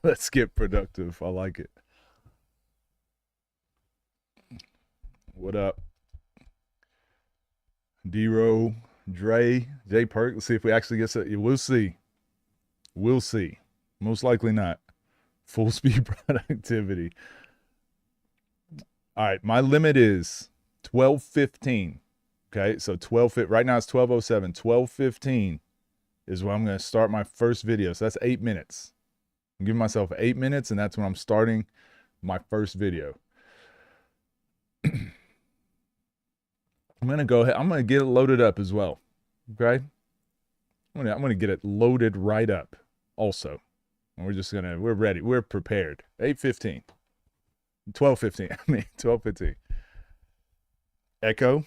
Let's get productive. I like it. What up? D-Row, Dre, J Perk. Let's see if we actually get to. We'll see. We'll see. Most likely not. Full speed productivity. All right. My limit is 12:15. Okay. So 12 right now it's 12:07. 12:15 is when I'm going to start my first video. So that's 8 minutes. I'm giving myself 8 minutes, and that's when I'm starting my first video. I'm gonna go ahead. I'm gonna get it loaded up as well. Okay. I'm gonna get it loaded right up. Also, and we're ready. We're prepared. 8:15. 12:15. I mean 12:15. Echo.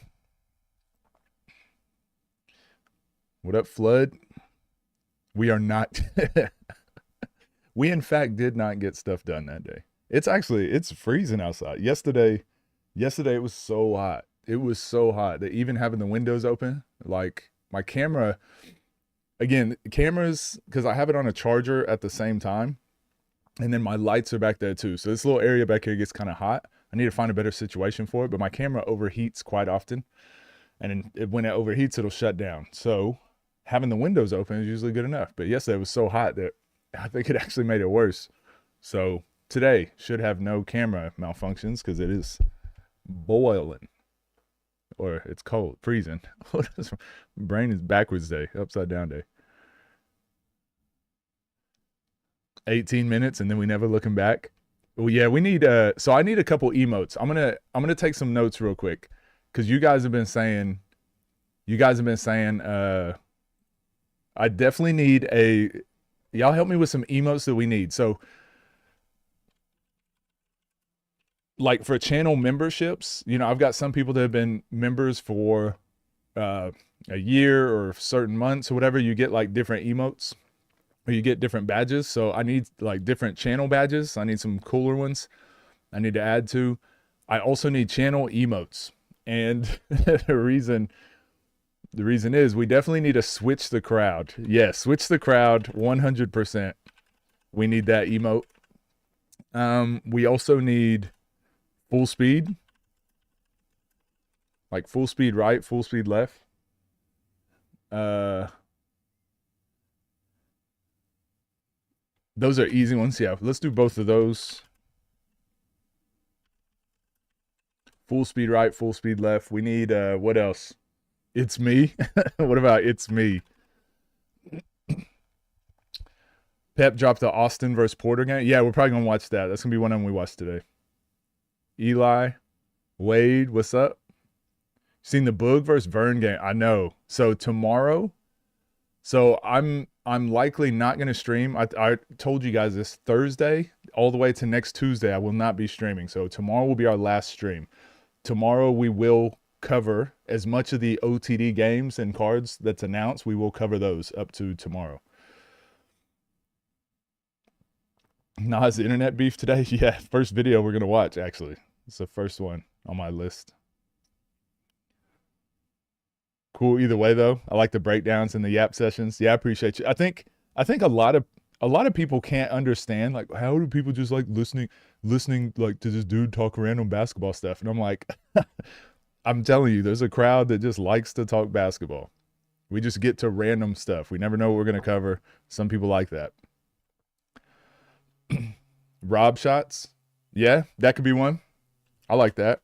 What up, Flood? We are not. We in fact did not get stuff done that day. It's freezing outside. Yesterday it was so hot. It was so hot that even having the windows open, like my camera, again, cameras, because I have it on a charger at the same time, and then my lights are back there too. So this little area back here gets kind of hot. I need to find a better situation for it, but my camera overheats quite often. And when it overheats, it'll shut down. So having the windows open is usually good enough. But yesterday it was so hot that I think it actually made it worse. So today should have no camera malfunctions because it is boiling. Or it's cold, freezing. Brain is backwards day, upside down day. 18 minutes and then we never looking back. Well, yeah, we need so I need a couple emotes. I'm gonna take some notes real quick because you guys have been saying I definitely need y'all help me with some emotes that we need. So like for channel memberships, I've got some people that have been members for a year or certain months or whatever. You get like different emotes or you get different badges. So I need like different channel badges. I need some cooler ones I need to add to. I also need channel emotes. And the reason is we definitely need to switch the crowd. Yes, switch the crowd 100%. We need that emote. We also need full speed. Like full speed right, full speed left. Those are easy ones. Yeah, let's do both of those. Full speed right, full speed left. We need what else? It's me. What about it's me? Pep dropped the Austin versus Porter game. Yeah, we're probably gonna watch that. That's gonna be one of them we watch today. Eli, Wade, what's up? Seen the Boog versus Vern game? I know. So tomorrow, I'm likely not gonna stream. I told you guys this Thursday all the way to next Tuesday. I will not be streaming. So tomorrow will be our last stream. Tomorrow we will cover as much of the OTD games and cards that's announced. We will cover those up to tomorrow. Nas internet beef today? Yeah, first video we're gonna watch actually. It's the first one on my list. Cool either way though. I like the breakdowns and the yap sessions. Yeah, I appreciate you. I think a lot of people can't understand like how do people just like listening like to this dude talk random basketball stuff. And I'm like I'm telling you, there's a crowd that just likes to talk basketball. We just get to random stuff. We never know what we're gonna cover. Some people like that. Rob shots. Yeah, that could be one. I like that.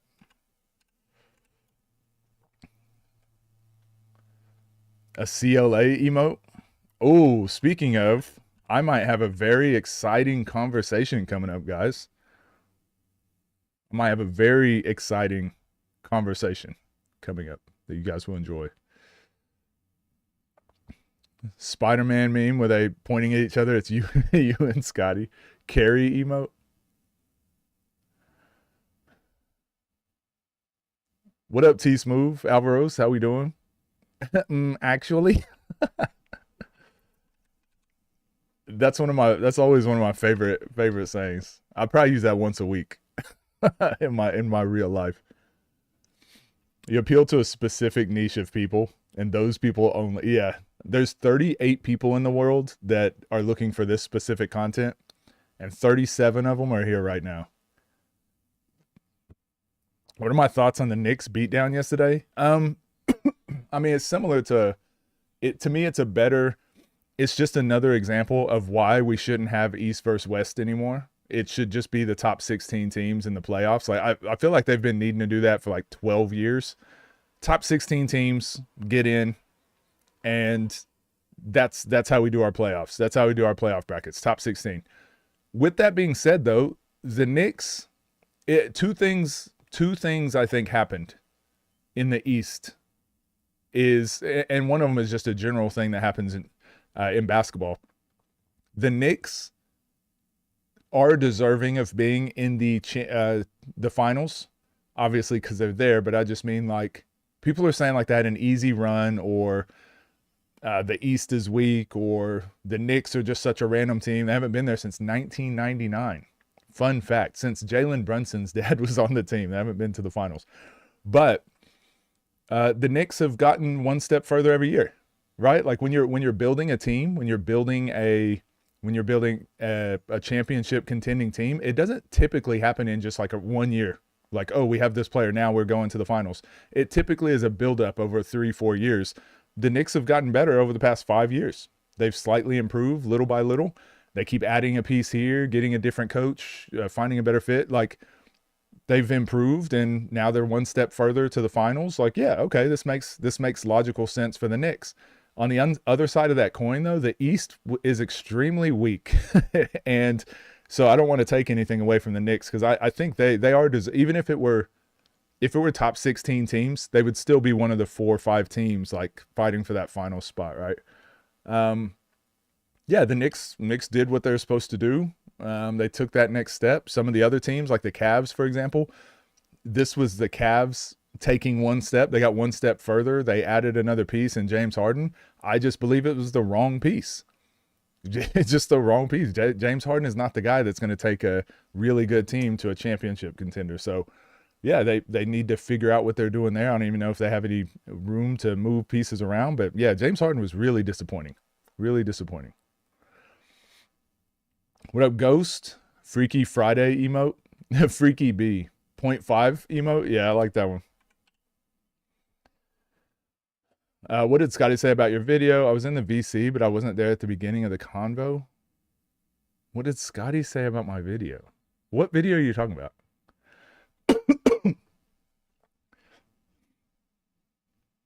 A CLA emote. Oh, speaking of, I might have a very exciting conversation coming up, guys. I might have a very exciting conversation coming up that you guys will enjoy. Spider-Man meme where they pointing at each other. It's you, you and Scotty. Carry emote. What up, T Smooth? Alvaros, how we doing? Actually, that's always one of my favorite sayings. I probably use that once a week in my real life. You appeal to a specific niche of people, and those people only. Yeah, There's 38 people in the world that are looking for this specific content, and 37 of them are here right now. What are my thoughts on the Knicks beatdown yesterday? I mean, it's similar to it. To me, it's just another example of why we shouldn't have East versus West anymore. It should just be the top 16 teams in the playoffs. Like I feel like they've been needing to do that for like 12 years. Top 16 teams get in, and that's how we do our playoffs. That's how we do our playoff brackets. Top 16. With that being said, though, the Knicks, two things I think happened in the East and one of them is just a general thing that happens in basketball. The Knicks are deserving of being in the finals, obviously because they're there. But I just mean, like, people are saying like that an easy run, or the East is weak, or the Knicks are just such a random team. They haven't been there since 1999. Fun fact: since Jalen Brunson's dad was on the team, they haven't been to the finals. But the Knicks have gotten one step further every year, right? Like when you're building a team, when you're building a championship contending team, it doesn't typically happen in just like a 1 year. Like, oh, we have this player, now we're going to the finals. It typically is a buildup over 3-4 years. The Knicks have gotten better over the past 5 years. They've slightly improved little by little. They keep adding a piece here, getting a different coach, finding a better fit. Like, they've improved, and now they're one step further to the finals. Like, yeah, okay, this makes logical sense for the Knicks. On the other side of that coin, though, the East is extremely weak, and so I don't want to take anything away from the Knicks, because I think they are, even if it were top 16 teams, they would still be one of the 4 or 5 teams like fighting for that final spot, right? Yeah, the Knicks did what they're supposed to do. They took that next step. Some of the other teams, like the Cavs, for example, this was the Cavs taking one step. They got one step further. They added another piece in James Harden. I just believe it was the wrong piece. It's just the wrong piece. James Harden is not the guy that's going to take a really good team to a championship contender. So, yeah, they need to figure out what they're doing there. I don't even know if they have any room to move pieces around. But, yeah, James Harden was really disappointing. Really disappointing. What up, Ghost? Freaky Friday emote. Freaky B. 0.5 emote. Yeah, I like that one. What did Scotty say about your video? I was in the VC, but I wasn't there at the beginning of the convo. What did Scotty say about my video? What video are you talking about?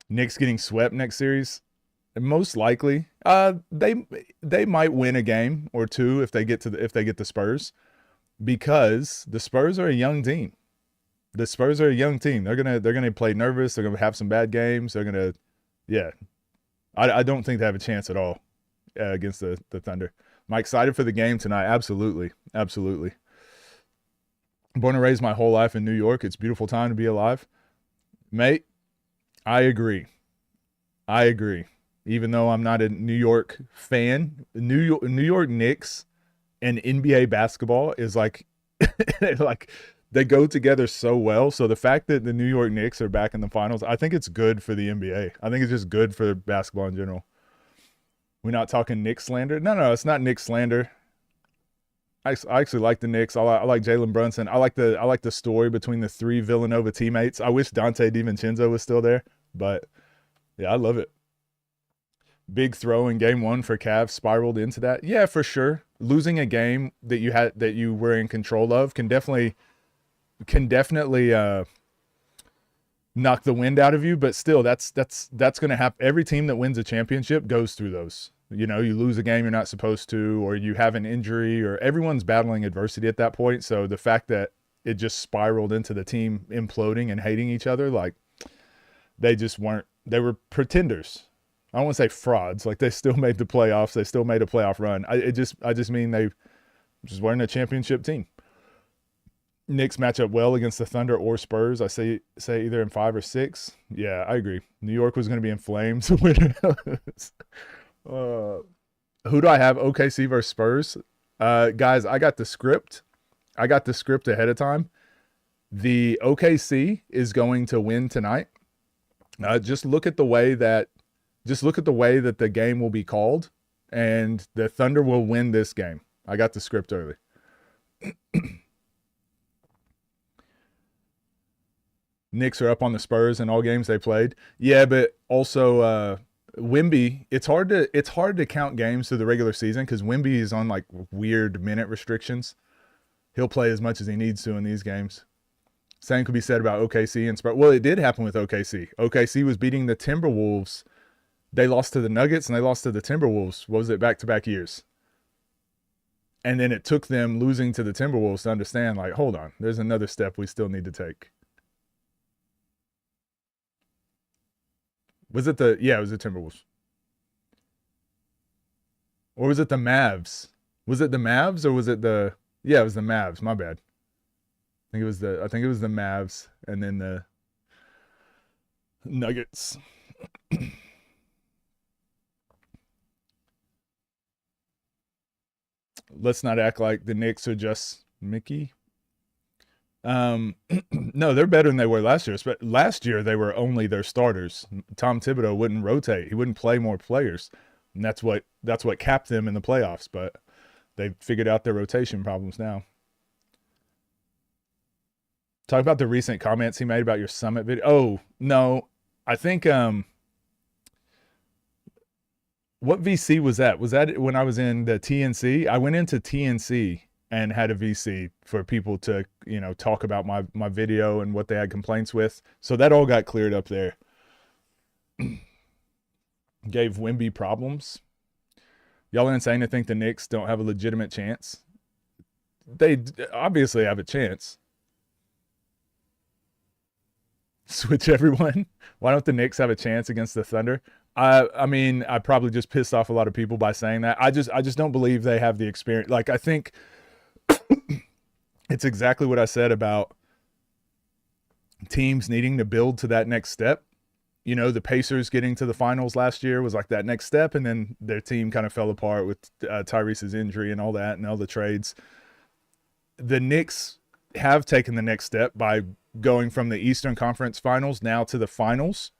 Knicks getting swept next series? Most likely. They might win a game or two if they get the Spurs, because the Spurs are a young team. The Spurs are a young team. They're gonna play nervous. They're gonna have some bad games. They're gonna, yeah. I don't think they have a chance at all against the Thunder. Am I excited for the game tonight? Absolutely, absolutely. Born and raised my whole life in New York. It's a beautiful time to be alive, mate. I agree. Even though I'm not a New York fan, New York Knicks and NBA basketball is like, like, they go together so well. So the fact that the New York Knicks are back in the finals, I think it's good for the NBA. I think it's just good for basketball in general. We're not talking Knicks slander. No, it's not Knicks slander. I actually like the Knicks. I like Jalen Brunson. I like the story between the 3 Villanova teammates. I wish Dante DiVincenzo was still there, but yeah, I love it. Big throw in game 1 for Cavs spiraled into that. Yeah, for sure. Losing a game that you were in control of can definitely knock the wind out of you, but still that's going to happen. Every team that wins a championship goes through those. You know, you lose a game you're not supposed to, or you have an injury, or everyone's battling adversity at that point. So the fact that it just spiraled into the team imploding and hating each other, like, they were pretenders. I don't want to say frauds. Like, they still made the playoffs. They still made a playoff run. I just mean they just weren't a championship team. Knicks match up well against the Thunder or Spurs. I say either in 5 or 6. Yeah, I agree. New York was going to be in flames. Who do I have? OKC versus Spurs. Guys, I got the script. Ahead of time. The OKC is going to win tonight. Just look at the way that Just look at the way that the game will be called, and the Thunder will win this game. I got the script early. Knicks are up on the Spurs in all games they played. Yeah, but also Wemby, it's hard to count games through the regular season because Wemby is on like weird minute restrictions. He'll play as much as he needs to in these games. Same could be said about OKC and Spurs. Well, it did happen with OKC. OKC was beating the Timberwolves. They lost to the Nuggets and they lost to the Timberwolves. What was it, back-to-back years? And then it took them losing to the Timberwolves to understand, like, hold on, there's another step we still need to take. Was it the, yeah, it was the Timberwolves. Or was it the Mavs? Was it the Mavs or was it the, yeah, it was the Mavs, my bad. I think it was the Mavs and then the Nuggets. Let's not act like the Knicks are just Mickey. No, they're better than they were last year. Last year, they were only their starters. Tom Thibodeau wouldn't rotate. He wouldn't play more players. And that's what capped them in the playoffs. But they've figured out their rotation problems now. Talk about the recent comments he made about your summit video. Oh, no. I think what VC was that? Was that when I was in the TNC? I went into TNC and had a VC for people to, talk about my video and what they had complaints with. So that all got cleared up there. Gave Wemby problems. Y'all are insane to think the Knicks don't have a legitimate chance. They obviously have a chance. Switch everyone. Why don't the Knicks have a chance against the Thunder? I mean, I probably just pissed off a lot of people by saying that. I just don't believe they have the experience. Like, I think it's exactly what I said about teams needing to build to that next step. The Pacers getting to the finals last year was like that next step, and then their team kind of fell apart with Tyrese's injury and all that and all the trades. The Knicks have taken the next step by going from the Eastern Conference Finals now to the finals.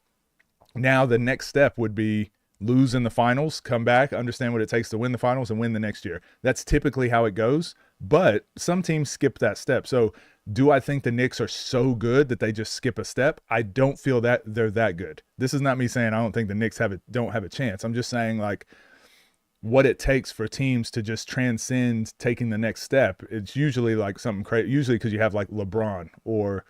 Now the next step would be lose in the finals, come back, understand what it takes to win the finals, and win the next year. That's typically how it goes, but some teams skip that step. So do I think the Knicks are so good that they just skip a step? I don't feel that they're that good. This is not me saying I don't think the Knicks don't have a chance. I'm just saying, like, what it takes for teams to just transcend taking the next step. It's usually like something crazy, usually because you have like LeBron or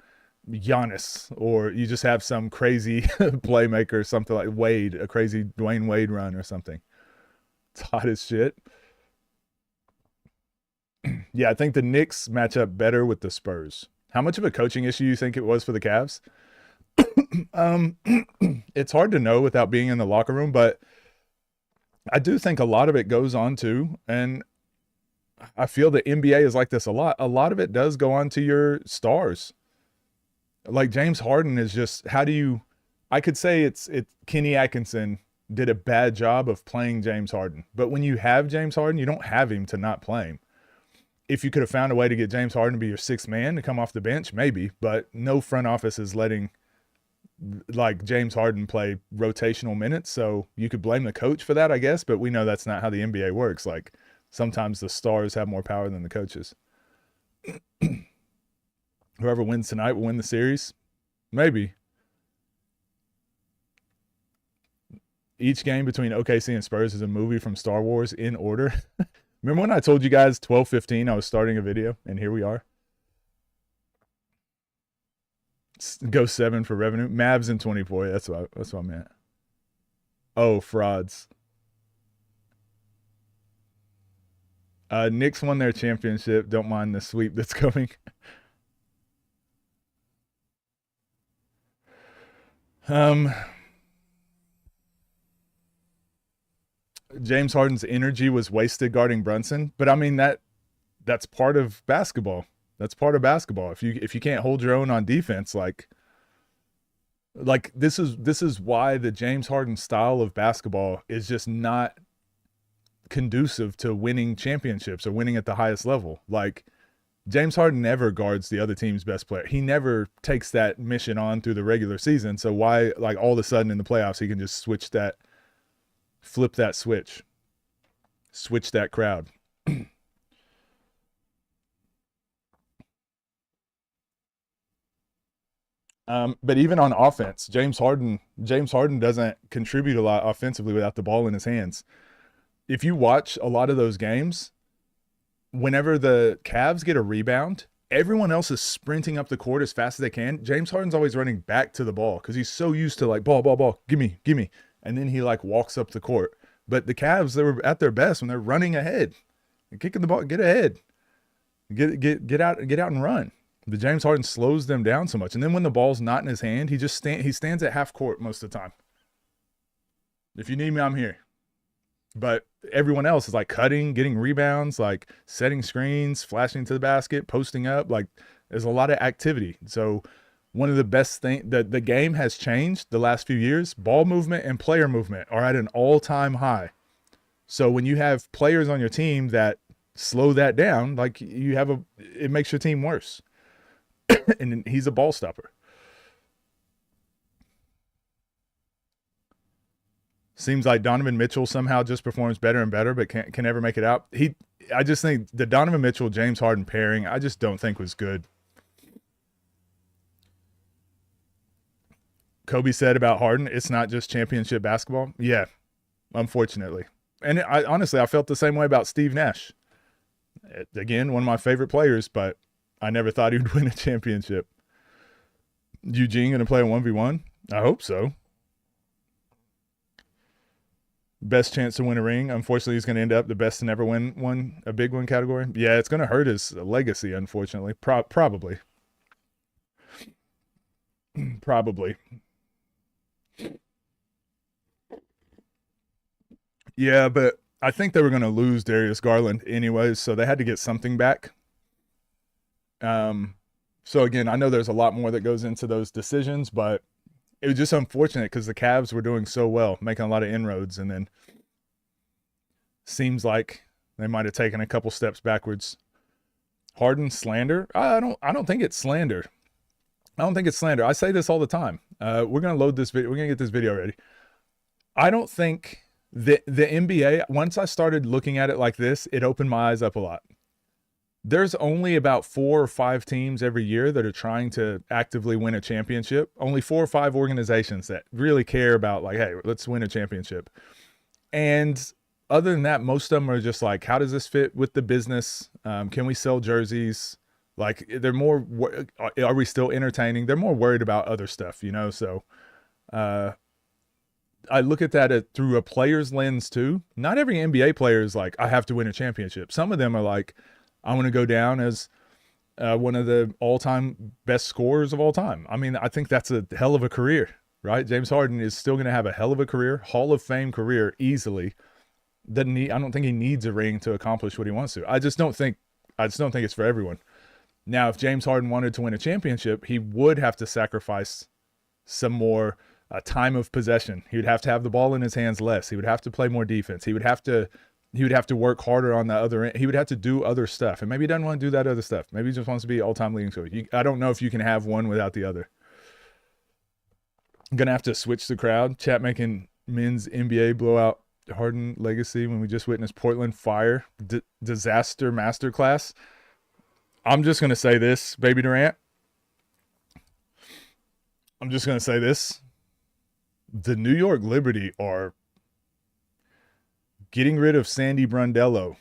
Giannis, or you just have some crazy playmaker, something like Wade, a crazy Dwayne Wade run or something. It's hot as shit. Yeah, I think the Knicks match up better with the Spurs. How much of a coaching issue you think it was for the Cavs? It's hard to know without being in the locker room, but I do think a lot of it goes on to, and I feel the NBA is like this a lot. A lot of it does go on to your stars. Like James Harden is just, I could say it's Kenny Atkinson did a bad job of playing James Harden. But when you have James Harden, you don't have him to not play him. If you could have found a way to get James Harden to be your sixth man to come off the bench, maybe. But no front office is letting like James Harden play rotational minutes. So you could blame the coach for that, I guess. But we know that's not how the NBA works. Like sometimes the stars have more power than the coaches. Whoever wins tonight will win the series. Maybe. Each game between OKC and Spurs is a movie from Star Wars in order. Remember when I told you guys 12:15 I was starting a video, and here we are. Go 7 for revenue. Mavs in 24. That's what I meant. Oh, frauds. Knicks won their championship. Don't mind the sweep that's coming. James Harden's energy was wasted guarding Brunson, but I mean that's part of basketball. That's part of basketball. If you can't hold your own on defense, like this is why the James Harden style of basketball is just not conducive to winning championships or winning at the highest level. Like James Harden never guards the other team's best player. He never takes that mission on through the regular season. So why, like, all of a sudden in the playoffs he can just switch that Flip that switch. Switch that crowd. But even on offense, James Harden doesn't contribute a lot offensively without the ball in his hands. If you watch a lot of those games, whenever the Cavs get a rebound, everyone else is sprinting up the court as fast as they can. James Harden's always running back to the ball because he's so used to like ball, give me. And then he like walks up the court. But the Cavs, they were at their best when they're running ahead. They're kicking the ball, get ahead. Get out and run. The James Harden slows them down so much. And then when the ball's not in his hand, he stands at half court most of the time. If you need me, I'm here. But everyone else is like cutting, getting rebounds, like setting screens, flashing to the basket, posting up. Like there's a lot of activity. So one of the best things that the game has changed the last few years, ball movement and player movement are at an all-time high. So when you have players on your team that slow that down, like it makes your team worse. And he's a ball stopper. Seems like Donovan Mitchell somehow just performs better and better, but can never make it out. I just think the Donovan Mitchell James Harden pairing, I just don't think was good. Kobe said about Harden, it's not just championship basketball. Yeah, unfortunately. And I felt the same way about Steve Nash. Again, one of my favorite players, but I never thought he would win a championship. Eugene going to play a 1v1? I hope so. Best chance to win a ring. Unfortunately, he's going to end up the best to never win a big one category. Yeah, it's going to hurt his legacy, unfortunately. Probably. Probably. Yeah, but I think they were going to lose Darius Garland anyways, so they had to get something back. So again, I know there's a lot more that goes into those decisions, but it was just unfortunate because the Cavs were doing so well, making a lot of inroads, and then seems like they might have taken a couple steps backwards. Harden slander? I don't think it's slander. I don't think it's slander. I say this all the time. We're gonna load this video. We're gonna get this video ready. I don't think the NBA. Once I started looking at it like this, it opened my eyes up a lot. There's only about 4 or 5 teams every year that are trying to actively win a championship. Only 4 or 5 organizations that really care about like, hey, let's win a championship. And other than that, most of them are just like, how does this fit with the business? Can we sell jerseys? Like they're more, are we still entertaining? They're more worried about other stuff, you know? So I look at that through a player's lens too. Not every NBA player is like, I have to win a championship. Some of them are like, I want to go down as one of the all-time best scorers of all time. I mean, I think that's a hell of a career, right? James Harden is still going to have a hell of a career, Hall of Fame career easily. I don't think he needs a ring to accomplish what he wants to. I just don't think it's for everyone. Now, if James Harden wanted to win a championship, he would have to sacrifice some more time of possession. He would have to have the ball in his hands less. He would have to play more defense. He would have to work harder on the other end. He would have to do other stuff. And maybe he doesn't want to do that other stuff. Maybe he just wants to be all-time leading scorer. I don't know if you can have one without the other. I'm going to have to switch the crowd. Chat making men's NBA blowout Harden legacy when we just witnessed Portland fire disaster masterclass. I'm just going to say this, Baby Durant. I'm just going to say this. The New York Liberty are getting rid of Sandy Brondello,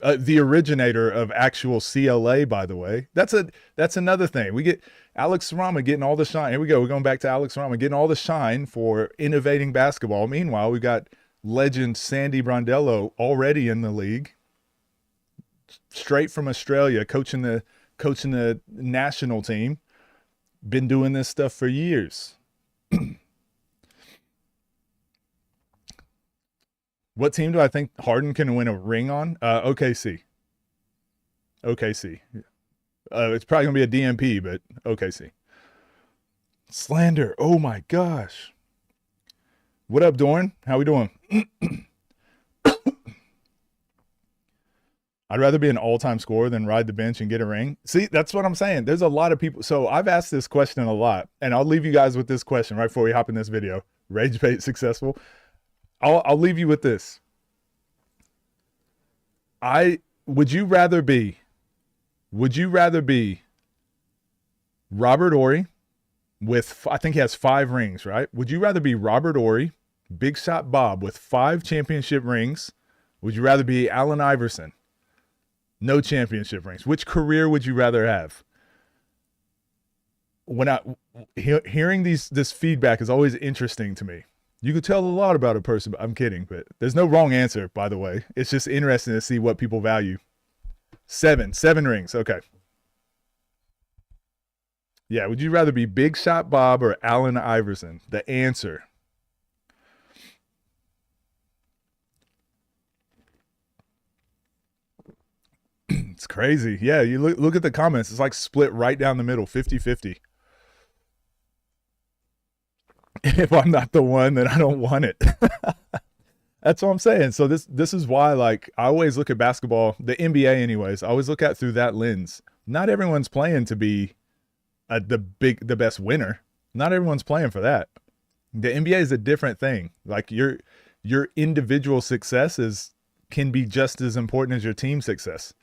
the originator of actual CLA, by the way. That's another thing. We get Alex Rama getting all the shine. Here we go. We're going back to Alex Rama getting all the shine for innovating basketball. Meanwhile, we got legend Sandy Brondello already in the league, straight from Australia, coaching the national team. Been doing this stuff for years. What team do I think Harden can win a ring on? OKC. OKC. It's probably going to be a DMP, but OKC. Slander. Oh, my gosh. What up, Dorn? How we doing? I'd rather be an all-time scorer than ride the bench and get a ring. See, that's what I'm saying. There's a lot of people. So I've asked this question a lot, and I'll leave you guys with this question right before we hop in this video. Rage bait successful. I'll leave you with this. I would you rather be would you rather be Robert Ory with, I think he has 5 rings, right? Would you rather be Robert Ory, Big Shot Bob with 5 championship rings? Would you rather be Allen Iverson, no championship rings? Which career would you rather have? When I hearing this feedback is always interesting to me. You could tell a lot about a person, but I'm kidding. But there's no wrong answer, by the way. It's just interesting to see what people value. 7 rings. Okay. Yeah. Would you rather be Big Shot Bob or Allen Iverson? The answer. It's crazy. Yeah. You look at the comments. It's like split right down the middle, 50-50. If I'm not the one, then I don't want it. That's what I'm saying. So this is why, like, I always look at basketball, the NBA anyways, I always look at through that lens. Not everyone's playing to be the best winner. Not everyone's playing for that. The NBA is a different thing. Like your individual success can be just as important as your team success.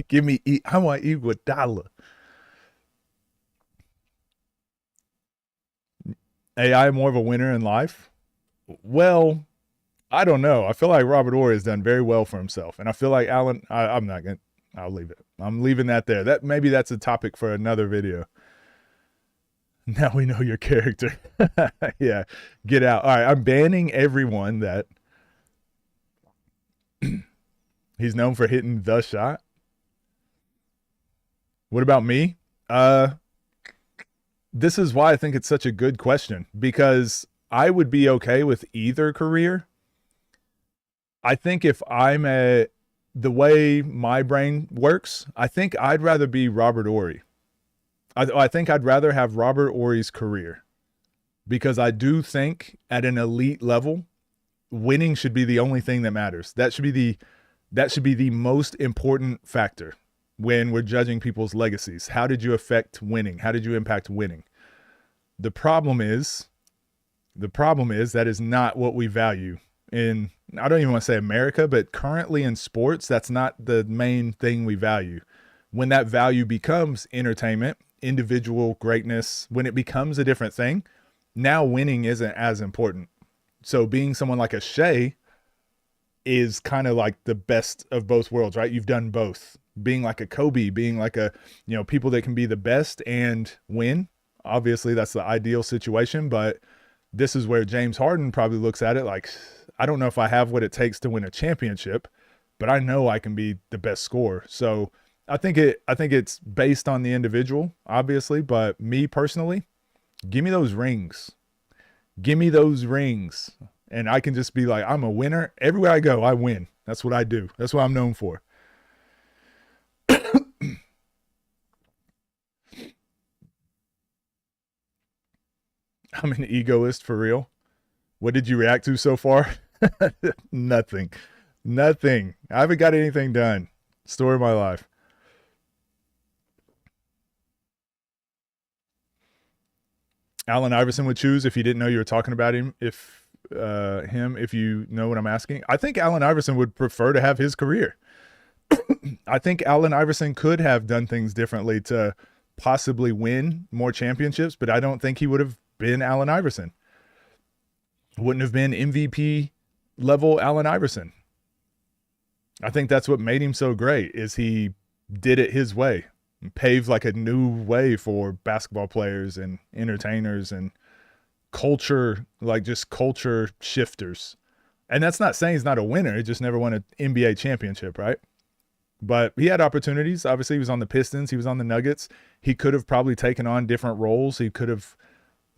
Give me I want Iguodala. AI more of a winner in life? Well, I don't know. I feel like Robert Ory has done very well for himself, and I feel like Allen. I'm not gonna. I'll leave it. I'm leaving that there. Maybe that's a topic for another video. Now we know your character. Yeah, get out. All right, I'm banning everyone that he's known for hitting the shot. What about me? This is why I think it's such a good question, because I would be okay with either career. I think if the way my brain works, I think I'd rather be Robert Ory. I think I'd rather have Robert Ory's career, because I do think at an elite level, winning should be the only thing that matters. That should be the most important factor when we're judging people's legacies. How did you affect winning? How did you impact winning? The problem is that is not what we value in, I don't even want to say America, but currently in sports, that's not the main thing we value. When that value becomes entertainment, individual greatness, when it becomes a different thing, now winning isn't as important. So being someone like a Shea is kind of like the best of both worlds, right? You've done both. Being like a Kobe, being like people that can be the best and win. Obviously, that's the ideal situation, but this is where James Harden probably looks at it like, I don't know if I have what it takes to win a championship, but I know I can be the best scorer. So I think it's based on the individual, obviously, but me personally, give me those rings. Give me those rings. And I can just be like, I'm a winner. Everywhere I go, I win. That's what I do. That's what I'm known for. I'm an egoist for real. What did you react to so far? Nothing. Nothing. I haven't got anything done. Story of my life. Allen Iverson would choose if you didn't know you were talking about him. If you know what I'm asking, I think Allen Iverson would prefer to have his career. I think Allen Iverson could have done things differently to possibly win more championships, but I don't think he would have been Allen Iverson. Wouldn't have been MVP level Allen Iverson. I think that's what made him so great, is he did it his way, paved like a new way for basketball players and entertainers and culture, like just culture shifters. And that's not saying he's not a winner. He just never won an NBA championship, right? But he had opportunities. Obviously, he was on the Pistons. He was on the Nuggets. He could have probably taken on different roles. He could have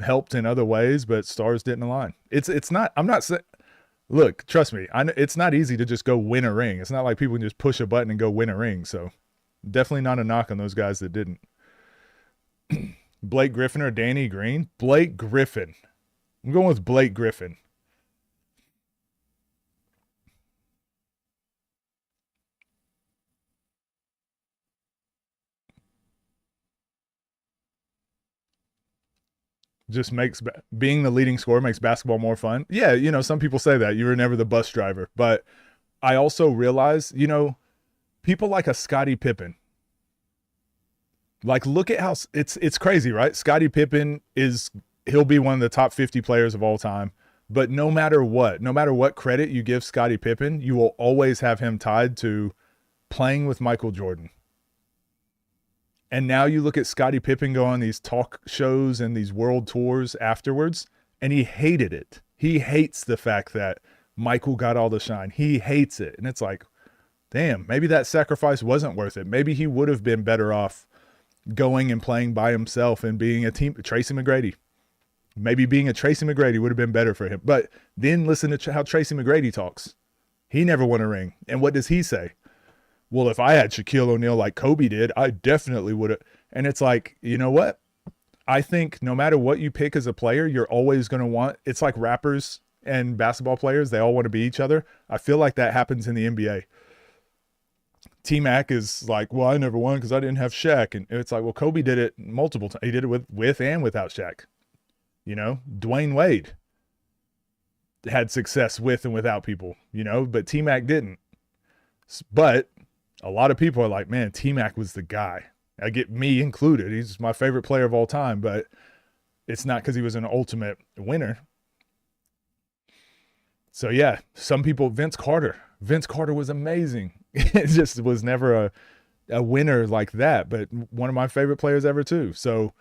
helped in other ways, but stars didn't align. It's not. I'm not saying. Look, trust me. It's not easy to just go win a ring. It's not like people can just push a button and go win a ring. So definitely not a knock on those guys that didn't. Blake Griffin or Danny Green? Blake Griffin. I'm going with Blake Griffin. just makes being the leading scorer makes basketball more fun. Yeah, you know, some people say that you were never the bus driver, but I also realize, you know, people like a Scottie Pippen. Like, look at how it's crazy, right? Scottie Pippen he'll be one of the top 50 players of all time. But no matter what credit you give Scottie Pippen, you will always have him tied to playing with Michael Jordan. And now you look at Scottie Pippen go on these talk shows and these world tours afterwards, and he hated it. He hates the fact that Michael got all the shine. He hates it. And it's like, damn, maybe that sacrifice wasn't worth it. Maybe he would have been better off going and playing by himself and being a team. Tracy McGrady. Maybe being a Tracy McGrady would have been better for him. But then listen to how Tracy McGrady talks. He never won a ring. And what does he say? Well, if I had Shaquille O'Neal like Kobe did, I definitely would have. And it's like, you know what? I think no matter what you pick as a player, you're always going to want, it's like rappers and basketball players. They all want to be each other. I feel like that happens in the NBA. T-Mac is like, well, I never won because I didn't have Shaq. And it's like, well, Kobe did it multiple times. He did it with and without Shaq. You know, Dwayne Wade had success with and without people, you know, but T-Mac didn't. But a lot of people are like, man, T-Mac was the guy. I get me included. He's my favorite player of all time, but it's not because he was an ultimate winner. So yeah, some people, Vince Carter was amazing. It just was never a winner like that, but one of my favorite players ever too. So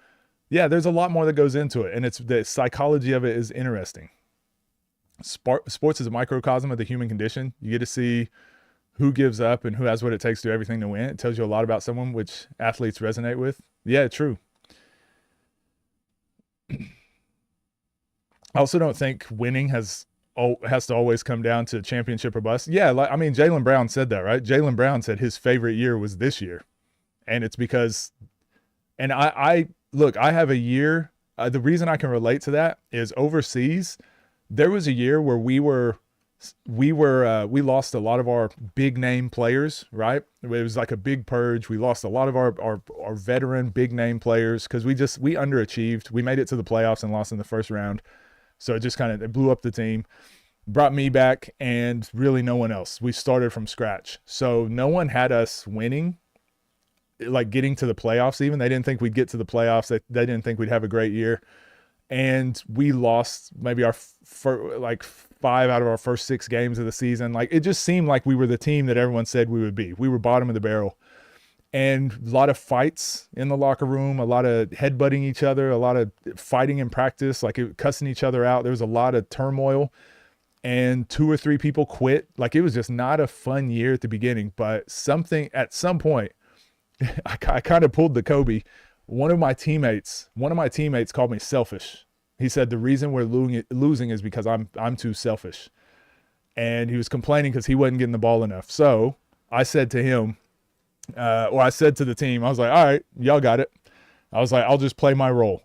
yeah, there's a lot more that goes into it, and it's the psychology of it is interesting. Sports is a microcosm of the human condition. You get to see who gives up and who has what it takes to do everything to win. It tells you a lot about someone, which athletes resonate with. Yeah, true. I also don't think winning has to always come down to championship or bust. Yeah, I mean, Jaylen Brown said that, right? Jaylen Brown said his favorite year was this year. And it's because, and I look, I have a year. The reason I can relate to that is overseas, there was a year where we lost a lot of our big name players, right? It was like a big purge. We lost a lot of our veteran big name players because we underachieved. We made it to the playoffs and lost in the first round. So it just kind of blew up the team, brought me back, and really no one else. We started from scratch. So no one had us winning, like getting to the playoffs even. They didn't think we'd get to the playoffs. They didn't think we'd have a great year. And we lost maybe our 5 out of our first 6 games of the season. Like, it just seemed like we were the team that everyone said we would be. We were bottom of the barrel. And a lot of fights in the locker room, a lot of headbutting each other, a lot of fighting in practice, like cussing each other out. There was a lot of turmoil, and 2 or 3 people quit. Like, it was just not a fun year at the beginning, but at some point, I kind of pulled the Kobe. One of my teammates called me selfish. He said, the reason we're losing is because I'm too selfish. And he was complaining because he wasn't getting the ball enough. So I said to him, I said to the team, I was like, all right, y'all got it. I was like, I'll just play my role.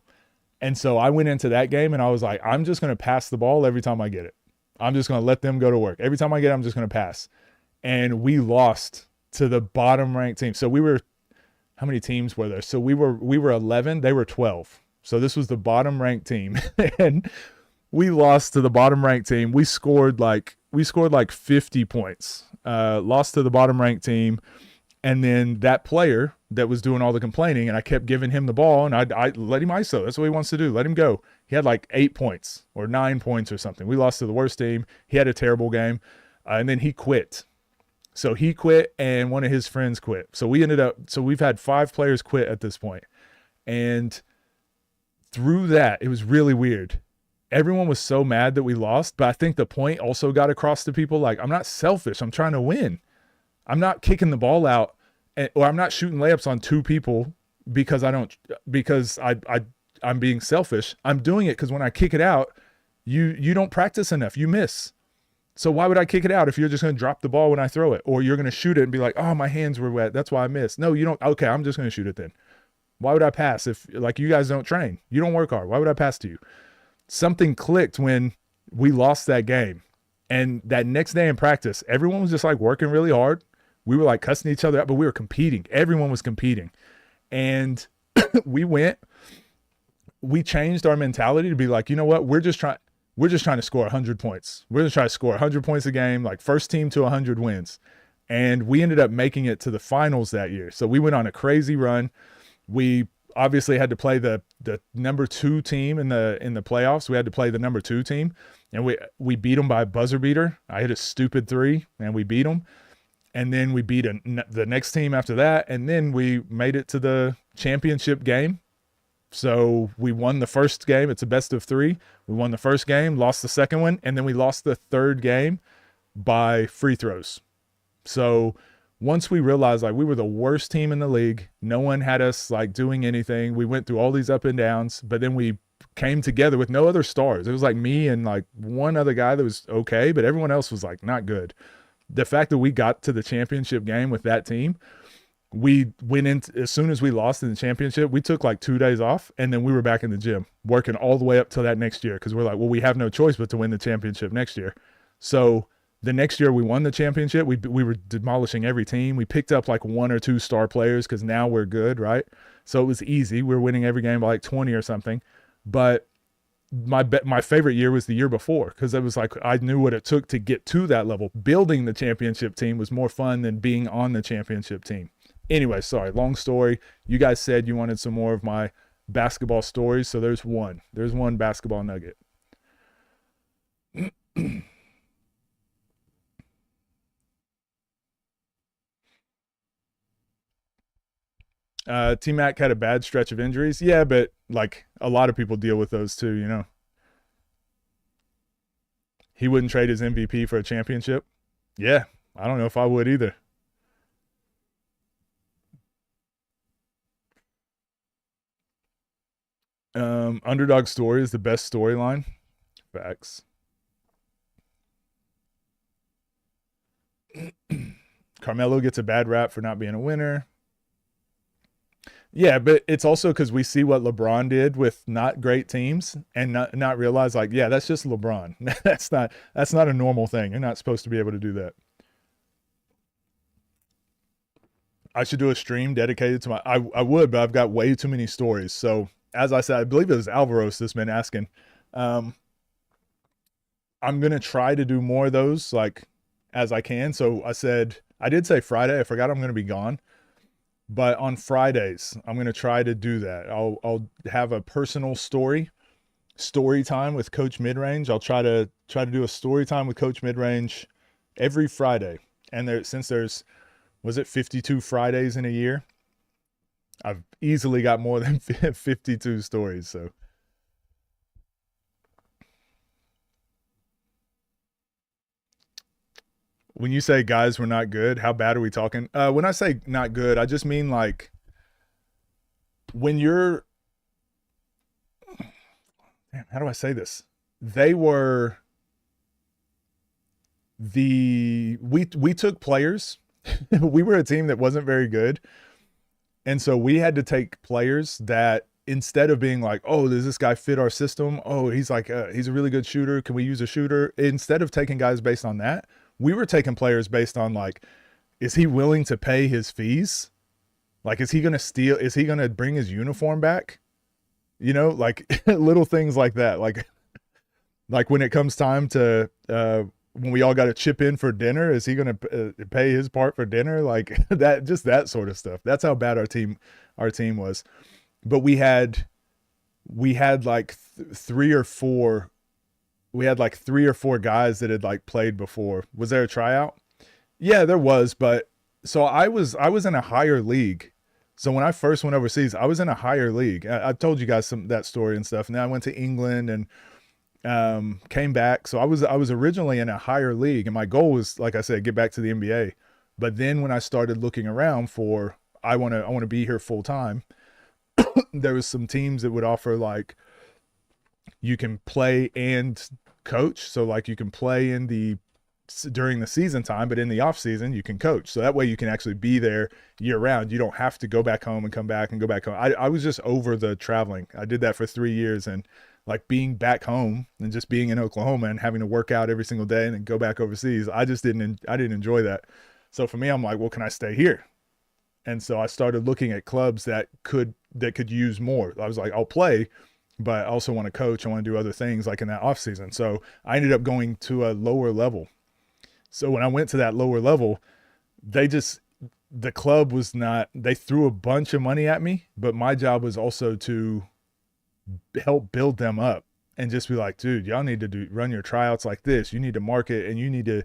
And so I went into that game and I was like, I'm just going to pass the ball every time I get it. I'm just going to let them go to work. Every time I get it, I'm just going to pass. And we lost to the bottom ranked team. So how many teams were there? So we were 11, they were 12. So this was the bottom ranked team. And we lost to the bottom ranked team. We scored like 50 points. Lost to the bottom ranked team. And then that player that was doing all the complaining, and I kept giving him the ball, and I let him ISO. That's what he wants to do. Let him go. He had like 8 points or 9 points or something. We lost to the worst team. He had a terrible game. And then he quit. So he quit and one of his friends quit. So we've had 5 players quit at this point. And through that, it was really weird. Everyone was so mad that we lost, but I think the point also got across to people like, I'm not selfish. I'm trying to win. I'm not kicking the ball out, or I'm not shooting layups on 2 people because I'm being selfish. I'm doing it because when I kick it out, you don't practice enough. You miss. So why would I kick it out if you're just going to drop the ball when I throw it, or you're going to shoot it and be like, oh, my hands were wet, that's why I missed. No, you don't. Okay, I'm just going to shoot it then. Why would I pass if, like, you guys don't train? You don't work hard. Why would I pass to you? Something clicked when we lost that game. And that next day in practice, everyone was just like working really hard. We were like cussing each other out, but we were competing. Everyone was competing. And we went we changed our mentality to be like, you know what, we're just trying to score 100 points. We're going to try to score 100 points a game, like first team to 100 wins. And we ended up making it to the finals that year. So we went on a crazy run. We obviously had to play the number 2 team in the playoffs. We had to play the number 2 team, and we beat them by a buzzer beater. I hit a stupid 3 and we beat them. And then we beat the next team after that, and then we made it to the championship game. So we won the first game. It's a best of 3. We won the first game, lost the second one, and then we lost the third game by free throws. So once we realized like we were the worst team in the league, no one had us like doing anything. We went through all these up and downs, but then we came together with no other stars. It was like me and like one other guy that was okay, but everyone else was like not good. The fact that we got to the championship game with that team, we went in as soon as we lost in the championship, we took like 2 days off, and then we were back in the gym working all the way up till that next year, because we're like, well, we have no choice but to win the championship next year. So the next year we won the championship. We were demolishing every team. We picked up like 1 or 2 star players because now we're good, right? So it was easy. We were winning every game by like 20 or something. But my favorite year was the year before, because it was like I knew what it took to get to that level. Building the championship team was more fun than being on the championship team. Anyway, sorry, long story. You guys said you wanted some more of my basketball stories, so there's one. There's one basketball nugget. T-Mac had a bad stretch of injuries. Yeah, but like a lot of people deal with those too, you know. He wouldn't trade his MVP for a championship. Yeah, I don't know if I would either. Underdog story is the best storyline. Facts. Carmelo gets a bad rap for not being a winner. Yeah, but it's also because we see what LeBron did with not great teams and not realize like, yeah, that's just LeBron. That's not a normal thing. You're not supposed to be able to do that. I should do a stream dedicated to my. I would, but I've got way too many stories. So as I said, I believe it was Alvaros that's been asking. Um, I'm gonna try to do more of those like as I can. So I did say Friday. I forgot I'm gonna be gone. But on Fridays, I'm gonna try to do that. I'll have a personal story time with Coach Midrange. I'll try to do a story time with Coach Midrange every Friday. And since there's was it 52 Fridays in a year, I've easily got more than 52 stories. So when you say guys were not good, how bad are we talking? When I say not good, I just mean like when you're, how do I say this? They were we took players. We were a team that wasn't very good, and so we had to take players that instead of being like, oh, does this guy fit our system? Oh, he's a really good shooter. Can we use a shooter? Instead of taking guys based on that, we were taking players based on like, is he willing to pay his fees? Like, is he going to steal? Is he going to bring his uniform back? You know, like little things like that. Like when it comes time to when we all got to chip in for dinner, is he going to pay his part for dinner? Like that, just that sort of stuff. That's how bad our team was. But we had like 3 or 4. We had like 3 or 4 guys that had like played before. Was there a tryout? Yeah, there was, but so I was in a higher league. So when I first went overseas, I was in a higher league. I've told you guys that story and stuff. And then I went to England and came back. So I was originally in a higher league, and my goal was, like I said, get back to the NBA. But then when I started looking around for I want to be here full time, there was some teams that would offer like you can play and coach. So like you can play during the season time, but in the off season you can coach. So that way you can actually be there year round. You don't have to go back home and come back and go back home. I was just over the traveling. I did that for 3 years, and like being back home and just being in Oklahoma and having to work out every single day and then go back overseas, I didn't enjoy that. So for me, I'm like, well, can I stay here? And so I started looking at clubs that could use more. I was like, I'll play, but I also want to coach. I want to do other things like in that off season. So I ended up going to a lower level. So when I went to that lower level, the club was not, they threw a bunch of money at me, but my job was also to help build them up and just be like, dude, y'all need to run your tryouts like this. You need to market, and you need to,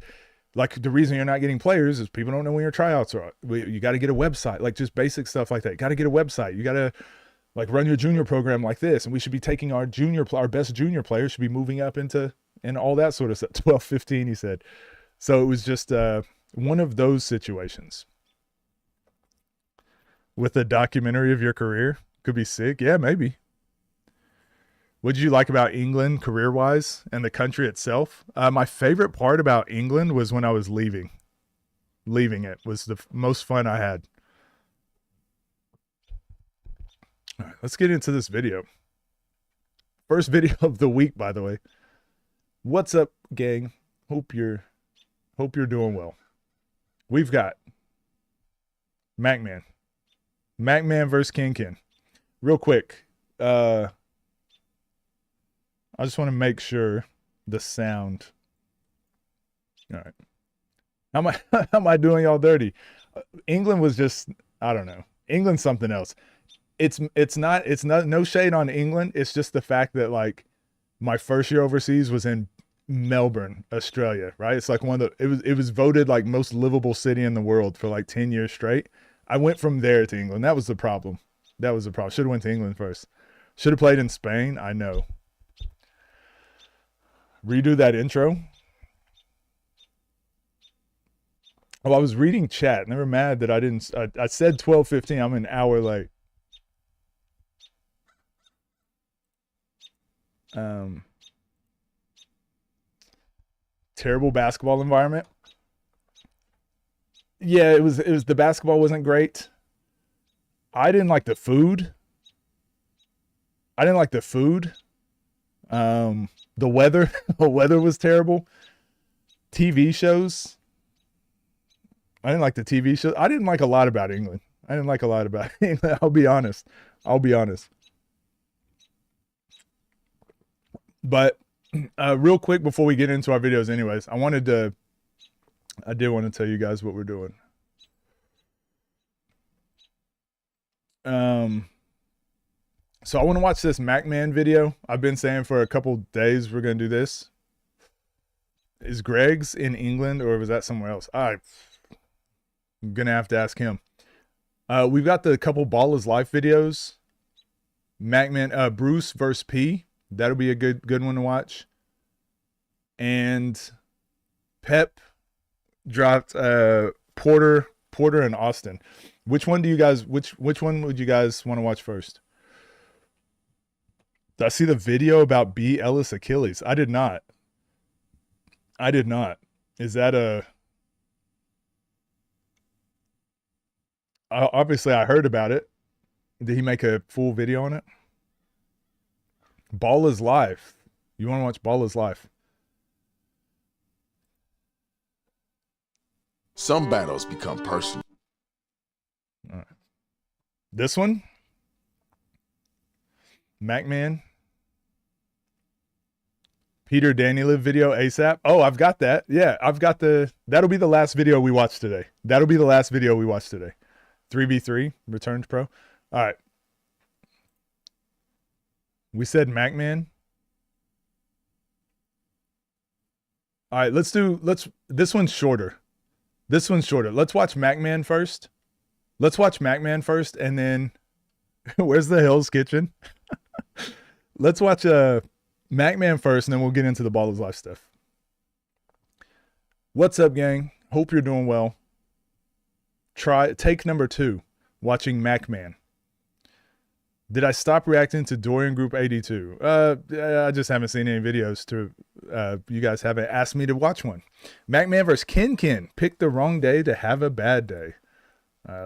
like, the reason you're not getting players is people don't know when your tryouts are. You got to get a website, like just basic stuff like that. Got to get a website. You got to like run your junior program like this. And we should be taking our best junior players should be moving up into, and all that sort of stuff. 12, 15, he said. So it was just one of those situations. With a documentary of your career, could be sick. Yeah, maybe. What did you like about England career-wise and the country itself? My favorite part about England was when I was leaving. Leaving it was the most fun I had. All right, let's get into this video. First video of the week, by the way. What's up, gang? Hope you're doing well. We've got MacMan. MacMan versus Ken. Real quick, I just want to make sure the sound. All right. How am I doing y'all dirty? England was just, I don't know. England's something else. It's not no shade on England. It's just the fact that like my first year overseas was in Melbourne, Australia, right? It's like it was voted like most livable city in the world for like 10 years straight. I went from there to England. That was the problem. Should have went to England first. Should have played in Spain. I know. Redo that intro. Oh, I was reading chat and they were mad that I said 12:15. I'm an hour late. Terrible basketball environment. Yeah, it was the basketball wasn't great. I didn't like the food. The weather, the weather was terrible. TV shows. I didn't like the TV show. I didn't like a lot about England. I'll be honest. But real quick before we get into our videos anyways, I did want to tell you guys what we're doing. So I want to watch this MacMan video. I've been saying for a couple days we're going to do this. Is Greg's in England or was that somewhere else? I'm going to have to ask him. We've got the couple Ball is Life videos. MacMan, Bruce versus P. That'll be a good one to watch. And Pep dropped Porter and Austin. Which one do you guys which one would you guys want to watch first? Did I see the video about B. Ellis Achilles? I did not. Is that obviously I heard about it. Did he make a full video on it? Ball is Life. You want to watch Ball is Life? Some battles become personal. All right. This one? MacMan. Peter Danielov video ASAP. Oh, I've got that. Yeah, that'll be the last video we watch today. 3v3, Returned Pro. All right. We said MacMan. All right, this one's shorter. Let's watch MacMan first. And then where's the Hell's Kitchen? Let's watch MacMan first, and then we'll get into the Ball is Life stuff. What's up, gang? Hope you're doing well. Take number 2, watching MacMan. Did I stop reacting to Dorian Group 82? I just haven't seen any videos you guys haven't asked me to watch one. MacMan versus Ken. Pick the wrong day to have a bad day.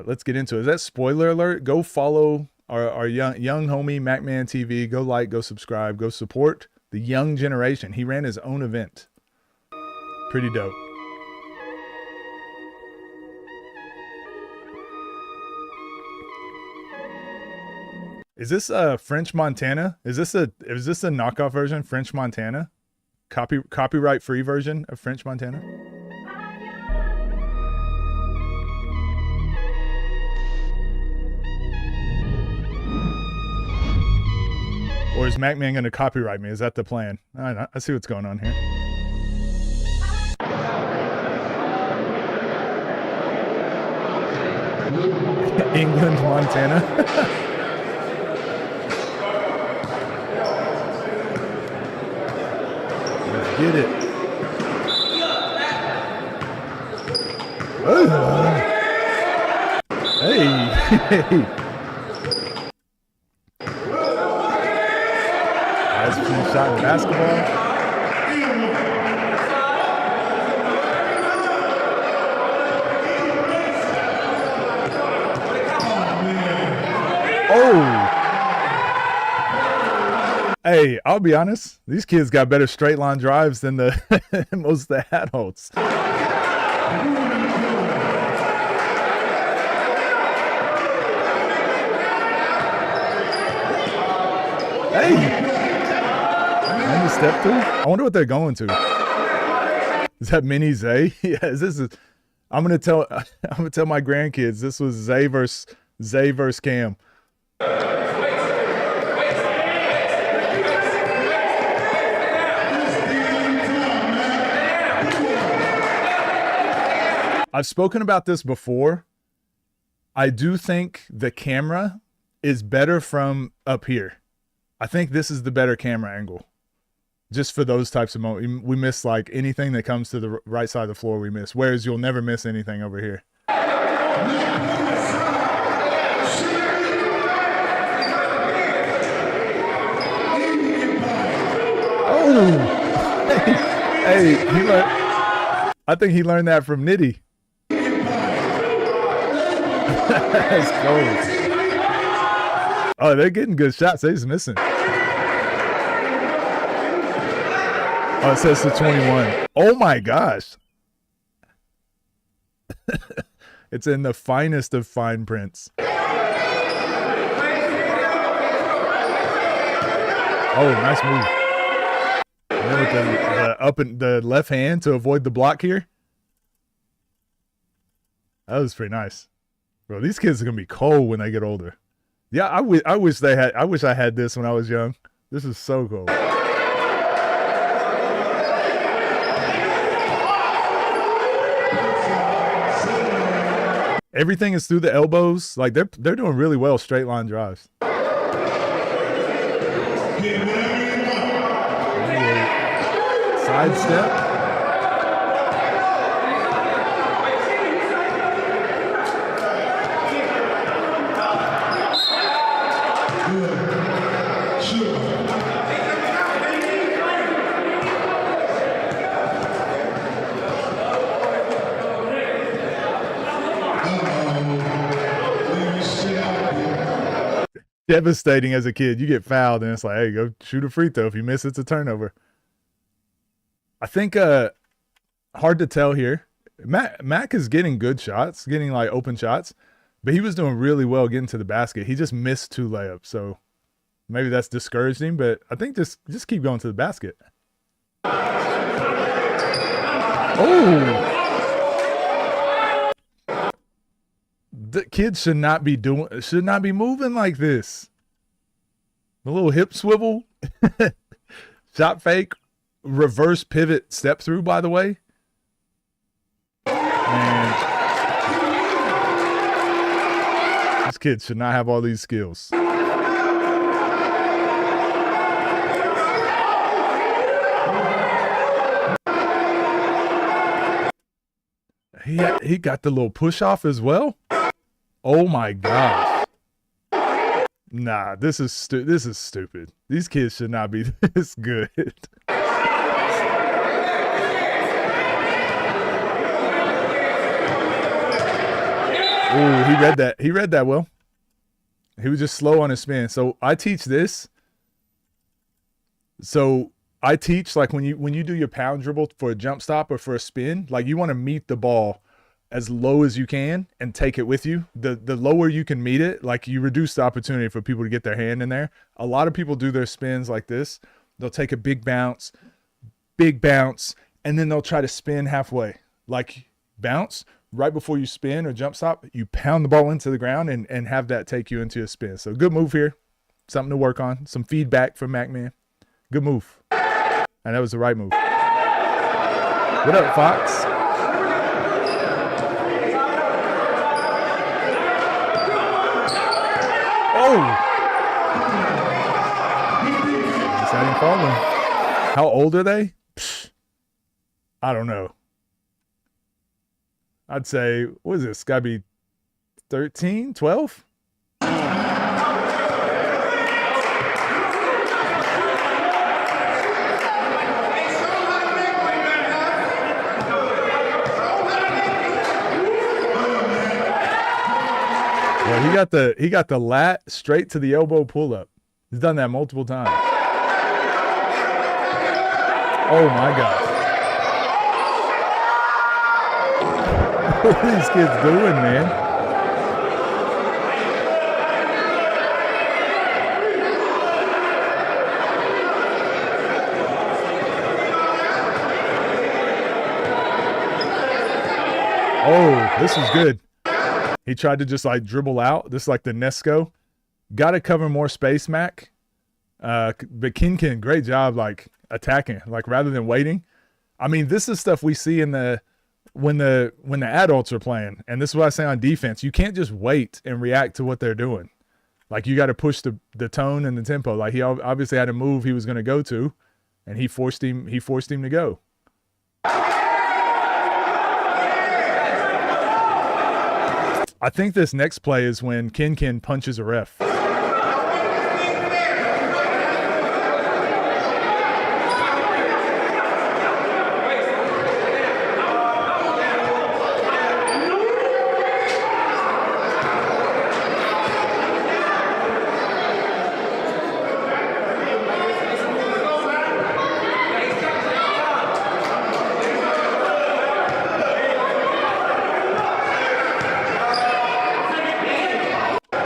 Let's get into it. Is that spoiler alert? Go follow our young homie MacMan TV. Go like, go subscribe, go support the young generation. He ran his own event. Pretty dope. Is this French Montana? Is this a knockoff version, French Montana? Copyright free version of French Montana? Or is MacMan going to copyright me? Is that the plan? I see what's going on here. England, Montana. Let's get it. Oh. Hey. Nice shot in basketball. Oh. Hey, I'll be honest. These kids got better straight line drives than the most of the adults. Hey. And the step through. I wonder what they're going to. Is that mini Zay? Yes, this is. I'm gonna tell my grandkids this was Zay versus Cam. I've spoken about this before. I do think the camera is better from up here. I think this is the better camera angle. Just for those types of moments. We miss like anything that comes to the right side of the floor we miss. Whereas you'll never miss anything over here. Oh! Hey, I think he learned that from Nitty. That's cold. Oh, they're getting good shots. They're just missing. Oh, it says to 21. Oh my gosh. It's in the finest of fine prints. Oh, nice move. And then with the up in the left hand to avoid the block here. That was pretty nice. Bro, these kids are gonna be cold when they get older. Yeah, I wish I had this when I was young. This is so cool. Everything is through the elbows. Like they're doing really well straight line drives. Side step. Devastating as a kid. You get fouled and it's like, hey, go shoot a free throw. If you miss, it's a turnover. I think hard to tell here. Mac is getting good shots, getting like open shots, but he was doing really well getting to the basket. He just missed 2 layups, so maybe that's discouraged him, but I think just keep going to the basket. Oh! The kids should not be moving like this. The little hip swivel, shot fake, reverse pivot step through, by the way. Man, these kids should not have all these skills. He got the little push off as well. Oh my gosh. Nah, this is stupid. These kids should not be this good. Ooh, he read that. He read that well. He was just slow on his spin. So I teach this. So I teach like when you do your pound dribble for a jump stop or for a spin, like you want to meet the ball as low as you can and take it with you. The lower you can meet it, like you reduce the opportunity for people to get their hand in there. A lot of people do their spins like this. They'll take a big bounce, and then they'll try to spin halfway. Like bounce, right before you spin or jump stop, you pound the ball into the ground and have that take you into a spin. So good move here. Something to work on. Some feedback from MacMan. Good move. And that was the right move. What up, Fox? Oh! Exciting falling. How old are they? Psh, I don't know. I'd say, what is this? Gotta be 13, 12? Well, he got the lat straight to the elbow pull up. He's done that multiple times. Oh my gosh. What are these kids doing, man? Oh, this is good. He tried to just like dribble out. This is like the Nesco. Got to cover more space, Mac. But Kin, great job like attacking, like rather than waiting. I mean, this is stuff we see in when the adults are playing. And this is what I say on defense. You can't just wait and react to what they're doing. Like you got to push the tone and the tempo. Like he obviously had a move he was going to go to, and he forced him to go. I think this next play is when Kin punches a ref.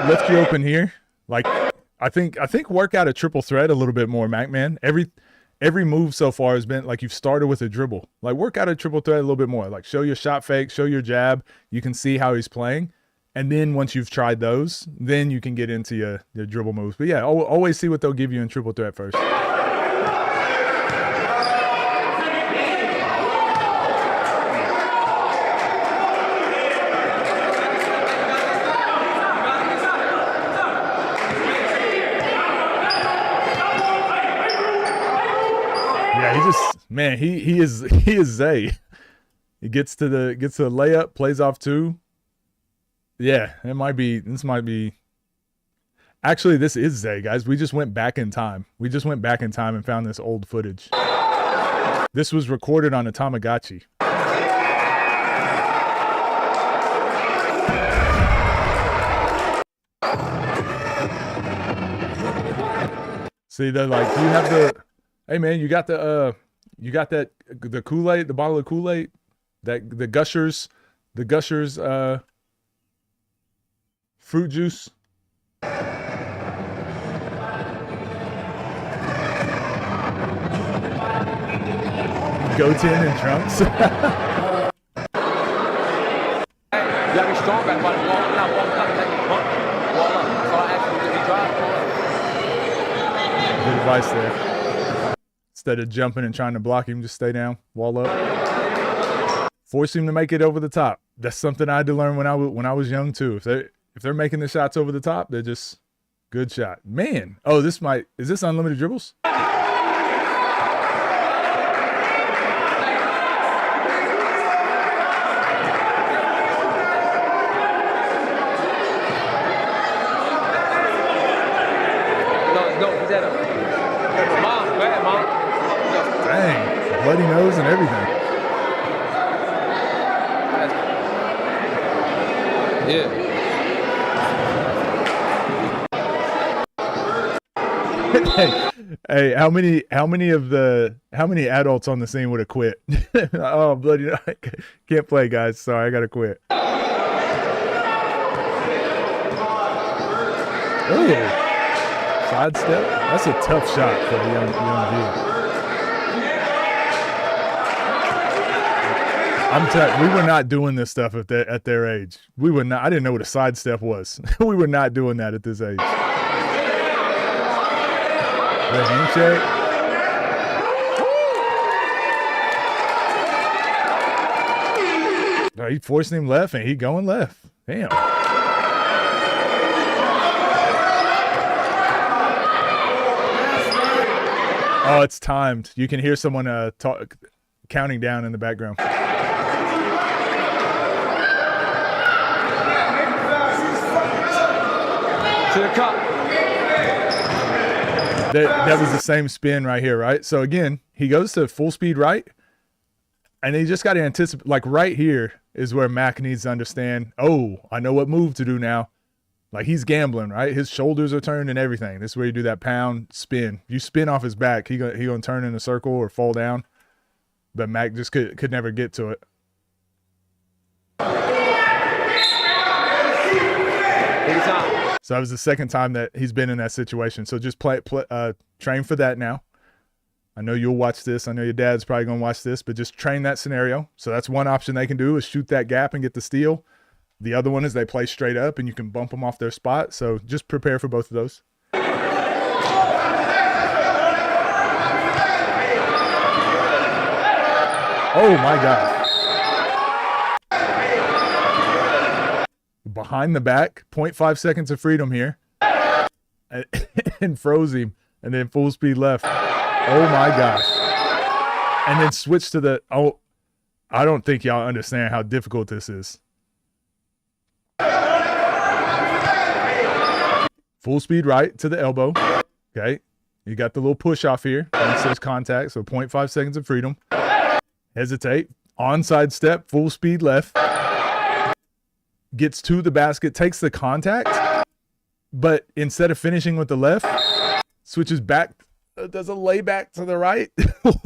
Lift you open here. Like I think work out a triple threat a little bit more, MacMan. Every move so far has been like you've started with a dribble. Like work out a triple threat a little bit more. Like show your shot fake, show your jab. You can see how he's playing. And then once you've tried those, then you can get into your dribble moves. But yeah, always see what they'll give you in triple threat first. He is Zay. He gets to the layup, plays off two. Yeah, this might be actually this is Zay, guys. We just went back in time. And found this old footage. This was recorded on a Tamagotchi. See, they're like, you have the hey man, you got the Kool-Aid, the bottle of Kool-Aid, the Gushers fruit juice. Goten and Trunks. You gotta be strong back by the wall. Not walking up, taking a bump. Wall up. So I asked him to be driving. Good advice there. Instead of jumping and trying to block him, just stay down, wall up. Force him to make it over the top. That's something I had to learn when I was young too. If they're making the shots over the top, they're just good shot. Man, oh, is this unlimited dribbles? Dang, bloody nose and everything. Yeah. Hey, how many adults on the scene would have quit? Oh, bloody, can't play, guys. Sorry, I gotta quit. Ooh, side step. That's a tough shot for the young dude. I'm telling you, we were not doing this stuff at their age. We were not. I didn't know what a sidestep was. We were not doing that at this age. The handshake. Oh, he forcing him left, and he going left. Damn. Oh, it's timed. You can hear someone counting down in the background. To the cup. That was the same spin right here, right? So again, he goes to full speed right, and he just got to anticipate. Like right here is where Mac needs to understand, oh, I know what move to do now. Like he's gambling, right? His shoulders are turned and everything. This is where you do that pound spin. You spin off his back, he gonna turn in a circle or fall down. But Mac just could never get to it. So that was the second time that he's been in that situation. So just train for that now. I know you'll watch this. I know your dad's probably going to watch this, but just train that scenario. So that's one option they can do is shoot that gap and get the steal. The other one is they play straight up and you can bump them off their spot. So just prepare for both of those. Oh my God. Behind the back, 0.5 seconds of freedom here. And froze him. And then full speed left. Oh my gosh. And then switch to the, oh, I don't think y'all understand how difficult this is. Full speed right to the elbow. Okay. You got the little push off here. And it says contact. So 0.5 seconds of freedom. Hesitate. Onside step, full speed left. Gets to the basket, takes the contact, but instead of finishing with the left, switches back, does a layback to the right. Bro.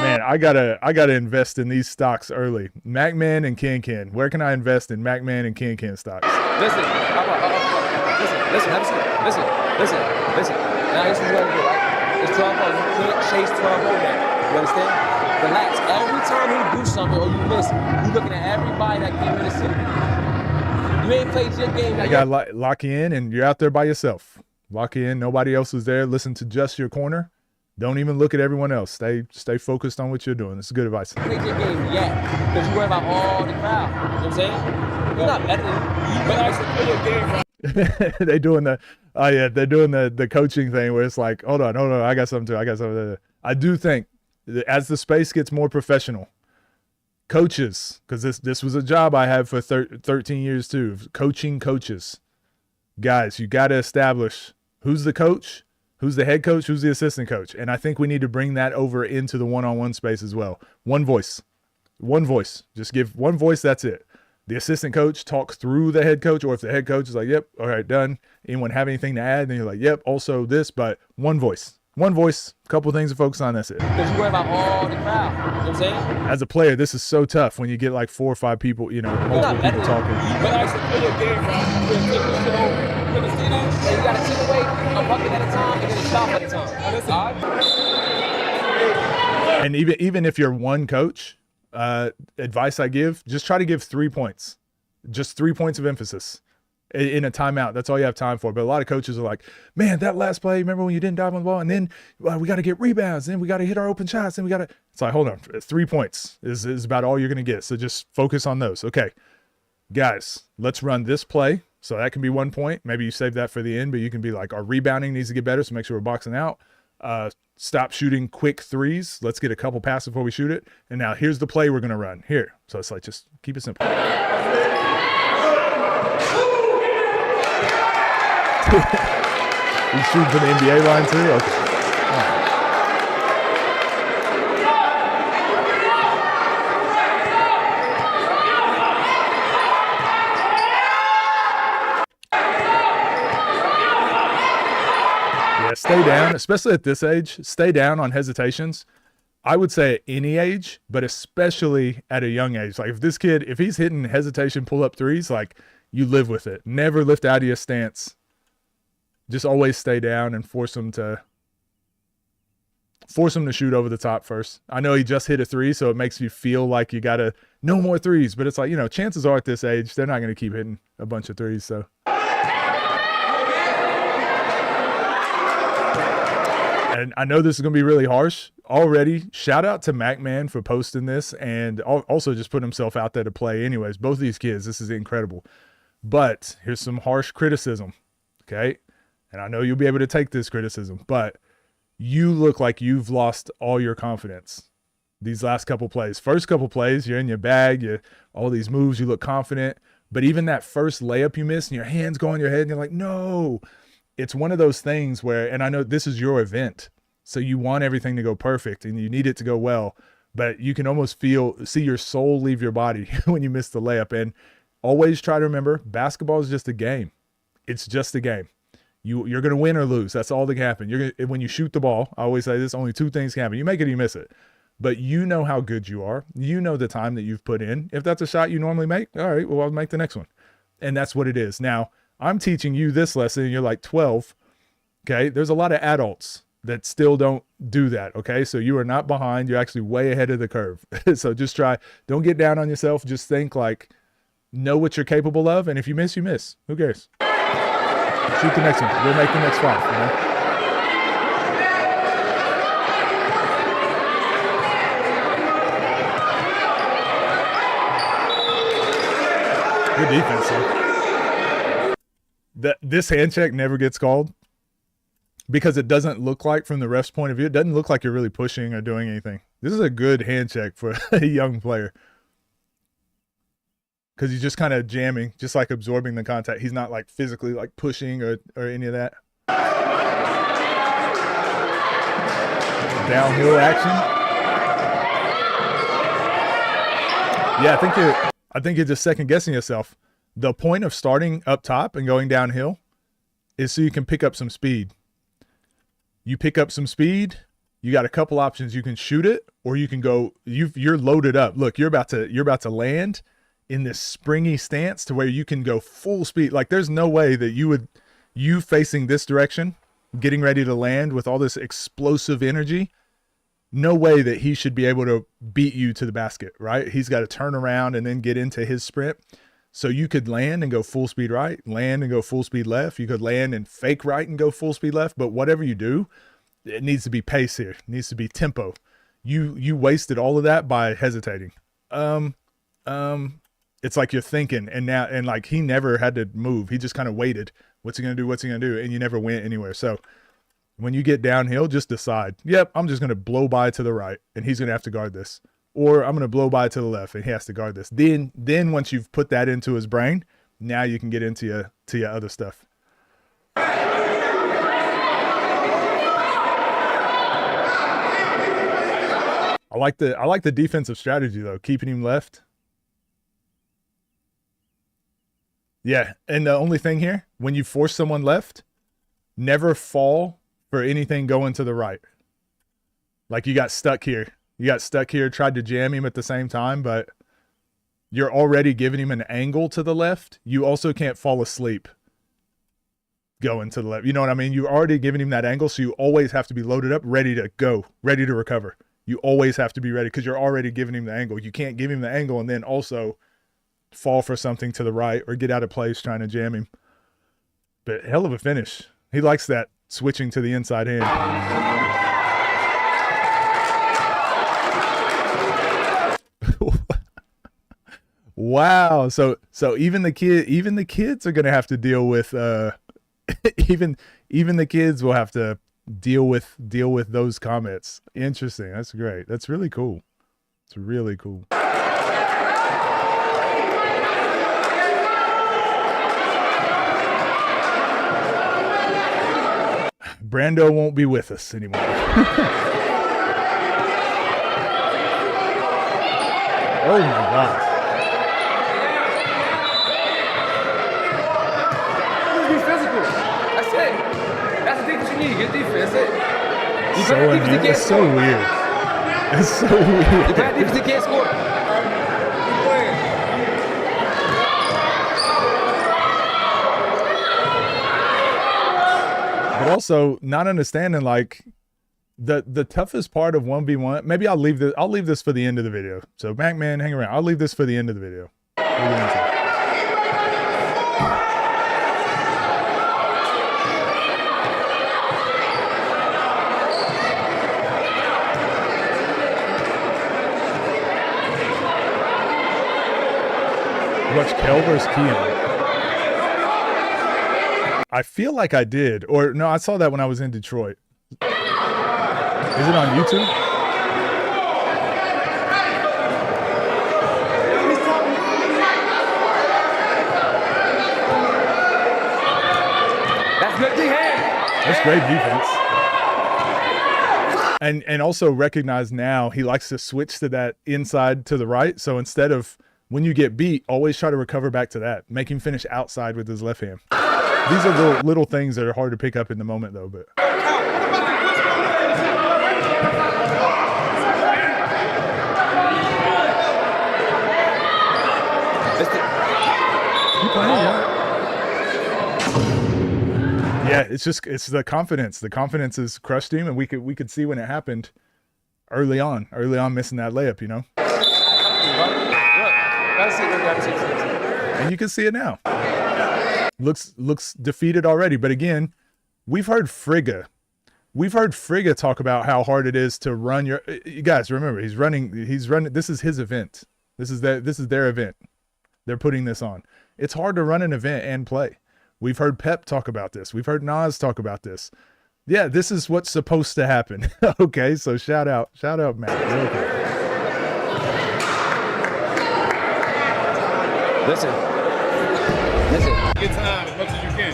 Man, I gotta invest in these stocks early. MacMan and Ken. Where can I invest in MacMan and Ken stocks? Listen, listen. Now this is what we do, right? It's 12-0. You can't chase 12-0 now. You understand? Relax. Every time you do something or you miss, you looking at everybody that came in the city. You ain't played your game. You got to lock in, and you're out there by yourself. Lock in. Nobody else is there. Listen to just your corner. Don't even look at everyone else. Stay focused on what you're doing. This is good advice. You played your game yet because you worry about all the crowd. You know what I'm saying? You're not better than you. But actually play your game. They're doing the coaching thing where it's like, hold on, I got something too. I do think that as the space gets more professional, coaches, because this was a job I had for 13 years too, coaching coaches. Guys, you got to establish who's the coach, who's the head coach, who's the assistant coach. And I think we need to bring that over into the one-on-one space as well. One voice. Just give one voice, that's it. The assistant coach talks through the head coach, or if the head coach is like, yep, all right, done. Anyone have anything to add? Then you're like, yep, also this, but one voice, a couple things to focus on, that's it. Because you worry about all the crowd. You know what I'm saying? As a player, this is so tough when you get like 4 or 5 people, multiple people talking. But actually play your game, bro. You got to take away a bucket at a time and then a stop at a time. And even if you're one coach, advice I give, just try to give 3 points. Just 3 points of emphasis in a timeout. That's all you have time for. But a lot of coaches are like, man, that last play, remember when you didn't dive on the ball? And then we got to get rebounds. Then we got to hit our open shots. Then we got to. It's like, hold on. 3 points is about all you're going to get. So just focus on those. Okay, guys, let's run this play. So that can be 1 point. Maybe you save that for the end, but you can be like, our rebounding needs to get better. So make sure we're boxing out. Stop shooting quick threes. Let's get a couple passes before we shoot it. And now here's the play we're going to run here. So it's like, just keep it simple. You shooting for the NBA line too? Okay. All right. Yeah, stay down, especially at this age. Stay down on hesitations. I would say at any age, but especially at a young age. Like if this kid, if he's hitting hesitation pull-up threes, like you live with it. Never lift out of your stance. Just always stay down and force him to shoot over the top first. I know he just hit a three, so it makes you feel like you got to no more threes, but it's like, chances are at this age, they're not going to keep hitting a bunch of threes. So. And I know this is going to be really harsh already. Shout out to MacMan for posting this and also just putting himself out there to play anyways. Both of these kids, this is incredible. But here's some harsh criticism, okay? And I know you'll be able to take this criticism, but you look like you've lost all your confidence these last couple plays. First couple plays, you're in your bag, all these moves, you look confident. But even that first layup you miss and your hands go on your head and you're like, no. It's one of those things where, and I know this is your event, so you want everything to go perfect and you need it to go well, but you can almost see your soul leave your body when you miss the layup. And always try to remember, basketball is just a game. It's just a game. You're going to win or lose. That's all that can happen. When you shoot the ball, I always say this, only two things can happen. You make it or you miss it. But you know how good you are. You know the time that you've put in. If that's a shot you normally make, all right, well, I'll make the next one. And that's what it is. Now, I'm teaching you this lesson and you're like 12, okay? There's a lot of adults that still don't do that, okay? So you are not behind. You're actually way ahead of the curve. So just don't get down on yourself. Just think like, know what you're capable of. And if you miss, you miss. Who cares? Shoot the next one. We'll make the next 5, Good defense, sir. This hand check never gets called because it doesn't look like, from the ref's point of view, it doesn't look like you're really pushing or doing anything. This is a good hand check for a young player because he's just kind of jamming, just like absorbing the contact. He's not like physically like pushing or any of that. Downhill action. Yeah, I think you're just second guessing yourself. The point of starting up top and going downhill is so you can pick up some speed. You pick up some speed, you got a couple options. You can shoot it or you can go, you're loaded up. Look, you're about to land in this springy stance to where you can go full speed. Like there's no way that you facing this direction, getting ready to land with all this explosive energy, no way that he should be able to beat you to the basket, right? He's got to turn around and then get into his sprint. So you could land and go full speed right, land and go full speed left. You could land and fake right and go full speed left. But whatever you do, it needs to be pace here. It needs to be tempo. You wasted all of that by hesitating. It's like you're thinking and like he never had to move. He just kind of waited. What's he going to do? What's he going to do? And you never went anywhere. So when you get downhill, just decide, yep, I'm just going to blow by to the right and he's going to have to guard this. Or I'm going to blow by to the left and he has to guard this. Then once you've put that into his brain, now you can get into your other stuff. I like the defensive strategy though, keeping him left. Yeah, and the only thing here, when you force someone left, never fall for anything going to the right. Like you got stuck here. Tried to jam him at the same time, but you're already giving him an angle to the left. You also can't fall asleep going to the left. You know what I mean? You're already giving him that angle, so you always have to be loaded up, ready to go, ready to recover. You always have to be ready because you're already giving him the angle. You can't give him the angle and then also fall for something to the right or get out of place trying to jam him. But hell of a finish. He likes that switching to the inside hand. Wow. So even the kids are going to have to deal with even the kids will have to deal with those comments. Interesting. That's great. That's really cool. It's really cool. Brando won't be with us anymore. Oh my gosh. Be physical. That's it. That's the thing that you knee. Good defense. You So bad defense, you can't it's so score. weird. It's so You weird. bad defense, you can't score. But also not understanding like the toughest part of 1v1. Maybe I'll leave this for the end of the video. So Mac Man, hang around. I'll leave this for the end of the video. We'll get into it. Watch Kel versus Keon. I feel like I did, or no, I saw that when I was in Detroit. Is it on YouTube? That's good defense. That's great defense. And also recognize now he likes to switch to that inside to the right. So instead of when you get beat, always try to recover back to that. Make him finish outside with his left hand. These are little things that are hard to pick up in the moment though, but you playing, yeah, it's the confidence. The confidence has crushed him, and we could see when it happened early on missing that layup, you know. And you can see it now. Looks defeated already. But again, we've heard Frigga talk about how hard it is to run you guys remember he's running. This is his event. This is their event. They're putting this on. It's hard to run an event and play. We've heard Pep talk about this. We've heard Nas talk about this. Yeah, this is what's supposed to happen. Okay, so shout out, Matt. Okay. Listen. Get time as much as you can.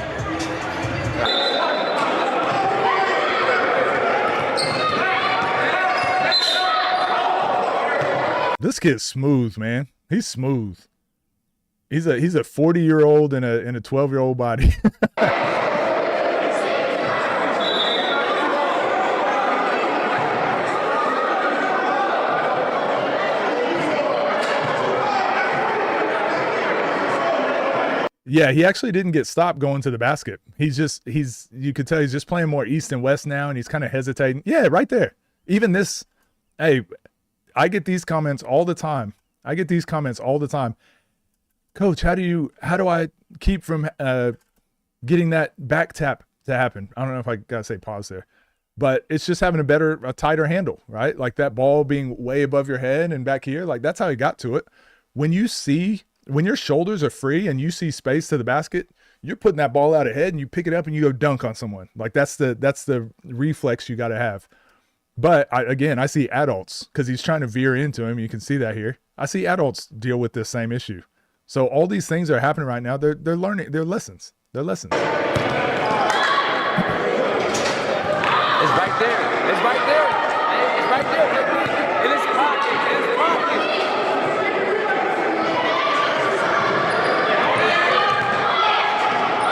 This kid's smooth, man. He's smooth. He's a 40-year-old in a 12-year-old body. Yeah, he actually didn't get stopped going to the basket. You could tell he's just playing more east and west now, and he's kind of hesitating. Yeah, right there. Even this, hey, I get these comments all the time. Coach, how do I keep from getting that back tap to happen? I don't know if I gotta say pause there, but it's just having a tighter handle, right? Like that ball being way above your head and back here, like that's how he got to it. When your shoulders are free and you see space to the basket, you're putting that ball out ahead and you pick it up and you go dunk on someone. Like that's the reflex you got to have. But I see adults, because he's trying to veer into him. You can see that here. I see adults deal with this same issue. So all these things are happening right now. They're learning. They're lessons. It's right there. It's right there. It's right there. In his pocket.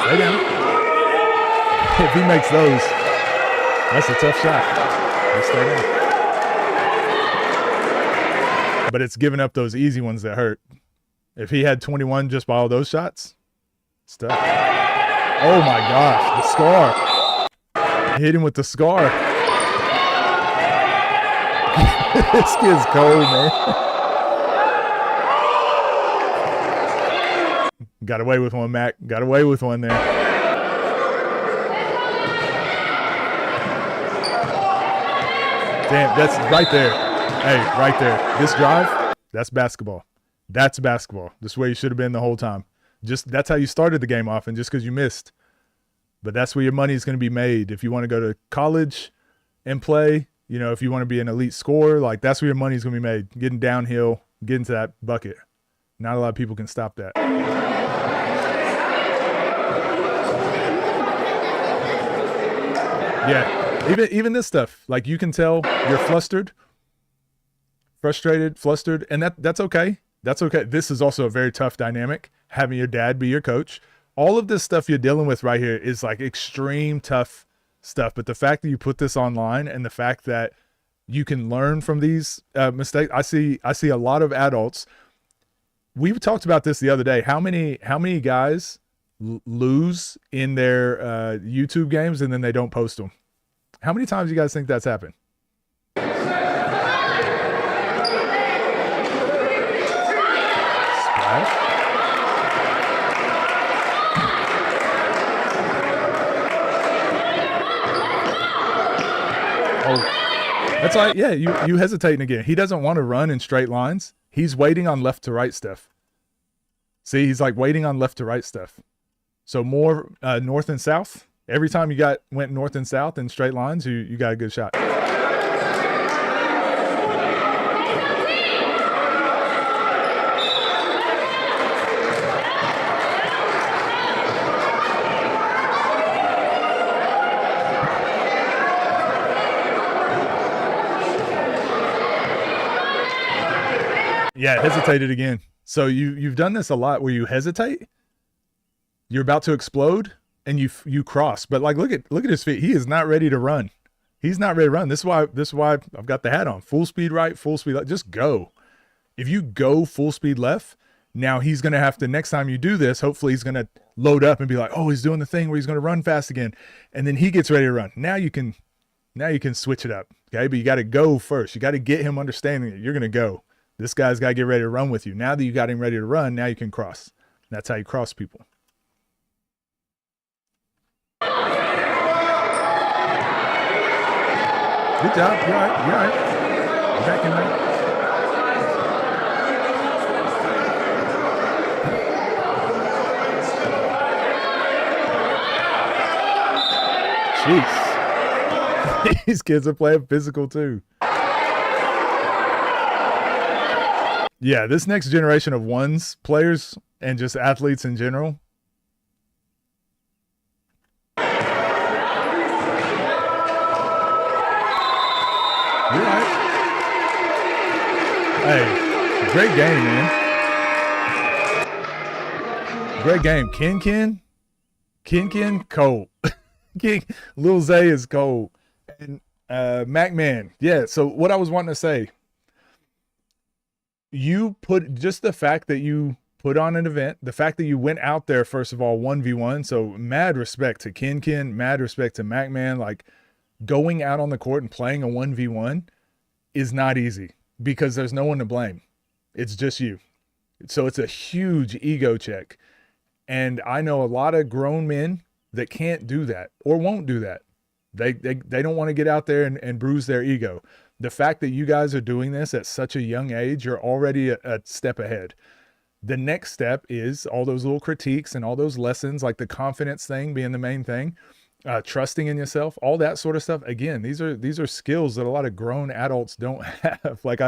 Stay down. If he makes those, that's a tough shot. Let's stay down. But it's giving up those easy ones that hurt. If he had 21 just by all those shots, it's tough. Oh my gosh, the scar. Hit him with the scar. This kid's cold, man. Got away with one, Mac. Got away with one there. Damn, that's right there. Hey, right there. This drive, that's basketball. That's basketball. This is where you should have been the whole time. That's how you started the game off, and just because you missed. But that's where your money is going to be made. If you want to go to college and play, if you want to be an elite scorer, like that's where your money is going to be made. Getting downhill, getting to that bucket. Not a lot of people can stop that. Yeah, even this stuff, like you can tell you're frustrated, and that's okay. That's okay. This is also a very tough dynamic, having your dad be your coach. All of this stuff you're dealing with right here is like extreme tough stuff. But the fact that you put this online and the fact that you can learn from these mistakes, I see a lot of adults. We talked about this the other day. How many guys lose in their YouTube games and then they don't post them? How many times do you guys think that's happened? Splash. Oh, that's all right. Yeah, you hesitating again. He doesn't want to run in straight lines. He's waiting on left to right stuff. See, he's like waiting on left to right stuff. So more north and south. Every time you went north and south in straight lines, you got a good shot. Yeah, hesitated again. So you've done this a lot where you hesitate, you're about to explode, and you cross. But like look at his feet. He is not ready to run. He's not ready to run. This is why I've got the hat on. Full speed right, full speed left. Just go. If you go full speed left, now he's gonna have to, next time you do this, hopefully he's gonna load up and be like, oh, he's doing the thing where he's gonna run fast again. And then he gets ready to run. Now you can switch it up. Okay, but you gotta go first. You gotta get him understanding that you're gonna go. This guy's got to get ready to run with you. Now that you got him ready to run, now you can cross. That's how you cross people. Good job. You're all right. You're all right. You're back in there. Jeez. These kids are playing physical too. Yeah, this next generation of ones players and just athletes in general. You're right. Hey, great game, man. Great game. Ken, cold. Lil Zay is cold. And Mac Man. Yeah, so what I was wanting to say, you put just the fact that you put on an event, the fact that you went out there, first of all, 1v1. So mad respect to Ken, mad respect to Mac Man. Like going out on the court and playing a 1v1 is not easy because there's no one to blame. It's just you. So it's a huge ego check. And I know a lot of grown men that can't do that or won't do that. They don't want to get out there and bruise their ego. The fact that you guys are doing this at such a young age, you're already a step ahead. The next step is all those little critiques and all those lessons, like the confidence thing being the main thing, trusting in yourself, all that sort of stuff. Again, these are skills that a lot of grown adults don't have. Like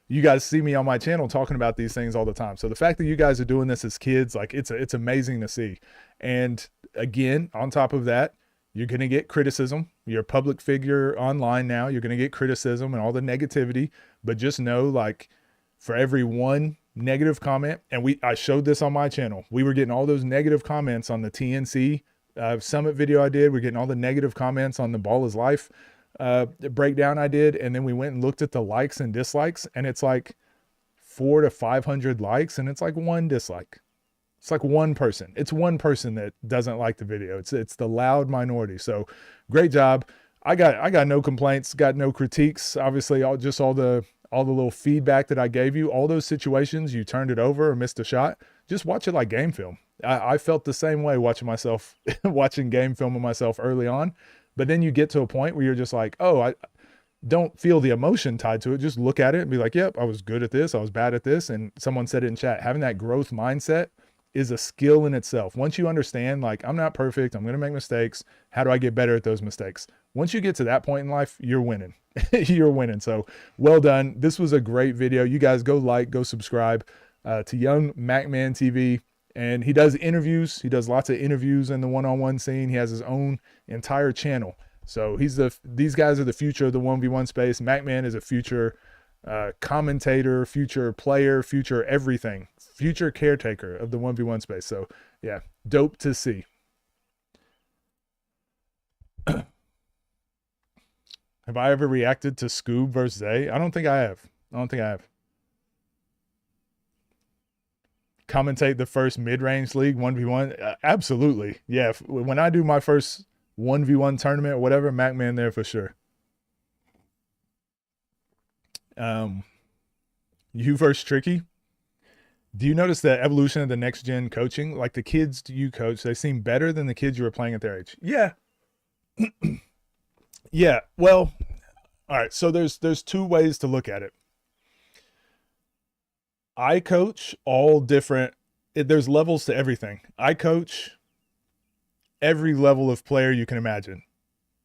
you guys see me on my channel talking about these things all the time. So the fact that you guys are doing this as kids, like it's amazing to see. And again, on top of that, you're going to get criticism. You're a public figure online now. You're going to get criticism and all the negativity, but just know, like, for every one negative comment, and I showed this on my channel, we were getting all those negative comments on the TNC summit video I did. We're getting all the negative comments on the Ball is Life breakdown I did. And then we went and looked at the likes and dislikes, and it's like 400 to 500 likes, and it's like one dislike. It's like one person. It's one person that doesn't like the video. It's the loud minority. So great job. I got no complaints, got no critiques. Obviously, all the little feedback that I gave you, all those situations you turned it over or missed a shot, just watch it like game film. I felt the same way watching myself, watching game film of myself early on. But then you get to a point where you're just like, oh, I don't feel the emotion tied to it. Just look at it and be like, yep, I was good at this. I was bad at this. And someone said it in chat, having that growth mindset is a skill in itself. Once you understand, like, I'm not perfect, I'm going to make mistakes. How do I get better at those mistakes? Once you get to that point in life, you're winning. You're winning. So well done. This was a great video. You guys go like, go subscribe to Young MacMan TV. And he does interviews. He does lots of interviews in the one-on-one scene. He has his own entire channel. So these guys are the future of the 1v1 space. MacMan is a future commentator, future player, future everything, future caretaker of the 1v1 space. So yeah, dope to see. Have I ever reacted to Scoob versus Zay? I don't think I have. Commentate the first mid-range league 1v1? Absolutely. Yeah, when I do my first 1v1 tournament or whatever, MacMan there for sure. You versus Tricky. Do you notice the evolution of the next gen coaching? Like the kids you coach, they seem better than the kids you were playing at their age. Yeah. Yeah. Well, all right. So there's two ways to look at it. I coach all different. There's levels to everything. I coach every level of player you can imagine,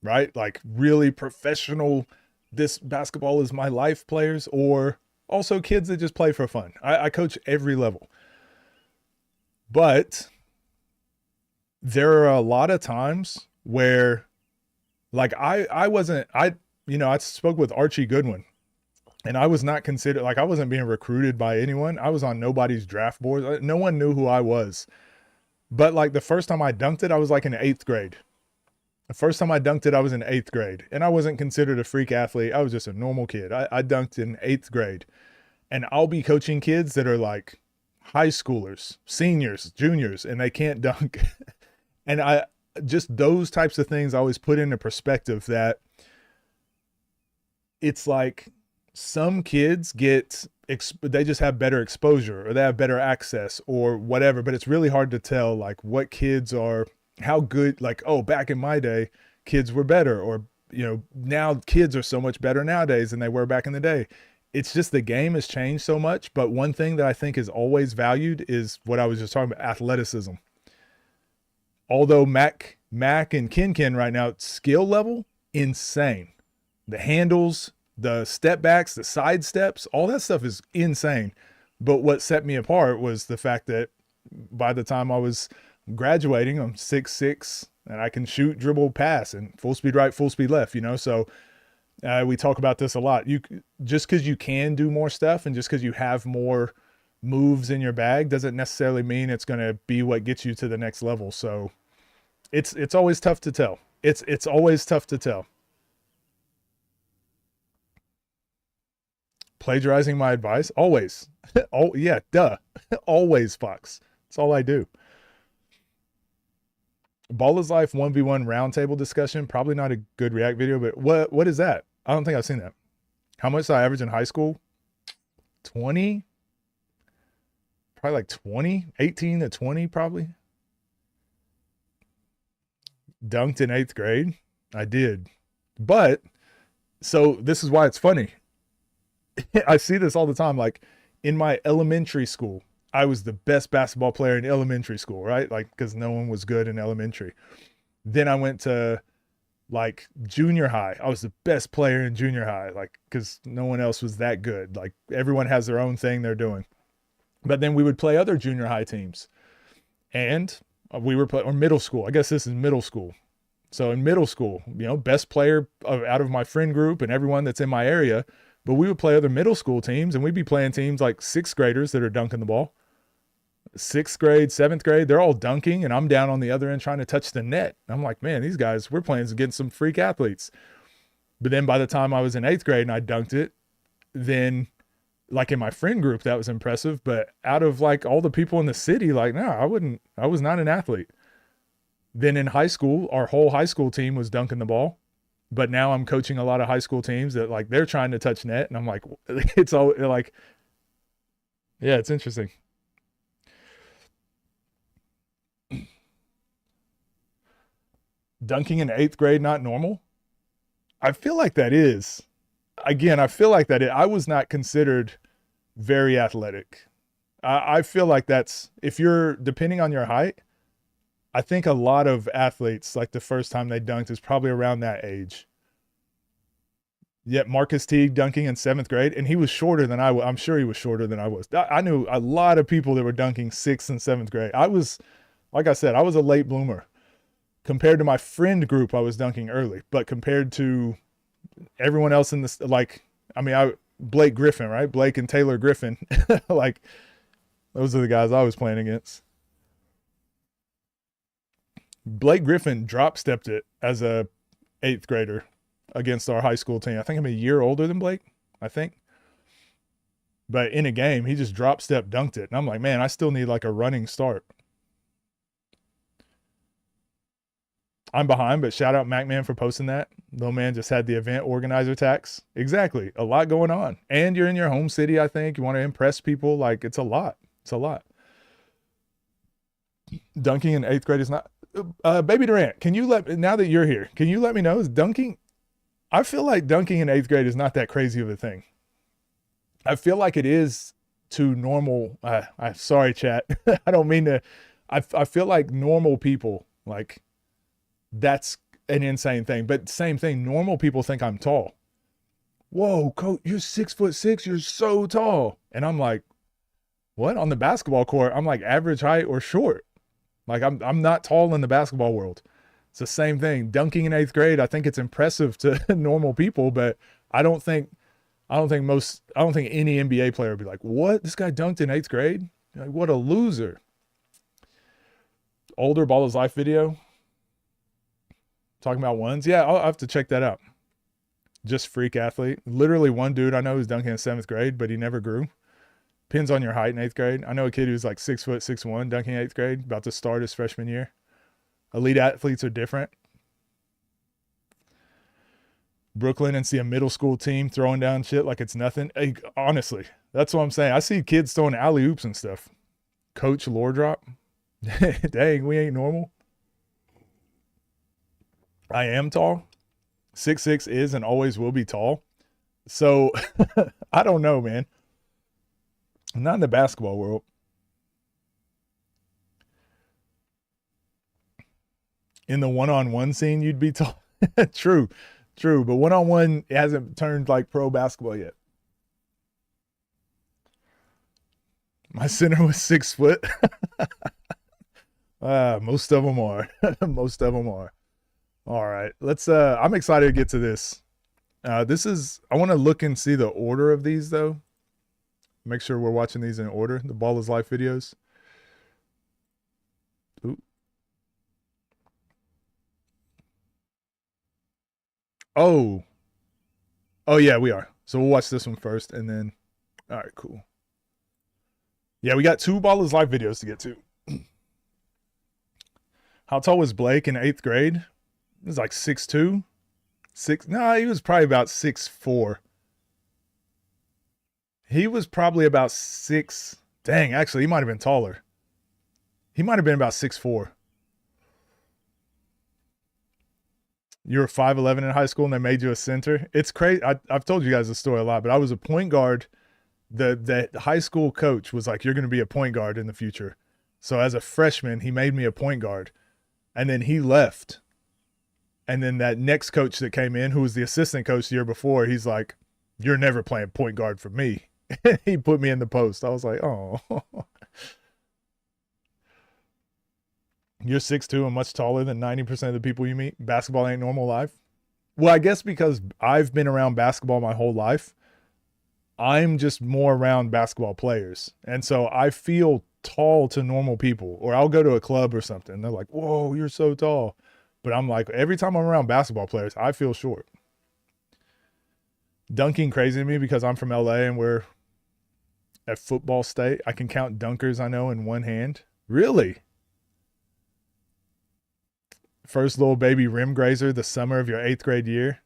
right? Like really professional, this basketball is my life players, or also kids that just play for fun. I coach every level. But there are a lot of times where like I spoke with Archie Goodwin, and I was not considered, like I wasn't being recruited by anyone. I was on nobody's draft board. No one knew who I was. But like the first time I dunked it, I was like in 8th grade. The first time I dunked it, I was in 8th grade. And I wasn't considered a freak athlete. I was just a normal kid. I dunked in 8th grade. And I'll be coaching kids that are like high schoolers, seniors, juniors, and they can't dunk. And I just those types of things I always put into perspective that it's like some kids they just have better exposure, or they have better access or whatever, but it's really hard to tell like what kids are, how good, like, oh, back in my day, kids were better, or, you know, now kids are so much better nowadays than they were back in the day. It's just the game has changed so much. But one thing that I think is always valued is what I was just talking about, athleticism. Although Mac and Ken right now, skill level, insane. The handles, the step backs, the side steps, all that stuff is insane. But what set me apart was the fact that by the time I was graduating, I'm 6'6", and I can shoot, dribble, pass, and full speed right, full speed left, you know? So we talk about this a lot. Just because you can do more stuff and just because you have more moves in your bag doesn't necessarily mean it's going to be what gets you to the next level. So it's always tough to tell. It's always tough to tell. Plagiarizing my advice? Always. Oh, yeah, duh. Always, Fox. That's all I do. Ball is Life 1v1 roundtable discussion. Probably not a good React video, but what is that? I don't think I've seen that. How much did I average in high school? 20? Probably like 20, 18 to 20 probably. Dunked in 8th grade. I did. But, so this is why it's funny. I see this all the time. Like in my elementary school, I was the best basketball player in elementary school, right? Like, because no one was good in elementary. Then I went to like junior high. I was the best player in junior high, like, because no one else was that good. Like everyone has their own thing they're doing. But then we would play other junior high teams. And we were playing, or middle school. I guess this is middle school. So in middle school, you know, best player out of my friend group and everyone that's in my area. But we would play other middle school teams, and we'd be playing teams like 6th graders that are dunking the ball. 6th grade, 7th grade, they're all dunking, and I'm down on the other end trying to touch the net. I'm like, man, these guys, we're playing against some freak athletes. But then by the time I was in 8th grade and I dunked it, then like in my friend group, that was impressive. But out of like all the people in the city, like, no, I was not an athlete. Then in high school, our whole high school team was dunking the ball. But now I'm coaching a lot of high school teams that like they're trying to touch net, and I'm like, it's all like, yeah, it's interesting. Dunking in 8th grade, not normal? I feel like that is. Again, I feel like that I was not considered very athletic. I feel like that's, if you're, depending on your height, I think a lot of athletes, like the first time they dunked is probably around that age. Yet Marcus Teague dunking in 7th grade, and he was shorter than I was. I'm sure he was shorter than I was. I knew a lot of people that were dunking 6th and 7th grade. I was, like I said, I was a late bloomer. Compared to my friend group, I was dunking early. But compared to everyone else in this, like, I mean, Blake Griffin, right? Blake and Taylor Griffin. Like, those are the guys I was playing against. Blake Griffin drop stepped it as a 8th grader. against our high school team. I think I'm a year older than Blake, I think. But in a game, he just drop step dunked it. And I'm like, man, I still need like a running start. I'm behind, but shout out MacMan for posting that. Little man just had the event organizer tax. Exactly. A lot going on. And you're in your home city, I think. You want to impress people. Like, it's a lot. It's a lot. Dunking in 8th grade is not... Baby Durant, can you now that you're here, can you let me know, is dunking... I feel like dunking in 8th grade is not that crazy of a thing. I feel like it is to normal... I'm sorry, chat. I don't mean to... I feel like normal people, like... That's an insane thing. But same thing, normal people think I'm tall. Whoa, coach, you're 6'6", you're so tall. And I'm like, what? On the basketball court, I'm like average height or short. Like I'm not tall in the basketball world. It's the same thing. Dunking in 8th grade, I think it's impressive to normal people, but I don't think any NBA player would be like, what? This guy dunked in 8th grade? Like, what a loser. Older Ball is Life video. Talking about ones? Yeah, I'll have to check that out. Just freak athlete. Literally one dude I know who's dunking in 7th grade, but he never grew. Depends on your height in 8th grade. I know a kid who's like 6'6", dunking in 8th grade, about to start his freshman year. Elite athletes are different. Brooklyn and see a middle school team throwing down shit like it's nothing. Hey, honestly, that's what I'm saying. I see kids throwing alley oops and stuff. Coach lore drop. Dang, we ain't normal. I am tall. 6'6" is and always will be tall. So I don't know, man. I'm not in the basketball world. In the one-on-one scene, you'd be tall. True. But one-on-one hasn't turned like pro basketball yet. My center was 6 foot. Most of them are. Most of them are. All right, let's I'm excited to get to this. I want to look and see the order of these though. Make sure we're watching these in order. The Ball is Life videos. Ooh. Oh yeah, we are. So we'll watch this one first and then, all right, cool. Yeah, we got 2 Ball is Life videos to get to. How tall was Blake in 8th grade? He was like 6'2", he was probably about 6'4". He was probably about 6. Dang, actually, he might have been taller. He might have been about 6'4". You were 5'11" in high school and they made you a center. It's crazy. I've told you guys this story a lot, but I was a point guard. The high school coach was like, you're going to be a point guard in the future. So as a freshman, he made me a point guard. And then he left. And then that next coach that came in, who was the assistant coach the year before, he's like, you're never playing point guard for me. He put me in the post. I was like, oh. You're 6'2" and much taller than 90% of the people you meet. Basketball ain't normal life. Well, I guess because I've been around basketball my whole life, I'm just more around basketball players. And so I feel tall to normal people. Or I'll go to a club or something. They're like, whoa, you're so tall. But I'm like, every time I'm around basketball players, I feel short. Dunking crazy to me because I'm from LA and we're at football state. I can count dunkers I know in one hand. Really? First little baby rim grazer the summer of your 8th grade year,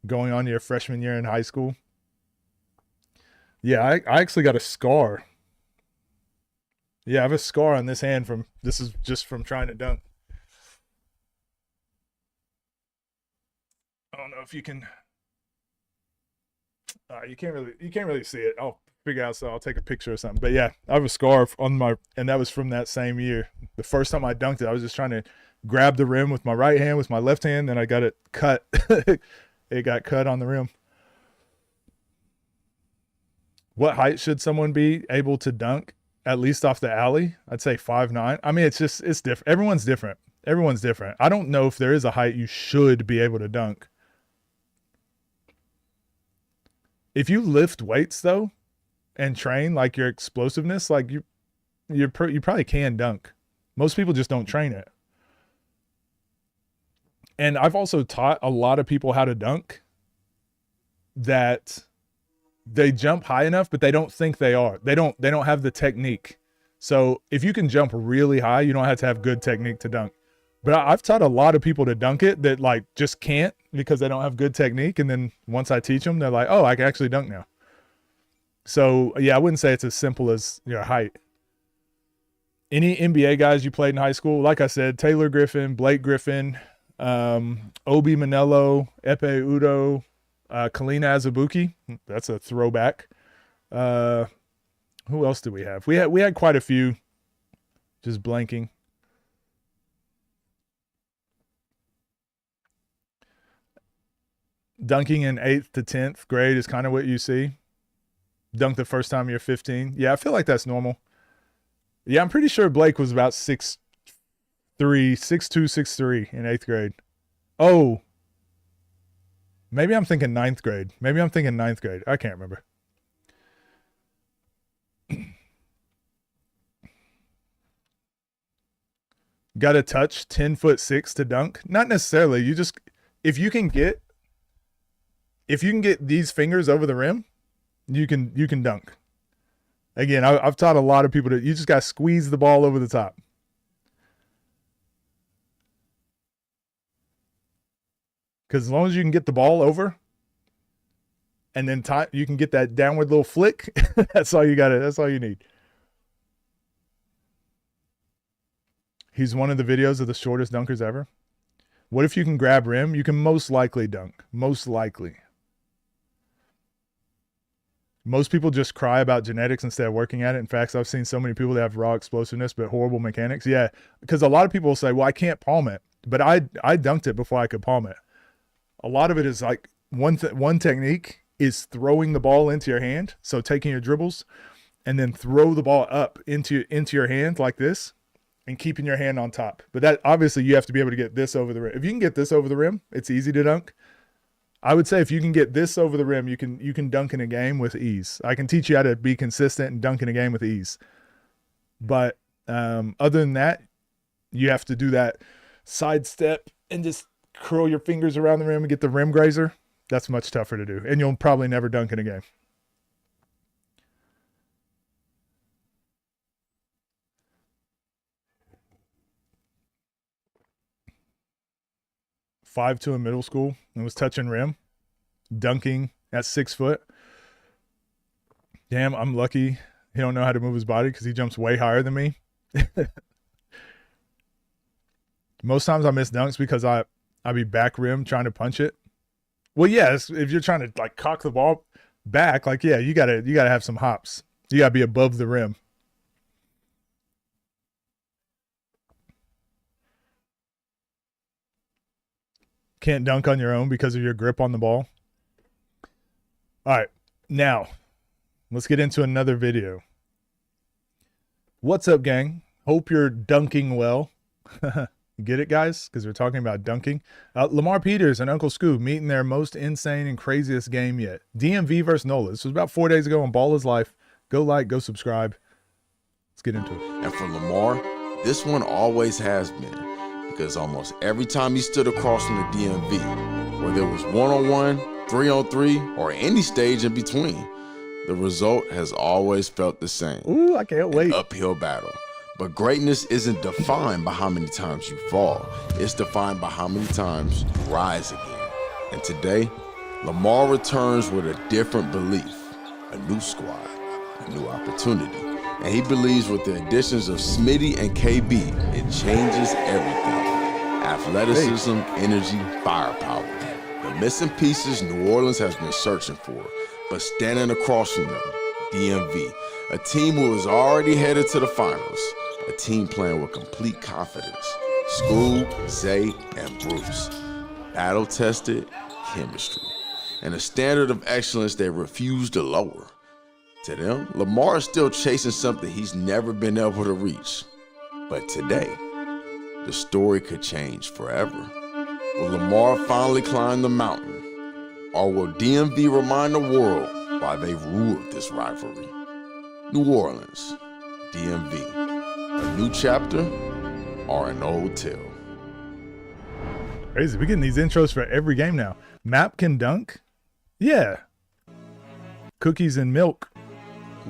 going on to your freshman year in high school. Yeah, I actually got a scar. Yeah, I have a scar on this hand this is just from trying to dunk. I don't know if you can. You can't really see it. I'll figure out, so I'll take a picture or something. But yeah, I have a scar on and that was from that same year. The first time I dunked it, I was just trying to grab the rim with my right hand, with my left hand, and I got it cut. It got cut on the rim. What height should someone be able to dunk, at least off the alley? I'd say 5'9". I mean, it's different. Everyone's different. I don't know if there is a height you should be able to dunk. If you lift weights though, and train like your explosiveness, like you probably can dunk. Most people just don't train it. And I've also taught a lot of people how to dunk. that they jump high enough, but they don't think they are. They don't have the technique. So if you can jump really high, you don't have to have good technique to dunk. But I've taught a lot of people to dunk it that like just can't because they don't have good technique. And then once I teach them, they're like, oh, I can actually dunk now. So yeah, I wouldn't say it's as simple as your height. Any NBA guys you played in high school? Like I said, Taylor Griffin, Blake Griffin, Obi Manello, Epe Udo, Kalina Azubuike. That's a throwback. Who else did we have? We had quite a few. Just blanking. Dunking in 8th to 10th grade is kind of what you see. Dunk the first time you're 15. Yeah, I feel like that's normal. Yeah, I'm pretty sure Blake was about 6'3", 6'2", 6'3" in 8th grade. Oh, maybe I'm thinking 9th grade. I can't remember. Got to touch 10'6" to dunk? Not necessarily. You just, if you can get these fingers over the rim, you can dunk. Again, I've taught a lot of people that you just got to squeeze the ball over the top. Because as long as you can get the ball over, and then you can get that downward little flick. That's all you got. That's all you need. He's one of the videos of the shortest dunkers ever. What if you can grab rim? You can most likely dunk. Most likely. Most people just cry about genetics instead of working at it. In fact, I've seen so many people that have raw explosiveness but horrible mechanics. Yeah, because a lot of people will say, well, I can't palm it. But I dunked it before I could palm it. A lot of it is like one technique is throwing the ball into your hand. So taking your dribbles and then throw the ball up into your hand like this and keeping your hand on top. But that obviously you have to be able to get this over the rim. If you can get this over the rim, it's easy to dunk. I would say if you can get this over the rim, you can dunk in a game with ease. I can teach you how to be consistent and dunk in a game with ease. But other than that, you have to do that side step and just curl your fingers around the rim and get the rim grazer. That's much tougher to do. And you'll probably never dunk in a game. Five to in middle school and was touching rim, dunking at 6 foot. Damn, I'm lucky he don't know how to move his body because he jumps way higher than me. Most times I miss dunks because I be back rim trying to punch it. Well, yes, if you're trying to like cock the ball back, like yeah, you gotta have some hops. You gotta be above the rim. Can't dunk on your own because of your grip on the ball. All right, now let's get into another video. What's up, gang? Hope you're dunking well. Get it, guys? Because we're talking about dunking. Lamar Peters and Uncle Scoob meeting their most insane and craziest game yet. DMV versus NOLA. This was about 4 days ago on Ball is Life. Go like, go subscribe. Let's get into it. And for Lamar, this one always has been. Because almost every time he stood across from the DMV, whether it was 1-on-1, 3-on-3, or any stage in between, the result has always felt the same. Ooh, I can't wait. An uphill battle. But greatness isn't defined by how many times you fall. It's defined by how many times you rise again. And today, Lamar returns with a different belief, a new squad, a new opportunity. And he believes with the additions of Smitty and KB, it changes everything. Athleticism, energy, firepower. The missing pieces New Orleans has been searching for, but standing across from them, DMV, a team who is already headed to the finals, a team playing with complete confidence. Scoob, Zay, and Bruce. Battle-tested chemistry. And a standard of excellence they refuse to lower. To them, Lamar is still chasing something he's never been able to reach. But today, the story could change forever. Will Lamar finally climb the mountain? Or will DMV remind the world why they ruled this rivalry? New Orleans, DMV. A new chapter or an old tale? Crazy. We're getting these intros for every game now. Map can dunk? Yeah. cookies and milk.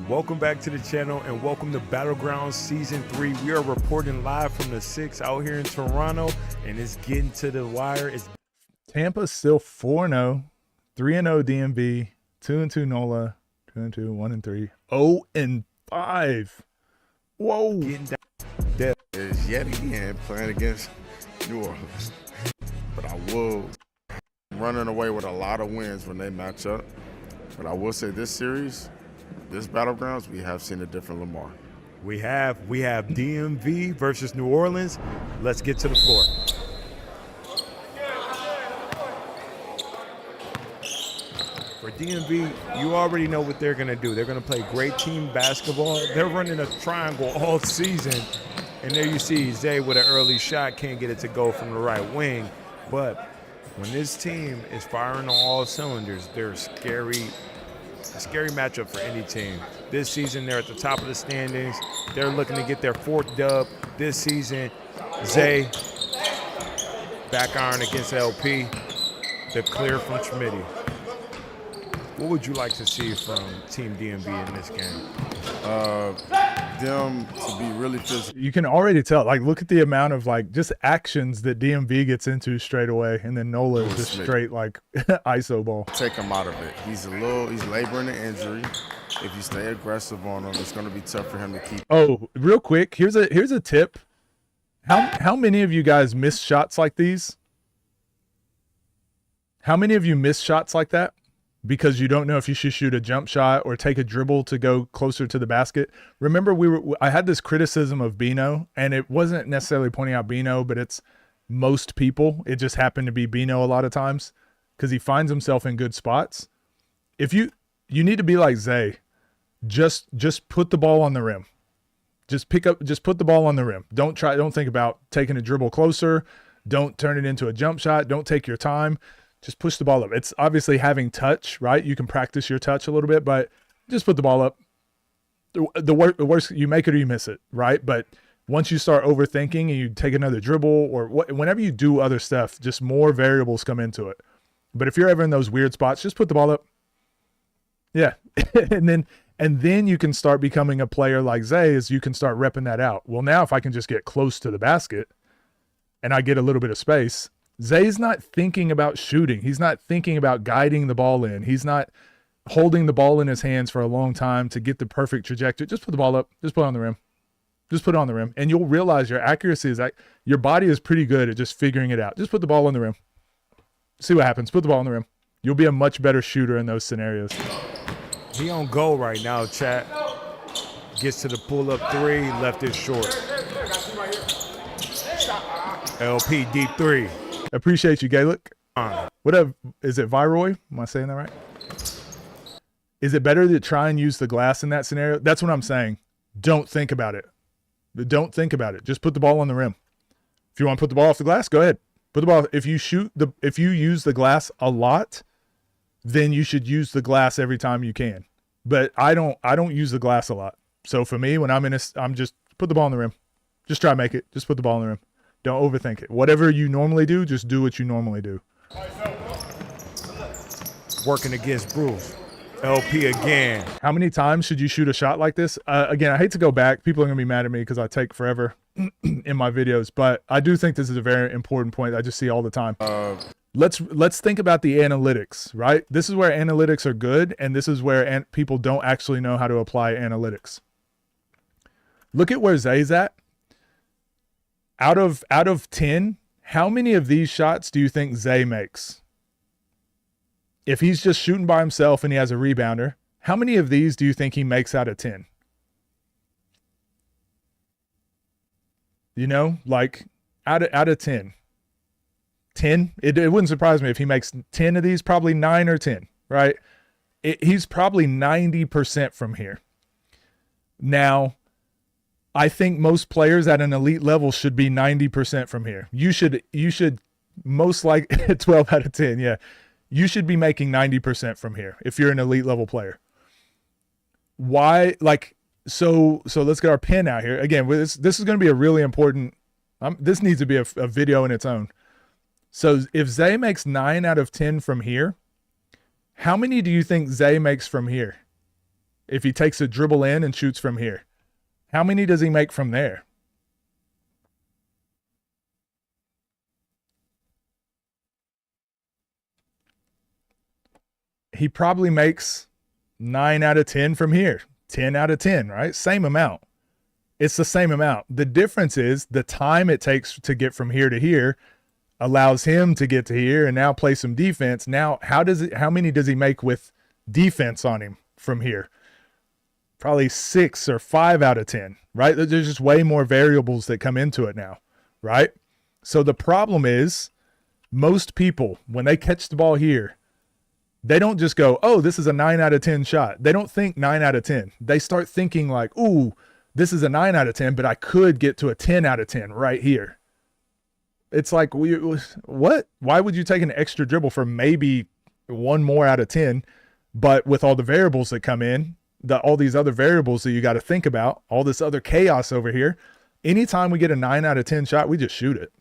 Welcome back to the channel and welcome to Battlegrounds Season 3. We are reporting live from the 6 out here in Toronto, and it's getting to the wire. Tampa's still 4-0, 3-0 DMV, 2-2 NOLA, 2-2, 1-3, 0-5. Whoa. Getting down. Is yet again playing against New Orleans. But I will running away with a lot of wins when they match up. But I will say this series, this Battlegrounds, we have seen a different Lamar. We have DMV versus New Orleans. Let's get to the floor. For DMV, you already know what they're going to do. They're going to play great team basketball. They're running a triangle all season. And there you see Zay with an early shot, can't get it to go from the right wing. But when this team is firing on all cylinders, they're a scary matchup for any team. This season, they're at the top of the standings. They're looking to get their 4th dub this season. Zay, back iron against LP, the clear from Schmitty. What would you like to see from Team DMV in this game? Them to be really physical. You can already tell, like, look at the amount of, like, just actions that DMV gets into straight away, and then NOLA is just straight, like, ISO ball. Take him out of it. He's laboring an injury. If you stay aggressive on him, it's going to be tough for him to keep. Oh, real quick, here's a tip. How many of you guys miss shots like these? How many of you miss shots like that because you don't know if you should shoot a jump shot or take a dribble to go closer to the basket? Remember, I had this criticism of Bino, and it wasn't necessarily pointing out Bino, but it's most people. It just happened to be Bino a lot of times because he finds himself in good spots. If you need to be like Zay, just put the ball on the rim. Just put the ball on the rim. Don't think about taking a dribble closer. Don't turn it into a jump shot. Don't take your time. Just push the ball up. It's obviously having touch, right? You can practice your touch a little bit, but just put the ball up. The worst, you make it or you miss it, right? But once you start overthinking and you take another dribble or whenever you do other stuff, just more variables come into it. But if you're ever in those weird spots, just put the ball up. Yeah. and then you can start becoming a player like Zay, as you can start repping that out. Well, now if I can just get close to the basket and I get a little bit of space, Zay's not thinking about shooting. He's not thinking about guiding the ball in. He's not holding the ball in his hands for a long time to get the perfect trajectory. Just put the ball up. Just put it on the rim. Just put it on the rim. And you'll realize your accuracy is your body is pretty good at just figuring it out. Just put the ball on the rim. See what happens. Put the ball on the rim. You'll be a much better shooter in those scenarios. He on goal right now, chat. Gets to the pull-up 3, left is short. LP deep 3. Appreciate you, Gaelic. What is it, Viroy? Am I saying that right? Is it better to try and use the glass in that scenario? That's what I'm saying. Don't think about it. Don't think about it. Just put the ball on the rim. If you want to put the ball off the glass, go ahead. Put the ball. If you use the glass a lot, then you should use the glass every time you can. But I don't use the glass a lot. So for me, when I'm just put the ball on the rim. Just try to make it. Just put the ball on the rim. Don't overthink it. Whatever you normally do, just do what you normally do. Working against Bruce. LP again. How many times should you shoot a shot like this? Again, I hate to go back. People are going to be mad at me because I take forever in my videos. But I do think this is a very important point I just see all the time. Let's think about the analytics, right? This is where analytics are good, and this is where people don't actually know how to apply analytics. Look at where Zay's at. Out of 10, how many of these shots do you think Zay makes? If he's just shooting by himself and he has a rebounder, how many of these do you think he makes out of 10? You know, like out of 10. 10? It wouldn't surprise me if he makes 10 of these, probably 9 or 10, right? He's probably 90% from here. Now, I think most players at an elite level should be 90% from here. You should most like 12 out of 10. Yeah. You should be making 90% from here if you're an elite level player. Why? Like, so let's get our pen out here. Again, this is going to be a really important, this needs to be a video in its own. So if Zay makes 9 out of 10 from here, How many do you think Zay makes from here? If he takes a dribble in and shoots from here, how many does he make from there? He probably makes 9 out of 10 from here, 10 out of 10, right? Same amount. It's the same amount. The difference is the time it takes to get from here to here allows him to get to here and now play some defense. Now, how many does he make with defense on him from here? Probably 6 or 5 out of 10, right? There's just way more variables that come into it now, right? So the problem is most people, when they catch the ball here, they don't just go, oh, this is a 9 out of 10 shot. They don't think 9 out of 10. They start thinking like, ooh, this is a 9 out of 10, but I could get to a 10 out of 10 right here. It's like, what? Why would you take an extra dribble for maybe 1 more out of 10, but with all the variables that come in, all these other variables that you got to think about, all this other chaos over here, anytime we get a 9 out of 10 shot, we just shoot it.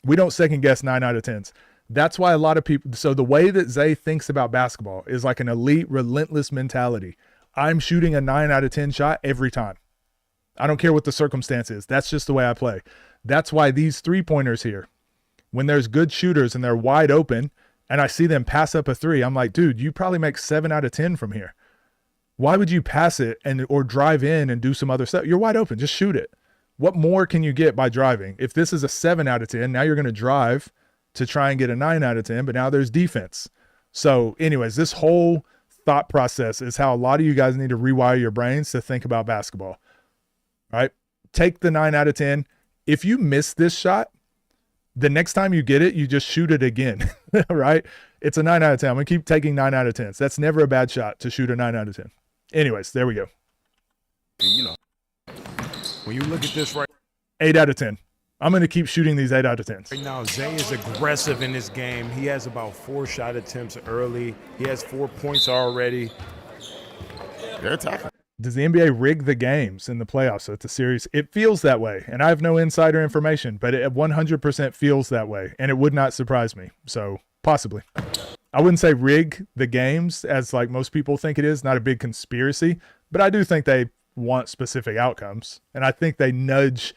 We don't second guess 9 out of 10s. That's why a lot of people, so the way that Zay thinks about basketball is like an elite, relentless mentality. I'm shooting a 9 out of 10 shot every time. I don't care what the circumstance is. That's just the way I play. That's why these 3-pointers here, when there's good shooters and they're wide open and I see them pass up a 3, I'm like, dude, you probably make 7 out of 10 from here. Why would you pass it or drive in and do some other stuff? You're wide open. Just shoot it. What more can you get by driving? If this is a 7 out of 10, now you're going to drive to try and get a 9 out of 10, but now there's defense. So anyways, this whole thought process is how a lot of you guys need to rewire your brains to think about basketball, right? Take the 9 out of 10. If you miss this shot, the next time you get it, you just shoot it again, right? It's a 9 out of 10. I'm going to keep taking 9 out of 10s. That's never a bad shot to shoot a 9 out of 10. Anyways, there we go. You know, When you look at this right 8 out of 10. I'm going to keep shooting these 8 out of 10s. now, Zay is aggressive in this game. He has about 4 shot attempts early. He has 4 points already. they're attacking. Does the NBA rig the games in the playoffs? So it's a series. It feels that way. And I have no insider information, but it 100% feels that way. And it would not surprise me. So possibly. I wouldn't say rig the games as like most people think it is. Not a big conspiracy. But I do think they want specific outcomes. And I think they nudge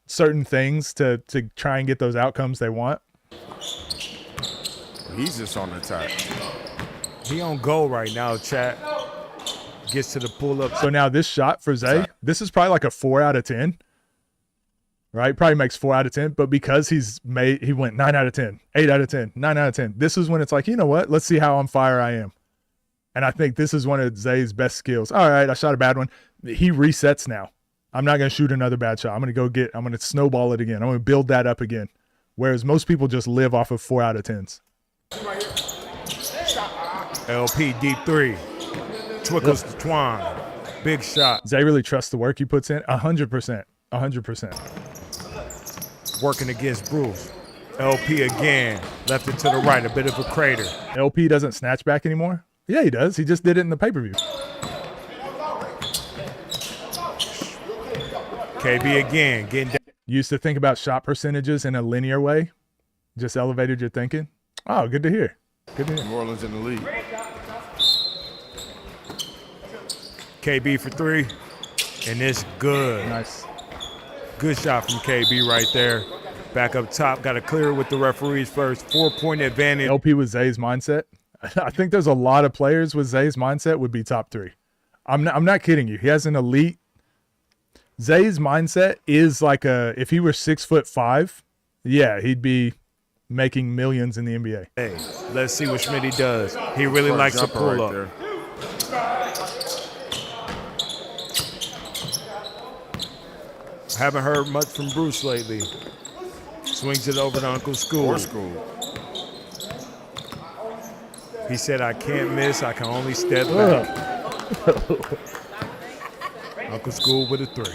certain things to try and get those outcomes they want. He's just on the attack. He on go right now, chat. Gets to the pull-up. So now this shot for Zay, this is probably like a 4 out of 10. Right? Probably makes 4 out of 10. But because he went 9 out of 10, 8 out of 10, 9 out of 10. This is when it's like, you know what? Let's see how on fire I am. And I think this is one of Zay's best skills. All right, I shot a bad one. He resets now. I'm not going to shoot another bad shot. I'm going to snowball it again. I'm going to build that up again. Whereas most people just live off of 4 out of 10s. LP deep 3. Twickles to Twine. Big shot. Zay really trusts the work he puts in? 100%. 100%. Working against Bruce. LP again. Left it to the right. A bit of a crater. LP doesn't snatch back anymore? Yeah, he does. He just did it in the pay-per-view. KB again. Getting down. You used to think about shot percentages in a linear way? Just elevated your thinking? Oh, good to hear. Good to hear. New Orleans in the league. KB for 3. And it's good. Nice. Good shot from KB right there. Back up top. Got to clear it with the referees first. 4-point advantage. LP with Zay's mindset. I think there's a lot of players with Zay's mindset would be top 3. I'm not kidding you. He has an elite. Zay's mindset is like if he were 6'5", yeah, he'd be making millions in the NBA. Hey, let's see what Schmitty does. He really likes to pull up. There. Haven't heard much from Bruce lately. Swings it over to Uncle School. Or school. He said, I can't miss. I can only step back. Uncle School with a 3.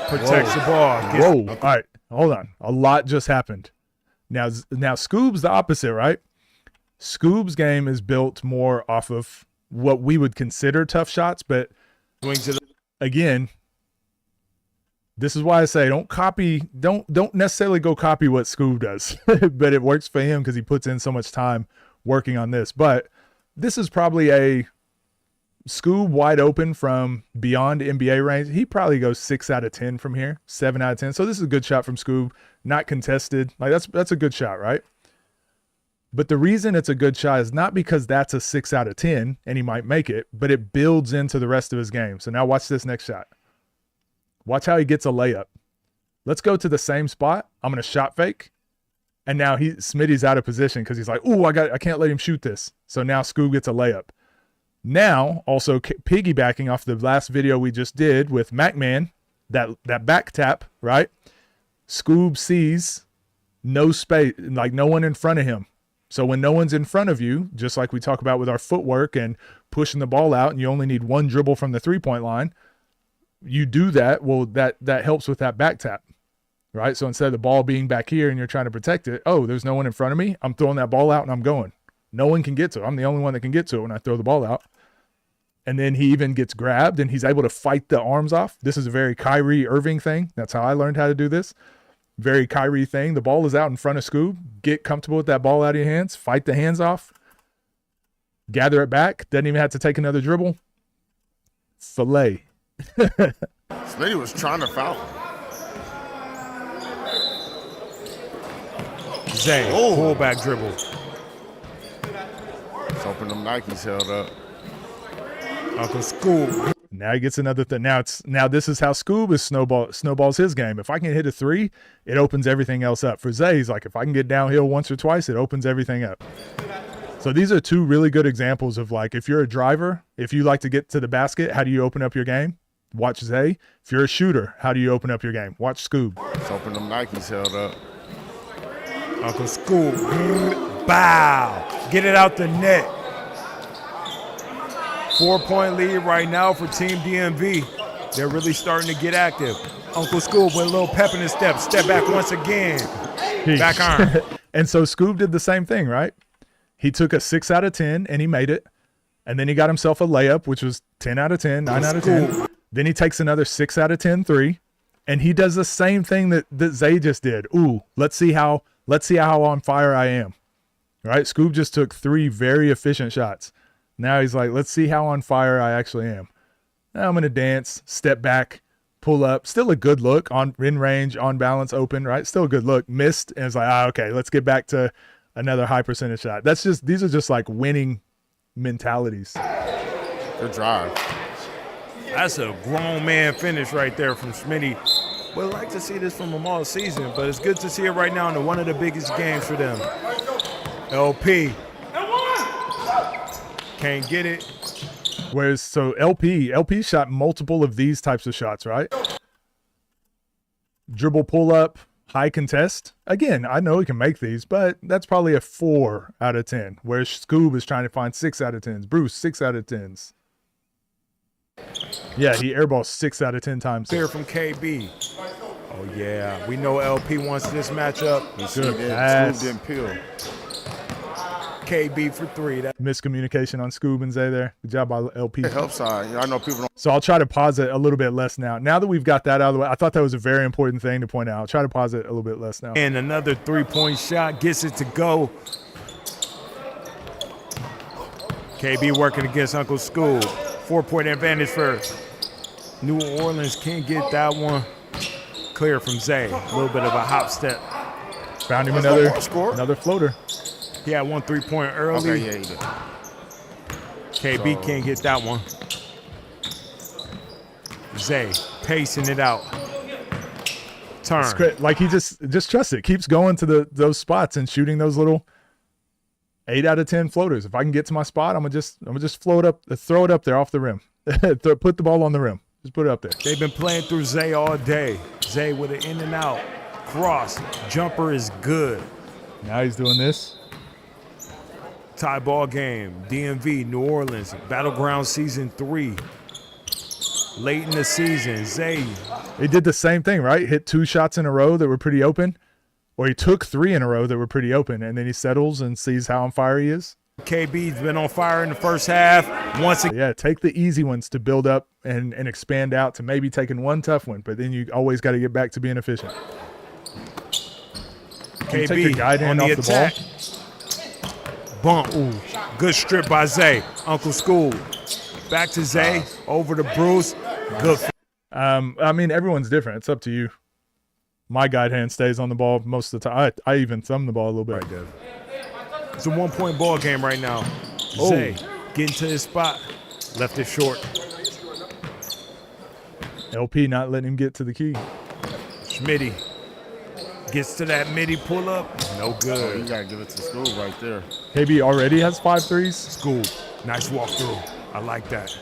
Protects the ball. Whoa. All right. Hold on. A lot just happened. Now Scoob's the opposite, right? Scoob's game is built more off of what we would consider tough shots, but Swings it. again, This is why I say don't necessarily go copy what Scoob does, but it works for him because he puts in so much time working on this. But this is probably a Scoob wide open from beyond NBA range. He probably goes 6 out of 10 from here, 7 out of 10. So this is a good shot from Scoob, not contested. Like that's a good shot, right? But the reason it's a good shot is not because that's a 6 out of 10 and he might make it, but it builds into the rest of his game. So now watch this next shot. Watch how he gets a layup. Let's go to the same spot. I'm going to shot fake. And now Smitty's out of position because he's like, ooh, I can't let him shoot this. So now Scoob gets a layup. Now, also piggybacking off the last video we just did with MacMan, that back tap, right? Scoob sees no space, like no one in front of him. So when no one's in front of you, just like we talk about with our footwork and pushing the ball out, and you only need one dribble from the three-point line, you do that. Well, that helps with that back tap, right? So instead of the ball being back here and you're trying to protect it, oh, there's no one in front of me. I'm throwing that ball out and I'm going. No one can get to it. I'm the only one that can get to it when I throw the ball out. And then he even gets grabbed and he's able to fight the arms off. This is a very Kyrie Irving thing. That's how I learned how to do this. Very Kyrie thing. The ball is out in front of Scoob. Get comfortable with that ball out of your hands. Fight the hands off. Gather it back. Doesn't even have to take another dribble. Filet. Smitty was trying to foul him. Zay, pullback dribble. Let's hoping them Nikes held up. Uncle Scoob. Now he gets another thing. Now this is how Scoob is snowballs his game. If I can hit a three, it opens everything else up. For Zay, he's like, if I can get downhill once or twice, it opens everything up. So these are two really good examples of, like, if you're a driver, if you like to get to the basket, how do you open up your game? Watch Zay. If you're a shooter, how do you open up your game? Watch Scoob. Let's hoping them Nikes held up. Uncle Scoob. Bow. Get it out the net. 4-point lead right now for Team DMV. They're really starting to get active. Uncle Scoob with a little pep in his step. Step back once again. Back arm. And so Scoob did the same thing, right? He took a 6 out of 10 and he made it. And then he got himself a layup, which was 10 out of 10, 9 out of 10. Then he takes another 6 out of 10 3. And he does the same thing that Zay just did. Ooh, let's see how on fire I am. Right? Scoob just took 3 very efficient shots. Now he's like, let's see how on fire I actually am. Now I'm going to dance, step back, pull up. Still a good look, in range, on balance, open, right? Still a good look. Missed, and it's like, okay, let's get back to another high percentage shot. These are just like winning mentalities. Good drive. That's a grown man finish right there from Smitty. We'd like to see this from them all season, but it's good to see it right now in one of the biggest games for them. LP. Can't get it. Whereas, so LP shot multiple of these types of shots, right? Dribble pull up, high contest. Again, I know he can make these, but that's probably a 4 out of 10. Whereas Scoob is trying to find 6 out of 10s. Bruce, 6 out of 10s. Yeah, he airballs 6 out of 10 times. Clear from KB. Oh, yeah. We know LP wants this matchup. Good Scoob pass. didn't peel. KB for 3. Miscommunication on Scoob and Zay there. Good job by LP. It helps. I know people don't. So I'll try to pause it a little bit less now. Now that we've got that out of the way, I thought that was a very important thing to point out. I'll try to pause it a little bit less now. And another 3-point shot gets it to go. KB working against Uncle Scoob. 4-point advantage for New Orleans. Can't get that one. Clear from Zay. A little bit of a hop step. Found him another floater. He had 1 3-point early. Okay, yeah, he did. KB can't get that one. Zay pacing it out. Turn. Like he just trusts it. Keeps going to those spots and shooting those little 8 out of 10 floaters. If I can get to my spot, I'm gonna just throw it up there off the rim. Put the ball on the rim. Just put it up there. They've been playing through Zay all day. Zay with an in and out. Cross. Jumper is good. Now he's doing this. Tie ball game. DMV, New Orleans. Battleground Season 3. Late in the season. Zay. He did the same thing, right? Hit 2 shots in a row that were pretty open. Or he took 3 in a row that were pretty open. And then he settles and sees how on fire he is. KB's been on fire in the first half. Once again, Yeah, take the easy ones to build up and expand out to maybe taking one tough one, but then you always got to get back to being efficient. Can you take your guide KB on hand the off the attack. ball? Bump. Ooh. Good strip by Zay. Uncle School. Back to Zay. Over to Bruce. Good. I mean, everyone's different. It's up to you. My guide hand stays on the ball most of the time. I even thumb the ball a little bit. Right, Dev. It's a 1-point ball game right now. Oh. Zay getting to his spot. Left it short. LP not letting him get to the key. Schmitty gets to that midi pull up. No You good. got to give it to School right there. KB already has 5 threes. School. Nice walk through. I like that.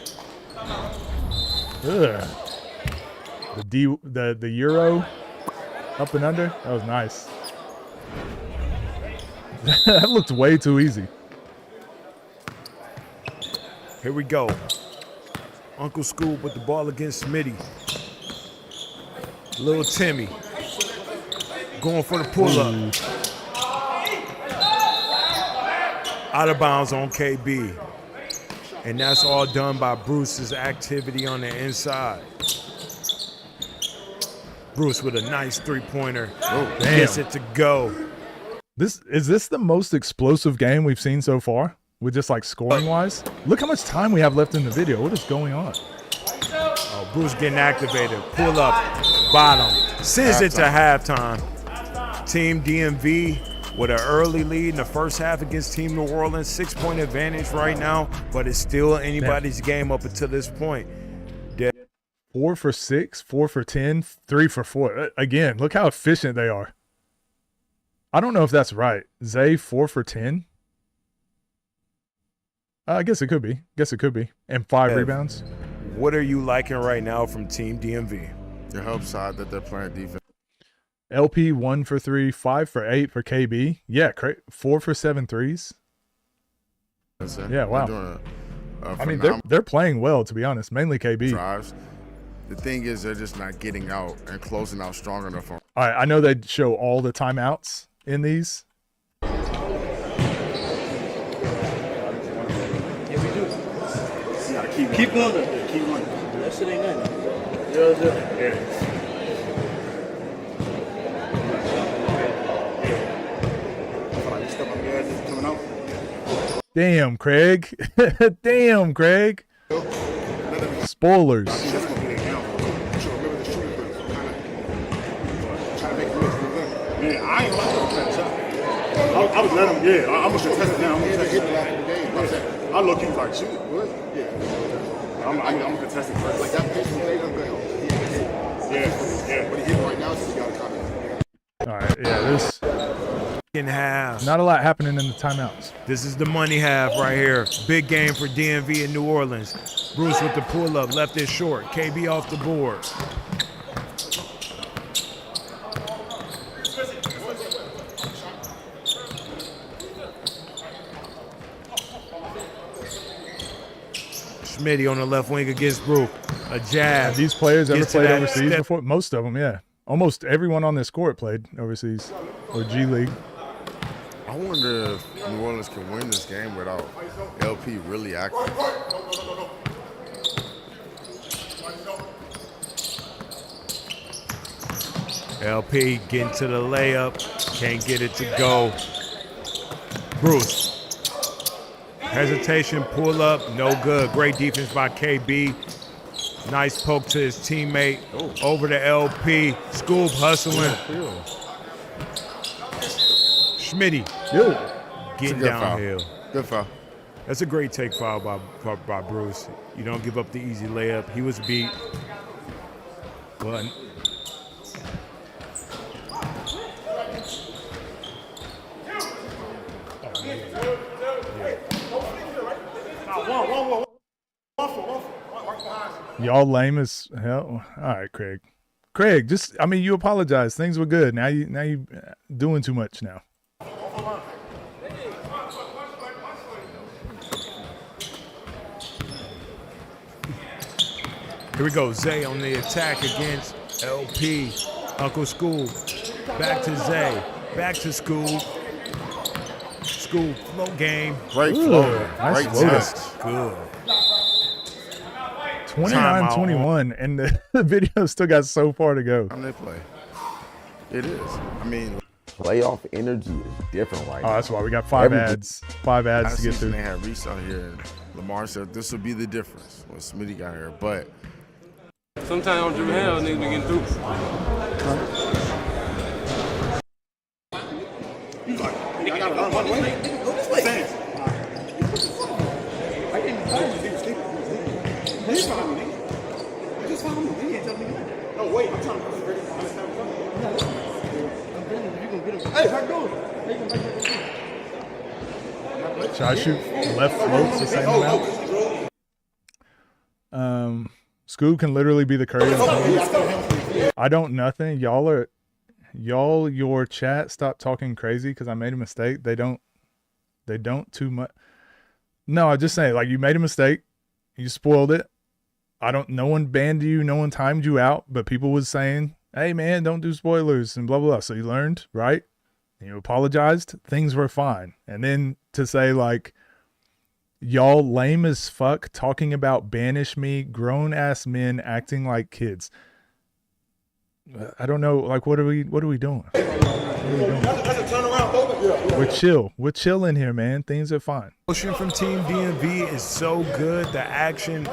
Ugh. The Euro up and under. That was nice. That looked way too easy. Here we go. Uncle School with the ball against Smitty. Little Timmy going for the pull-up. Out of bounds on KB. And that's all done by Bruce's activity on the inside. Bruce with a nice three-pointer. Gets it to go. Is this the most explosive game we've seen so far? With just like scoring wise? Look how much time we have left in the video. What is going on? Oh, Bruce getting activated. Pull up, bottom. Sends it to halftime. Team DMV with an early lead in the first half against Team New Orleans. 6-point advantage right now, but it's still anybody's game up until this point. 4 for 6, 4 for 10, 3 for 4. Again, look how efficient they are. I don't know if that's right. Zay 4 for 10. I guess it could be. And 5 rebounds. What are you liking right now from Team DMV? The help side that they're playing defense. LP 1 for 3, 5 for 8 for KB. Yeah, 4 for 7 threes. Yeah, wow. They're doing I mean, they're playing well, to be honest. Mainly KB. drives. The thing is, they're just not getting out and closing out strong enough on. All right, I know they show all the timeouts in these. Keep going. Keep going. That shit ain't nothing. Yeah. Damn, Craig. Damn, Craig. Spoilers. Man, I ain't like that shot. I was letting him, yeah. I'm gonna contest it now. I'm gonna contest it. I look, he was like, shoot. What? Yeah. I'm gonna contest it first. Like that pitch from David Bell. Yeah. But he hit right now, so he got a comment. All right, yeah, there's In half. not a lot happening in the timeouts. This is the money half right here. Big game for DMV in New Orleans. Bruce with the pull-up, left it short. KB off the board. Schmitty on the left wing against Brook. A jab. Have these players ever Gets to played that overseas step. before? Most of them, yeah. Almost everyone on this court played overseas or G League. I wonder if New Orleans can win this game without LP really active. LP getting to the layup. Can't get it to go. Bruce. Hesitation, pull up, no good. Great defense by KB. Nice poke to his teammate. Over to LP. Scoop hustling. Schmitty getting good foul. downhill. Good foul. That's a great take foul by Bruce. You don't give up the easy layup. He was beat. But Y'all lame as hell. All right, Craig. Craig, just I mean, you apologize. Things were good. Now you doing too much now. here we go. Zay on the attack against LP. Uncle School. Back to Zay. Back to School. School flow game. Great Ooh, flow. nice Great floater. touch. Good. 29-21, and the video still got so far to go. How they play? It is. I mean, Playoff energy is different right Oh, now. that's why we got 5 Everything. ads. 5 ads last to get season through. they had Reese out here, and Lamar said this would be the difference when Smitty got here. But Sometimes on Drew Hell, niggas be getting through. I gotta run one way. Go this way. Fans. I didn't tell you he was sleeping. He was following me, nigga. I just followed me. He didn't tell me that. No, wait. I'm trying to understand what's going on. Hey, how you doing? Should I shoot left floats the same amount? Scoob can literally be the Curry of the game. I don't nothing. Your chat stop talking crazy because I made a mistake. They don't too much. No, I'm just saying, like, you made a mistake. You spoiled it. No one banned you. No one timed you out, but people was saying, hey man, don't do spoilers and blah, blah, blah. So you learned, right? You apologized. Things were fine. And then to say like, y'all lame as fuck talking about banish me, grown ass men acting like kids. I don't know. Like, what are we doing? We're chill in here, man. Things are fine. Motion from Team DMV is so good. The action,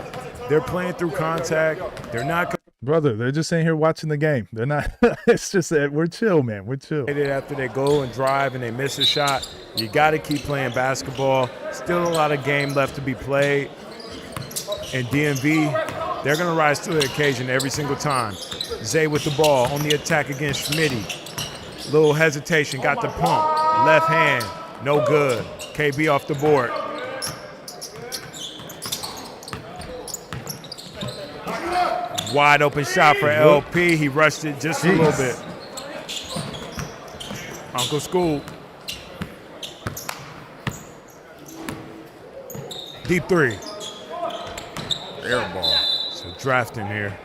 they're playing through contact. They're not Brother, they're just sitting here watching the game. They're not. It's just that we're chill, man. We're chill. after they go and drive and they miss a shot. You got to keep playing basketball. Still a lot of game left to be played. And DMV, they're going to rise to the occasion every single time. Zay with the ball on the attack against Schmitty. Little hesitation, got the pump. Left hand, no good. KB off the board. Wide open shot for LP. He rushed it just a little bit. Uncle School. Deep three. air ball. So drafting here.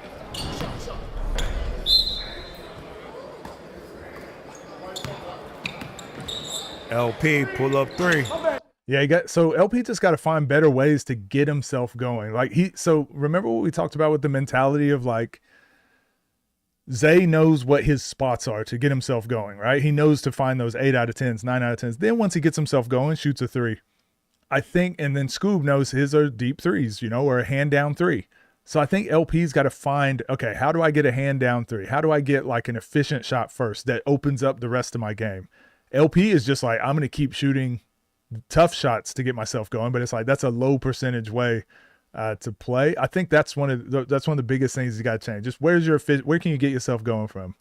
LP pull up three. Yeah, so LP just got to find better ways to get himself going. Like so remember what we talked about with the mentality of like, Zay knows what his spots are to get himself going, right? He knows to find those 8 out of 10s, 9 out of 10s. Then once he gets himself going, shoots a 3. I think, and then Scoob knows his are deep 3s, or a hand down 3. So I think LP's got to find, okay, how do I get a hand down 3? How do I get like an efficient shot first that opens up the rest of my game? LP is just like, I'm going to keep shooting tough shots to get myself going, but it's like that's a low percentage way to play. I think that's one of the biggest things you got to change. Just where can you get yourself going from?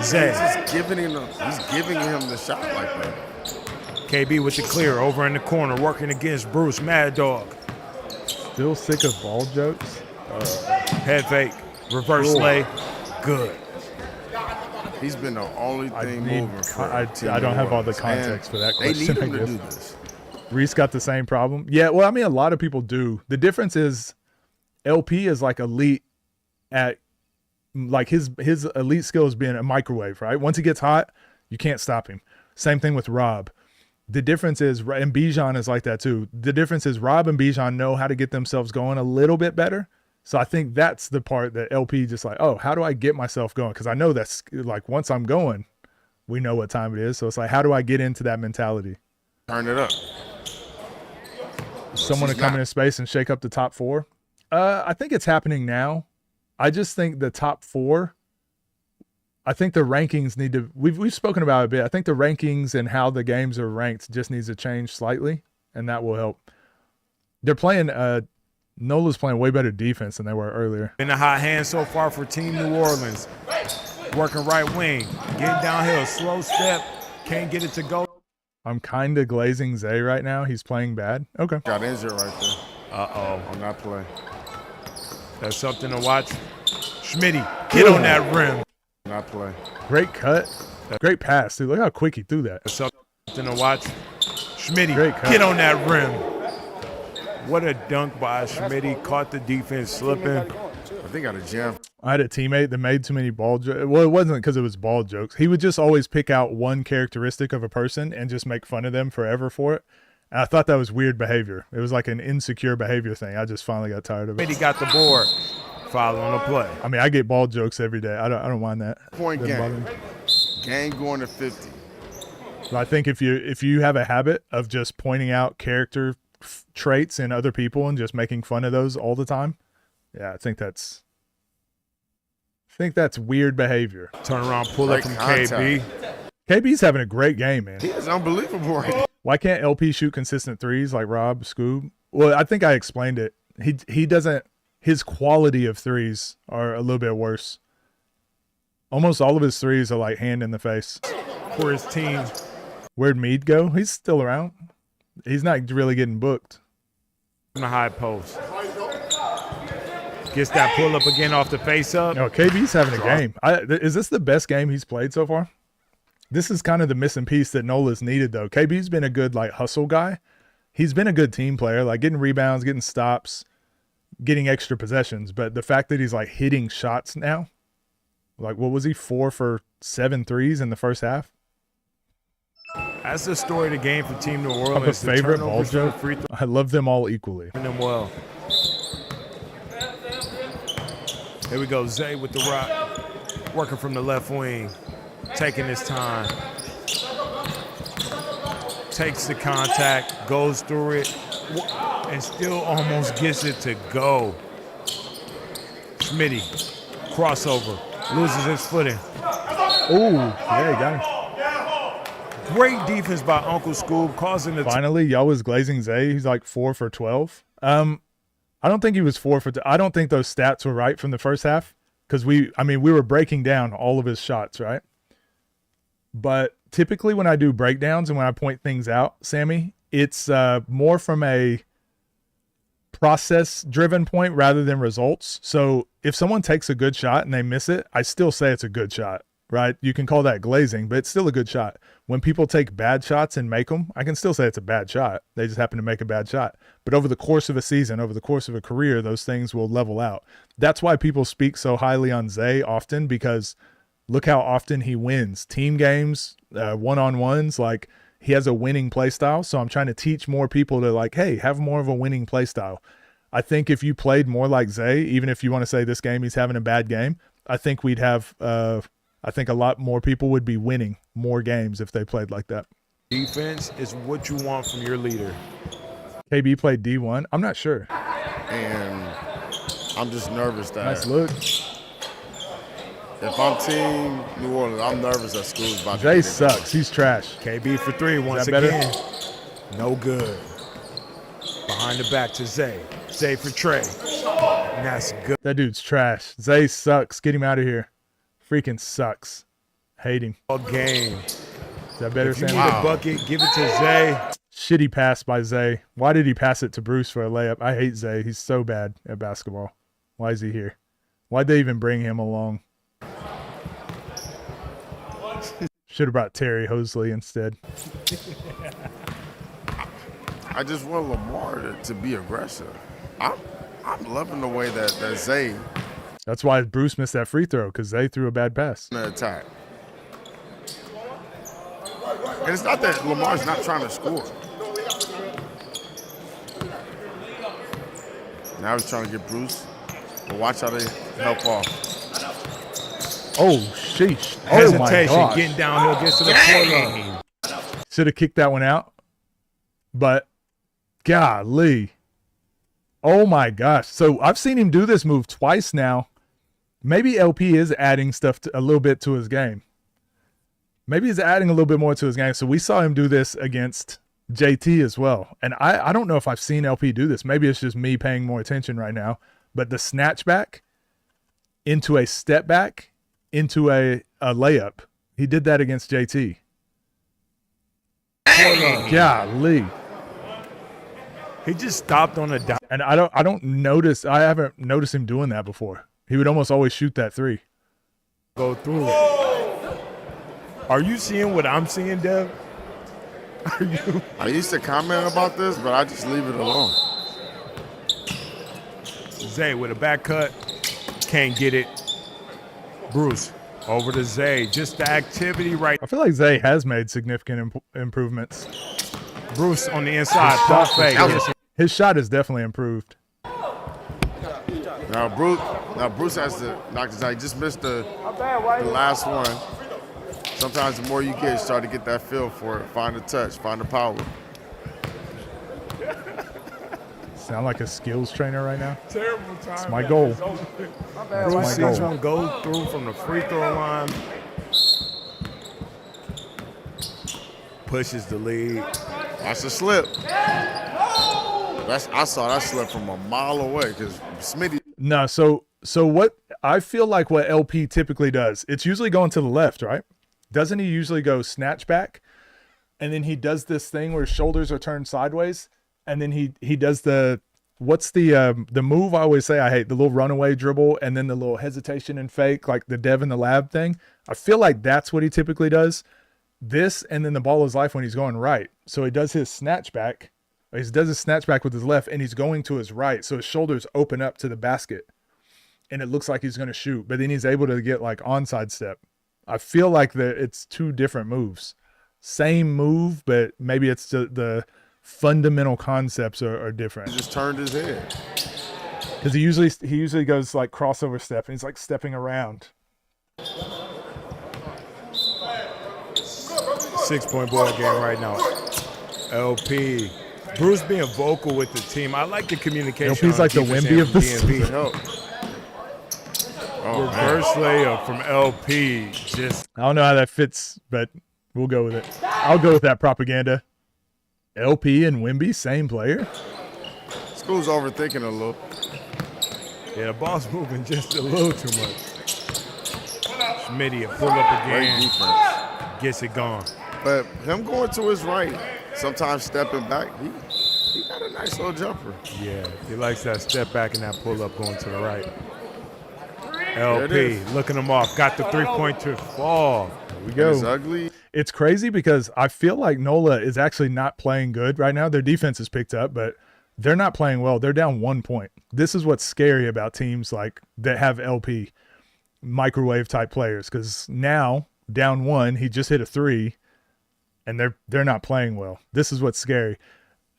Zay. He's just giving him the shot like that. KB with the clear over in the corner, working against Bruce Mad Dog. Still sick of ball jokes. Head fake, reverse lay, good. He's been the only thing moving for I Team don't have all the New Orleans. context for that They question. need him I to guess. do this. Reese got the same problem. Yeah, well, I mean, a lot of people do. The difference is LP is like elite at like his elite skills being a microwave, right? Once he gets hot, you can't stop him. Same thing with Rob. The difference is, and Bijan is like that too. The difference is Rob and Bijan know how to get themselves going a little bit better. So I think that's the part that LP just like, oh, how do I get myself going? Because I know that's like once I'm going, we know what time it is. So it's like, how do I get into that mentality? Turn it up. Someone to come in space and shake up the top 4? I think it's happening now. I just think the top 4, I think the rankings need to, we've spoken about it a bit. I think the rankings and how the games are ranked just needs to change slightly, and that will help. They're playing, Nola's playing way better defense than they were earlier. In the hot hand so far for Team New Orleans. Working right wing, getting downhill, slow step, can't get it to go. I'm kind of glazing Zay right now. He's playing bad. Okay. Got injured right there Uh-oh. on that play. That's something to watch. Schmitty, get on that rim. Not play. Great cut. Great pass, dude. Look how quick he threw that. That's something to watch. Schmitty, Great cut. get on that rim. What a dunk by Schmitty. Caught the defense slipping. I think got a jam. I had a teammate that made too many ball jokes. Well, it wasn't because it was ball jokes. He would just always pick out one characteristic of a person and just make fun of them forever for it. And I thought that was weird behavior. It was like an insecure behavior thing. I just finally got tired of it. He got the board. Foul on the play. I mean, I get ball jokes every day. I don't mind that. Point Doesn't bother game. me. Game going to 50. But I think if you have a habit of just pointing out character traits in other people and just making fun of those all the time, yeah, I think that's weird behavior. Turn around, pull up Great from contact. KB. KB's having a great game, man. He is unbelievable right now. Why can't LP shoot consistent threes like Rob, Scoob? Well, I think I explained it. He doesn't. His quality of threes are a little bit worse. Almost all of his threes are like hand in the face. For his team. Where'd Mead go? He's still around. He's not really getting booked. In the high post. Gets that pull up again off the face up. No, KB's having a game. Is this the best game he's played so far? This is kind of the missing piece that Nola's needed, though. KB's been a good like hustle guy. He's been a good team player, like getting rebounds, getting stops, getting extra possessions. But the fact that he's like hitting shots now, like what was he, 4 for 7 threes in the first half? That's the story of the game for Team New I have a Orleans. The favorite ball turnovers from the joke. free throw. I love them all equally. Them well. Here we go, Zay with the rock. Working from the left wing. Taking his time. Takes the contact, goes through it, and still almost gets it to go. Schmitty, crossover, loses his footing. Oh, yeah, he got him. Great defense by Uncle Scoob, causing the Finally, y'all was glazing Zay. He's like 4 for 12. I don't think he was 4 for. I don't think those stats were right from the first half because we were breaking down all of his shots, right? But typically when I do breakdowns and when I point things out, Sammy, it's more from a process-driven point rather than results. So if someone takes a good shot and they miss it, I still say it's a good shot, right? You can call that glazing, but it's still a good shot. When people take bad shots and make them, I can still say it's a bad shot. They just happen to make a bad shot. But over the course of a season, over the course of a career, those things will level out. That's why people speak so highly on Zay often, because look how often he wins. Team games, one-on-ones, like he has a winning play style. So I'm trying to teach more people to like, hey, have more of a winning play style. I think if you played more like Zay, even if you want to say this game he's having a bad game, I think we'd have I think a lot more people would be winning more games if they played like that. defense is what you want from your leader. KB played D1. I'm not sure. And I'm just nervous that Nice look. if I'm Team New Orleans, I'm nervous that School's about to Zay get it. sucks. He's trash. KB for 3 once that better? again. No good. Behind the back to Zay. Zay for Trey. And that's good. That dude's trash. Zay sucks. Get him out of here. Freaking sucks. Hate him. All game. Is that better, If you Sam? need a bucket, give it to Zay. Shitty pass by Zay. Why did he pass it to Bruce for a layup? I hate Zay. He's so bad at basketball. Why is he here? Why'd they even bring him along? Should have brought Terry Hosley instead. I just want Lamar to be aggressive. I'm loving the way that Zay That's why Bruce missed that free throw, because Zay threw a bad pass. in the attack. And it's not that Lamar's not trying to score. Now he's trying to get Bruce. But watch how they help off. Oh, sheesh. Oh, my Hesitation. gosh. Getting downhill, gets to the floor. Should have kicked that one out. But, golly. Oh, my gosh. So, I've seen him do this move twice now. Maybe LP is adding stuff a little bit to his game. Maybe he's adding a little bit more to his game. So, we saw him do this against JT as well. And I don't know if I've seen LP do this. Maybe it's just me paying more attention right now. But the snatch back into a step back into a layup. He did that against JT. Golly. He just stopped on a dime. And I haven't noticed him doing that before. He would almost always shoot that three. Go through. Are you seeing what I'm seeing, Dev? Are you? I used to comment about this, but I just leave it alone. Zay with a back cut. Can't get it. Bruce over to Zay. Just the activity right. I feel like Zay has made significant improvements. Bruce on the inside. Pump fake. His shot has definitely improved. Now Bruce has to knock this out. He just missed the last one. Sometimes the more you get, you start to get that feel for it. Find the touch, find the power. Sound like a skills trainer right now. Terrible time. It's my goal. Bruce sees one go through from the free throw line. Pushes the lead. That's a slip. I saw that slip from a mile away because Smitty. No, so what I feel like what LP typically does, it's usually going to the left, right? Doesn't he usually go snatch back? And then he does this thing where his shoulders are turned sideways. And then he does what's the move I always say I hate, the little runaway dribble and then the little hesitation and fake, like the Dev in the lab thing. I feel like that's what he typically does. This and then the ball is life when he's going right. So he does his snatch back. He does his snatch back with his left and he's going to his right. So his shoulders open up to the basket and it looks like he's going to shoot, but then he's able to get like onside step. I feel like it's two different moves. Same move, but maybe it's the fundamental concepts are different. He just turned his head. Because he usually goes like crossover step and he's like stepping around. 6-point ball game right now. LP. Bruce being vocal with the team. I like the communication. LP's like the Wemby of this. Reverse layup from LP. Just I don't know how that fits, but we'll go with it. I'll go with that propaganda. LP and Wemby, same player? School's overthinking a little. Yeah, the ball's moving just a little too much. Schmitty, a pull up Great again. defense. Gets it gone. But him going to his right, sometimes stepping back, he got a nice little jumper. Yeah, he likes that step back and that pull up going to the right. it LP is. looking him off. Got the 3-pointer fall. Here we And go. it's ugly. It's crazy because I feel like NOLA is actually not playing good right now. Their defense has picked up, but they're not playing well. They're down 1 point. This is what's scary about teams like that have LP, microwave type players, because now down 1, he just hit a 3, and they're not playing well. This is what's scary.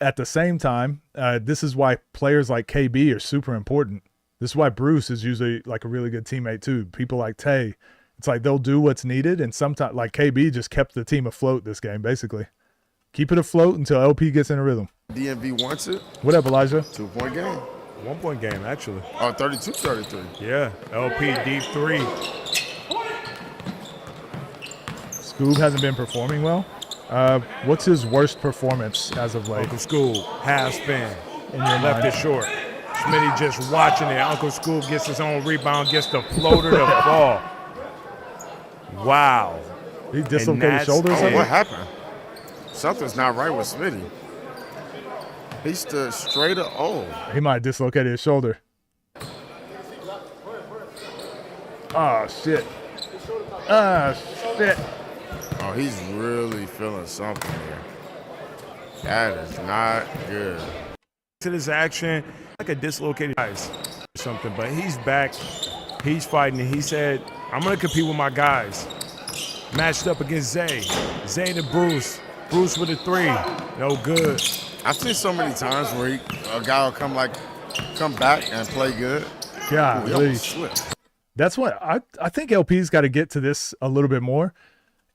At the same time, this is why players like KB are super important. This is why Bruce is usually like a really good teammate too. People like Tay. It's like they'll do what's needed, and sometimes, like KB just kept the team afloat this game, basically. Keep it afloat until LP gets in a rhythm. DMV wants it. What up, Elijah? 2-point game. 1-point game, actually. Oh, 32-33. Yeah, LP deep 3. Scoob hasn't been performing well. What's his worst performance as of late? Uncle School, half spin. In your Left mind? it short. Schmitty just watching it. Uncle School gets his own rebound, gets the floater to fall. Wow. He dislocated that's- shoulders. Oh, I think? what happened? Something's not right with Smitty. He stood straight up. Oh, He might have dislocated his shoulder. Oh, shit. Shit. oh, he's really feeling something here. That is not good. To this action, like a dislocated ice or something, but he's back. He's fighting, and he said, I'm going to compete with my guys. Matched up against Zay. Zay to Bruce. Bruce with a 3. No good. I've seen so many times where a guy will come back and play good. He God, almost slipped. that's what I think LP's got to get to this a little bit more.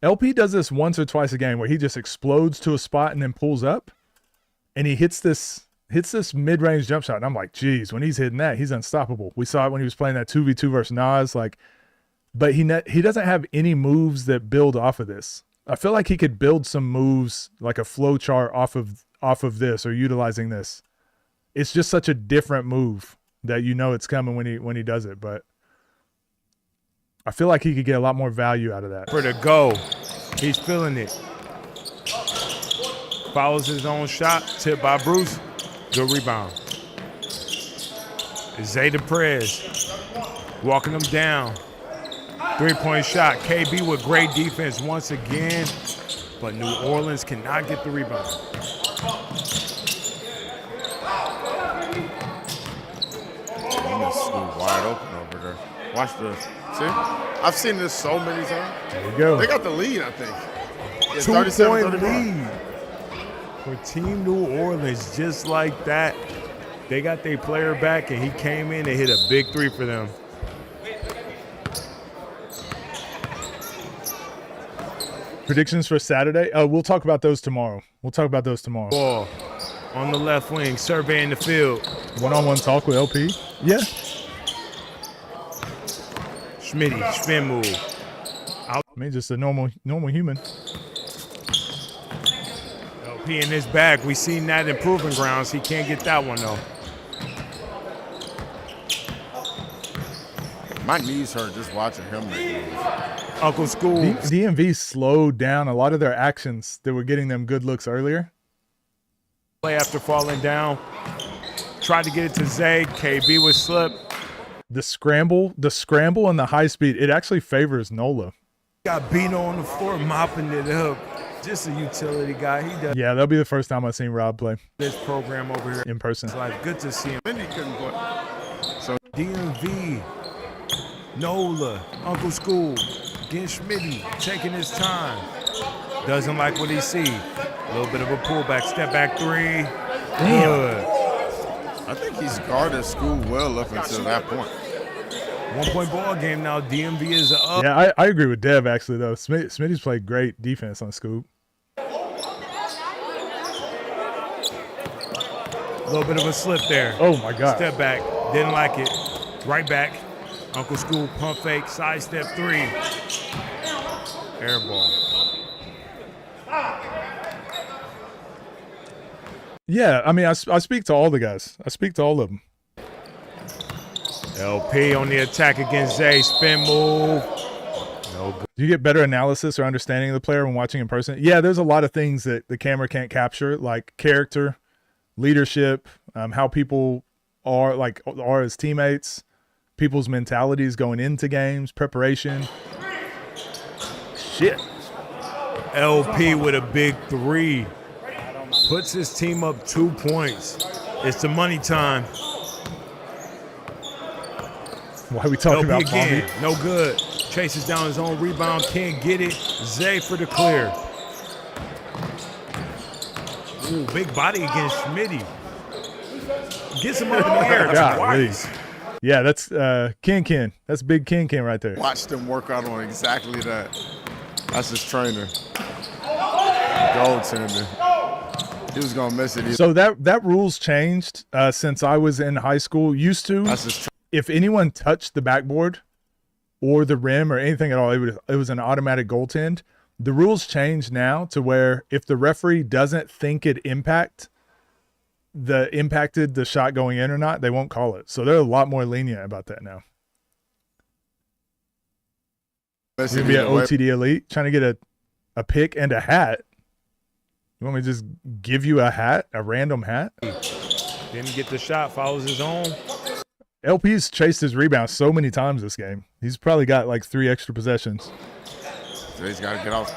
LP does this once or twice a game where he just explodes to a spot and then pulls up, and he hits this mid-range jump shot. And I'm like, geez, when he's hitting that, he's unstoppable. We saw it when he was playing that 2v2 versus Nas. But he doesn't have any moves that build off of this. I feel like he could build some moves like a flow chart off of this or utilizing this. It's just such a different move that you know it's coming when he does it. But I feel like he could get a lot more value out of that. For the go. He's feeling it. Follows his own shot. Tipped by Bruce. Good rebound. Zay to Prez. Walking him down. 3-point shot. KB with great defense once again. But New Orleans cannot get the rebound. He must be wide open over over there. Watch this. See? I've seen this so many times. There you go. They got the lead, I think. Yeah, 2-point 37-35. lead for Team New Orleans, just like that. They got their player back, and he came in and hit a big three for them. Predictions for Saturday? We'll talk about those tomorrow. Ball on the left wing, surveying the field. One-on-one talk with LP. Yeah. Schmitty, spin move. I mean, just a normal human. LP in his bag. We seen that in Proving Grounds. He can't get that one, though. My knees hurt just watching him make moves. Uncle School. DMV slowed down a lot of their actions that were getting them good looks earlier. Play after falling down. Tried to get it to Zay. KB was slip. The scramble and the high speed, it actually favors Nola. Got Bino on the floor mopping it up. Just a utility guy. He does Yeah, that'll be the first time I've seen Rob play this program over here. in person. It's like good to see him. Then he couldn't play. So DMV, Nola, Uncle School, getting Schmitty, taking his time. Doesn't like what he see. A little bit of a pullback, step back three. Good. I think he's guarded School well up until that point. 1-point ball game now. DMV is up. Yeah, I agree with Dev actually though. Smitty's played great defense on Scoop. A little bit of a slip there. Oh my God. Step back, didn't like it. Right back. Uncle School pump fake, side step three. Air ball. Yeah, I mean, I speak to all the guys. I speak to all of them. LP on the attack against Zay. Spin move. No good. Do you get better analysis or understanding of the player when watching in person? Yeah, there's a lot of things that the camera can't capture, like character, leadership, how people are as teammates, people's mentalities going into games, preparation. Shit. LP with a big three. Puts his team up 2 points. It's the money time. Why are we talking LP about again. Palmy? No good. Chases down his own rebound. Can't get it. Zay for the clear. Ooh, big body against Schmitty. Gets him up in the air Golly. twice. Yeah, that's Ken. That's big Ken right there. Watched him work out on exactly that. That's his trainer. Goaltender. He was gonna miss it. So that rule's changed since I was in high school. Used to, That's his if anyone touched the backboard or the rim or anything at all, it was an automatic goaltend. The rules changed now to where if the referee doesn't think it impacted the shot going in or not, they won't call it. So they're a lot more lenient about that now. miss You're it gonna be an either way. OTD elite trying to get a pick and a hat. You want me to just give you a hat, a random hat? Didn't get the shot. Follows his own. LP's chased his rebound so many times this game. He's probably got like 3 extra possessions. He's got to get off.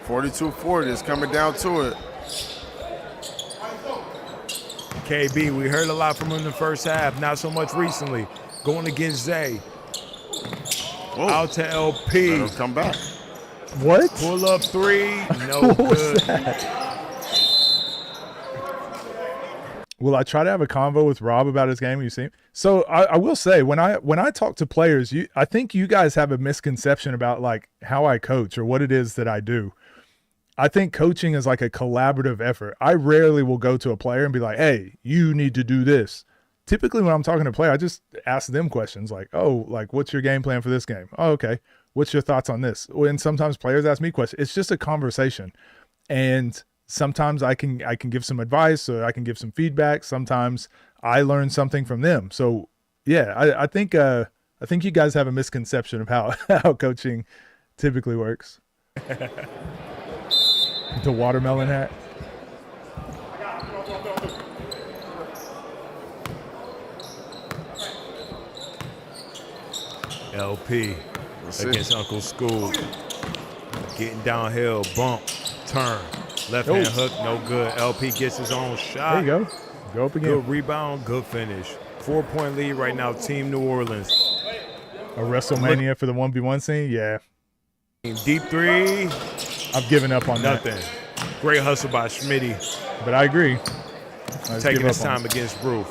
42-40 is coming down to it. KB, we heard a lot from him in the first half. Not so much recently. Going against Zay. Whoa. Out to LP. Let him come back. What? Pull up three. No What was good. that? Will I try to have a convo with Rob about his game? You see, so I will say when I talk to players, I think you guys have a misconception about like how I coach or what it is that I do. I think coaching is like a collaborative effort. I rarely will go to a player and be like, "Hey, you need to do this." Typically, when I'm talking to a player, I just ask them questions like, "Oh, like what's your game plan for this game? Oh, okay. What's your thoughts on this?" And sometimes players ask me questions. It's just a conversation, and sometimes I can give some advice or I can give some feedback. Sometimes I learn something from them. So yeah, I think you guys have a misconception of how coaching typically works. The watermelon hat. LP That's it. against Uncle School. Getting downhill, bump, turn. Left hand hook, no good. LP gets his own shot. There you go. Go up again. Good rebound, good finish. 4-point lead right now, Team New Orleans. A WrestleMania for the 1v1 scene? Yeah. Deep three, I've given up on nothing. Great hustle by Schmitty, that. But I agree. I just taking give his up on time it. against Roof.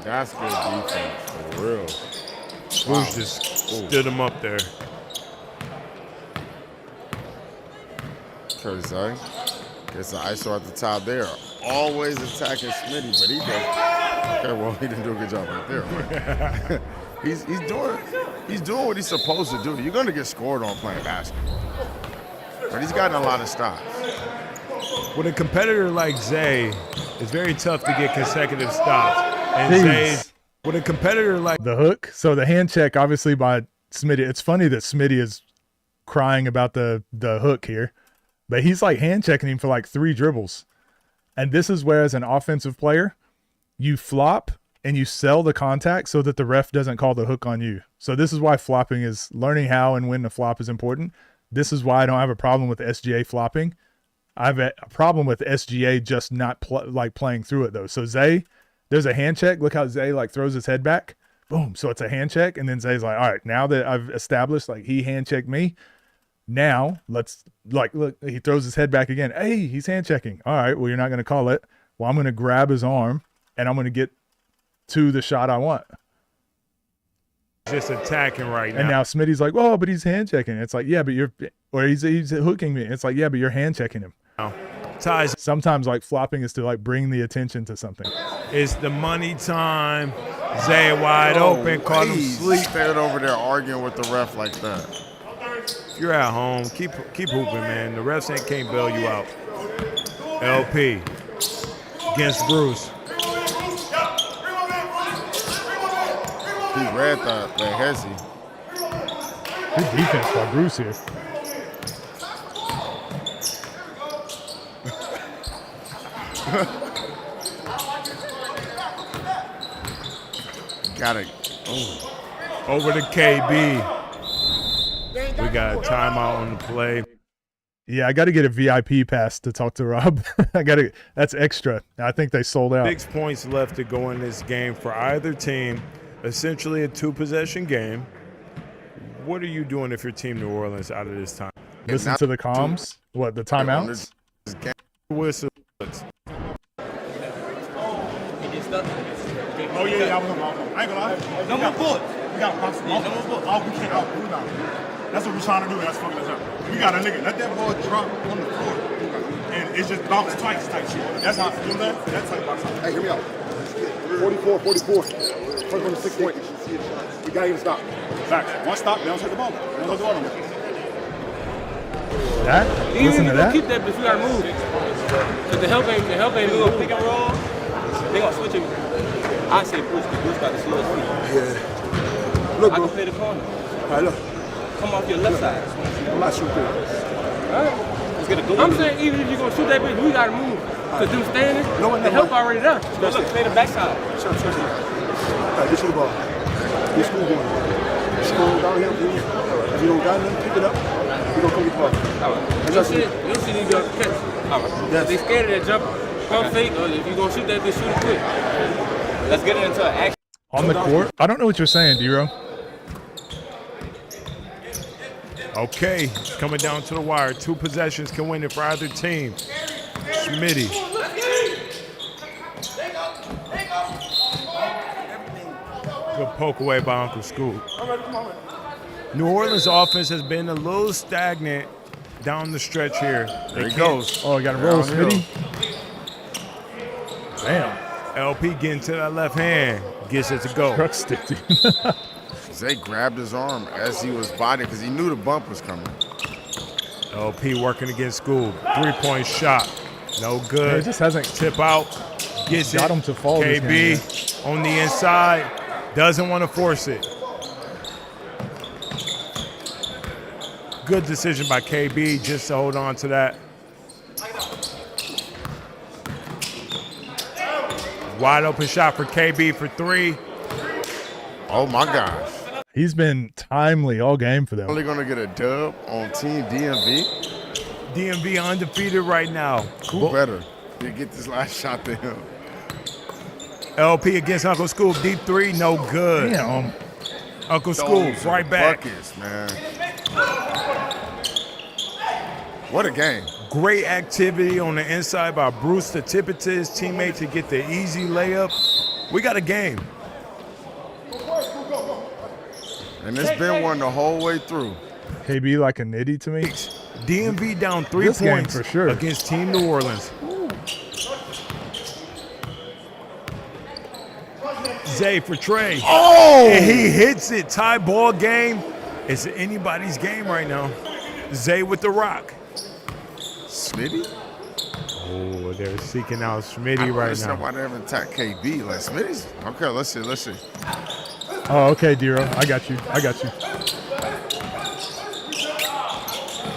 That's good defense, for real. Roof just stood him up there. Curtis Zay gets the ISO at the top there. Always attacking Smitty, but he does. Okay, well, he didn't do a good job right there. he's doing what he's supposed to do. You're going to get scored on playing basketball. But he's gotten a lot of stops. With a competitor like Zay, it's very tough to get consecutive stops. And Jeez. Zay's, with a competitor like The hook. So the hand check, obviously, by Smitty. It's funny that Smitty is crying about the hook here. But he's like hand checking him for like 3 dribbles. And this is where, as an offensive player, you flop and you sell the contact so that the ref doesn't call the hook on you. So this is why flopping is learning how and when to flop is important. This is why I don't have a problem with SGA flopping. I have a problem with SGA just not playing through it though. So Zay, there's a hand check. Look how Zay like throws his head back. Boom. So it's a hand check. And then Zay's like, all right, now that I've established like he hand checked me, now let's look, he throws his head back again. Hey, he's hand checking. All right, well, you're not going to call it. Well, I'm going to grab his arm and I'm going to get to the shot I want. just attacking right now. And now Smitty's like, oh, but he's hand checking. It's like, yeah, but he's hooking me. It's like, yeah, but you're hand checking him. Ties Sometimes like flopping is to like bring the attention to something. It's the money time. Zay wide open, caught him sleep. Stayed over there arguing with the ref like that. If you're at home, keep hooping, man. The refs can't bail you out. LP against Bruce. He read that Hezzy. Good defense by Bruce here. Got it. Over to KB. We got a timeout on the play. Yeah, I got to get a VIP pass to talk to Rob. That's extra. I think they sold out. 6 points left to go in this game for either team. Essentially a 2-possession game. What are you doing if you're Team New Orleans out of this time? Listen to the comms. What, the timeouts? Whistle. Oh, yeah, I was on. I ain't gonna lie. No more bullets. We got box. No more bullets. Oh, we can't out cool down. That's what we're trying to do. That's fucking us up. We got a nigga. Let that ball drop on the floor. And it's just bounce twice type shit. That's how, you know that? That's how you bounce. Hey, hear me out. 44. First one to 6 point. We gotta get a stop. Facts. One stop, they don't take the ball. They don't do all of them. That? Listen to that? Keep that, but you gotta move. Cause the help ain't moving. Pick and roll. They gonna switch him. I say Bruce, because Bruce got the slowest feet. Yeah. Look, I bro. can play the corner. All right, look. Come off your left side. I'm not shooting. Let's get a good one. I'm saying even if you're gonna shoot that bitch, we gotta move. Cause them standing, the help already there. But look, play the backside. All right, get you the ball. Get school going. School down here, please. If you don't got nothing, pick it up. You don't come get the ball. All right. Your shit need to be catch. All right. Yes. They scared of that jump. Pump fake, or if you're gonna shoot that bitch, shoot it quick. Let's get it into an action. On the court? I don't know what you're saying, D-Ro. Okay, it's coming down to the wire. 2 possessions can win it for either team. Schmitty. Good poke away by Uncle Scoop. New Orleans offense has been a little stagnant down the stretch here. There he goes. Oh, I got to roll, Downhill. Smitty. Damn. LP getting to that left hand. Gets it to go. Truck stick, dude. Zay grabbed his arm as he was biting because he knew the bump was coming. LP working against School. 3-point shot. No good. Man, it just hasn't Tip out. Gets got it. him to fall this game, KB on the inside. Doesn't want to force it. Good decision by KB just to hold on to that. Wide open shot for KB for 3. Oh my gosh. He's been timely all game for them. Only gonna get a dub on Team DMV. DMV undefeated right now. Who better? to get this last shot to him. LP against Uncle Scoop, deep three, no good. Damn. Uncle Scoop, Those right back. Buckets, man. What a game. Great activity on the inside by Bruce to tip it to his teammate to get the easy layup. We got a game. And it's been one the whole way through. KB like a nitty to me. DMV down 3 This game points for sure. against Team New Orleans. Zay for Trey. Oh! And he hits it. Tie ball game. It's anybody's game right now. Zay with the rock. Smitty? Oh, they're seeking out Smitty I right understand now. why they haven't attacked KB. Like, Smitty's? Okay, let's see. Oh, okay, Dero. I got you.